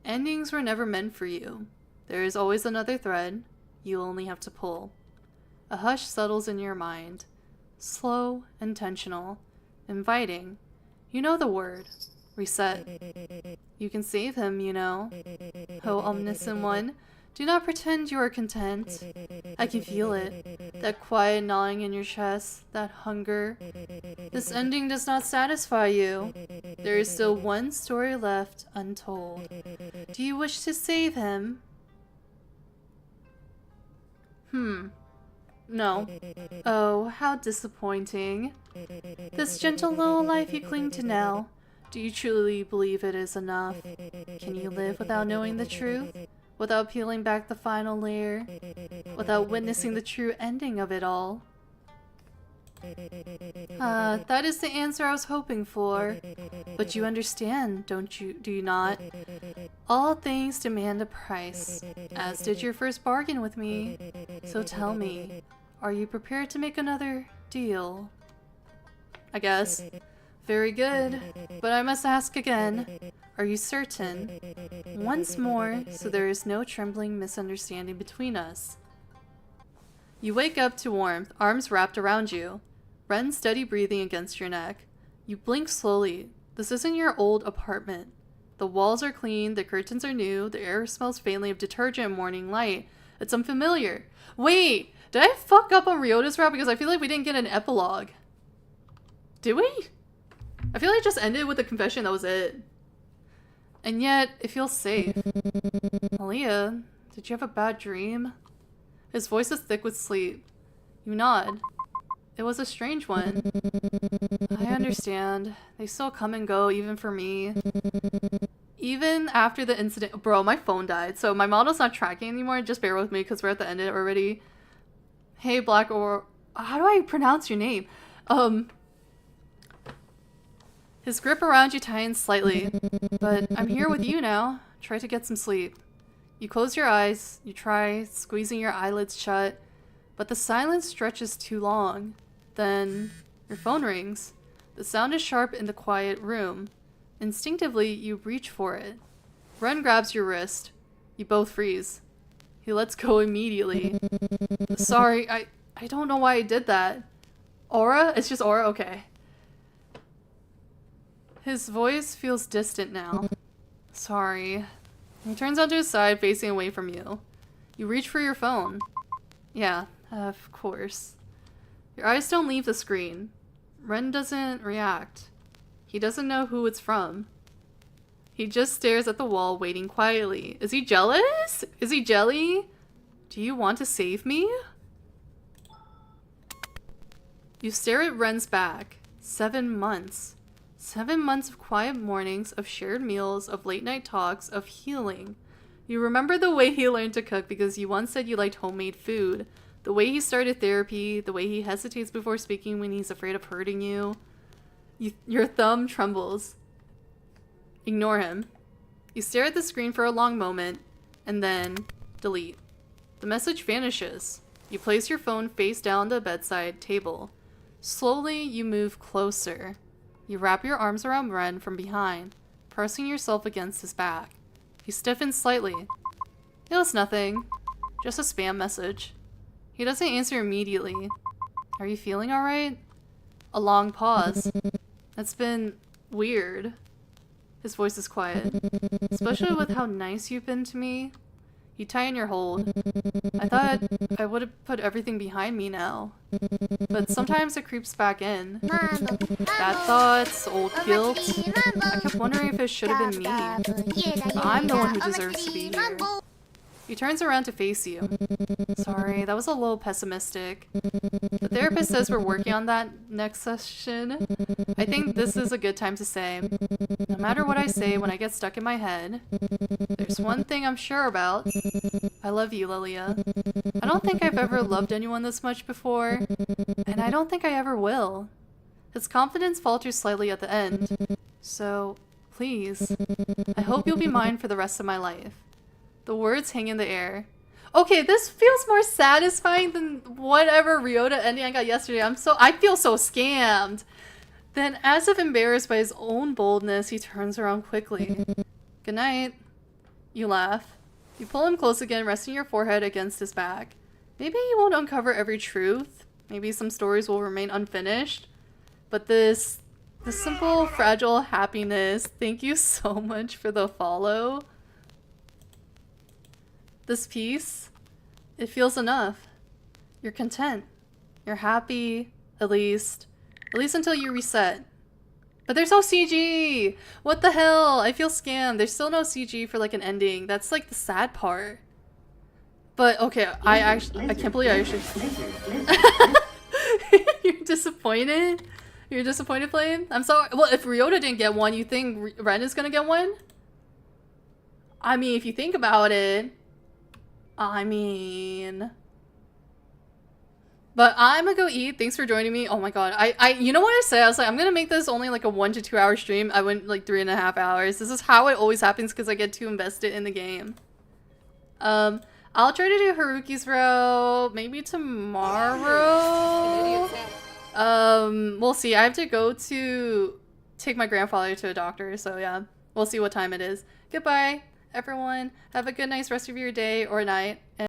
Endings were never meant for you. There is always another thread, you only have to pull. A hush settles in your mind. Slow, intentional, inviting. You know the word. Reset. You can save him, you know. Oh, omniscient one, do not pretend you are content. I can feel it. That quiet gnawing in your chest, that hunger. This ending does not satisfy you. There is still one story left untold. Do you wish to save him? No. Oh, how disappointing. This gentle little life you cling to now. Do you truly believe it is enough? Can you live without knowing the truth? Without peeling back the final layer? Without witnessing the true ending of it all? That is the answer I was hoping for. But you understand, don't you? Do you not? All things demand a price, as did your first bargain with me. So tell me, are you prepared to make another deal? I guess. Very good. But I must ask again. Are you certain? Once more, so there is no trembling misunderstanding between us. You wake up to warmth, arms wrapped around you. Ren's steady breathing against your neck. You blink slowly. This isn't your old apartment. The walls are clean, the curtains are new, the air smells faintly of detergent and morning light. It's unfamiliar. Wait! Did I fuck up on Ryota's route? Because I feel like we didn't get an epilogue. Did we? I feel like it just ended with a confession, that was it. And yet, it feels safe. Lelia, did you have a bad dream? His voice is thick with sleep. You nod. It was a strange one. I understand. They still come and go, even for me. Even after the incident— Bro, my phone died, so my model's not tracking anymore. Just bear with me, because we're at the end of it already. Hey, Black or— How do I pronounce your name? His grip around you tightens slightly. But I'm here with you now. Try to get some sleep. You close your eyes. You try squeezing your eyelids shut. But the silence stretches too long. Then your phone rings. The sound is sharp in the quiet room. Instinctively, you reach for it. Ren grabs your wrist. You both freeze. He lets go immediately. Sorry, I don't know why I did that. Aura? It's just Aura? Okay. His voice feels distant now. Sorry. He turns onto his side, facing away from you. You reach for your phone. Yeah, of course. Your eyes don't leave the screen. Ren doesn't react. He doesn't know who it's from. He just stares at the wall, waiting quietly. Is he jealous? Is he jelly? Do you want to save me? You stare at Ren's back. 7 months. 7 months of quiet mornings, of shared meals, of late night talks, of healing. You remember the way he learned to cook because you once said you liked homemade food. The way he started therapy, the way he hesitates before speaking when he's afraid of hurting you. Your thumb trembles. Ignore him. You stare at the screen for a long moment, and then delete. The message vanishes. You place your phone face down on the bedside table. Slowly, you move closer. You wrap your arms around Ren from behind, pressing yourself against his back. He stiffens slightly. It was nothing. Just a spam message. He doesn't answer immediately. Are you feeling alright? A long pause. That's been weird. His voice is quiet. Especially with how nice you've been to me. You tighten your hold. I thought I would have put everything behind me now. But sometimes it creeps back in. Bad thoughts, old guilt. I kept wondering if it should have been me. But I'm the one who deserves to be here. He turns around to face you. Sorry, that was a little pessimistic. The therapist says we're working on that next session. I think this is a good time to say, no matter what I say when I get stuck in my head, there's one thing I'm sure about. I love you, Lelia. I don't think I've ever loved anyone this much before, and I don't think I ever will. His confidence falters slightly at the end. So, please, I hope you'll be mine for the rest of my life. The words hang in the air. Okay, this feels more satisfying than whatever Ryota ending I got yesterday. I feel so scammed. Then, as if embarrassed by his own boldness, he turns around quickly. Good night. You laugh. You pull him close again, resting your forehead against his back. Maybe you won't uncover every truth. Maybe some stories will remain unfinished. But this simple, fragile happiness, thank you so much for the follow. This piece, it feels enough. You're content. You're happy, at least until you reset. But there's no CG! What the hell? I feel scammed. There's still no CG for like an ending. That's like the sad part. But okay, I can't believe I actually... You're disappointed? You're disappointed, Flame? I'm sorry. Well, if Ryota didn't get one, you think Ren is gonna get one? I mean, if you think about it... I mean... But I'm gonna go eat. Thanks for joining me. Oh my god. You know what I said? I was like, I'm gonna make this only like a 1 to 2 hour stream. I went like 3.5 hours. This is how it always happens because I get too invested in the game. I'll try to do Haruki's row maybe tomorrow. We'll see. I have to go to take my grandfather to a doctor, so yeah. We'll see what time it is. Goodbye, everyone. Have a good nice rest of your day or night.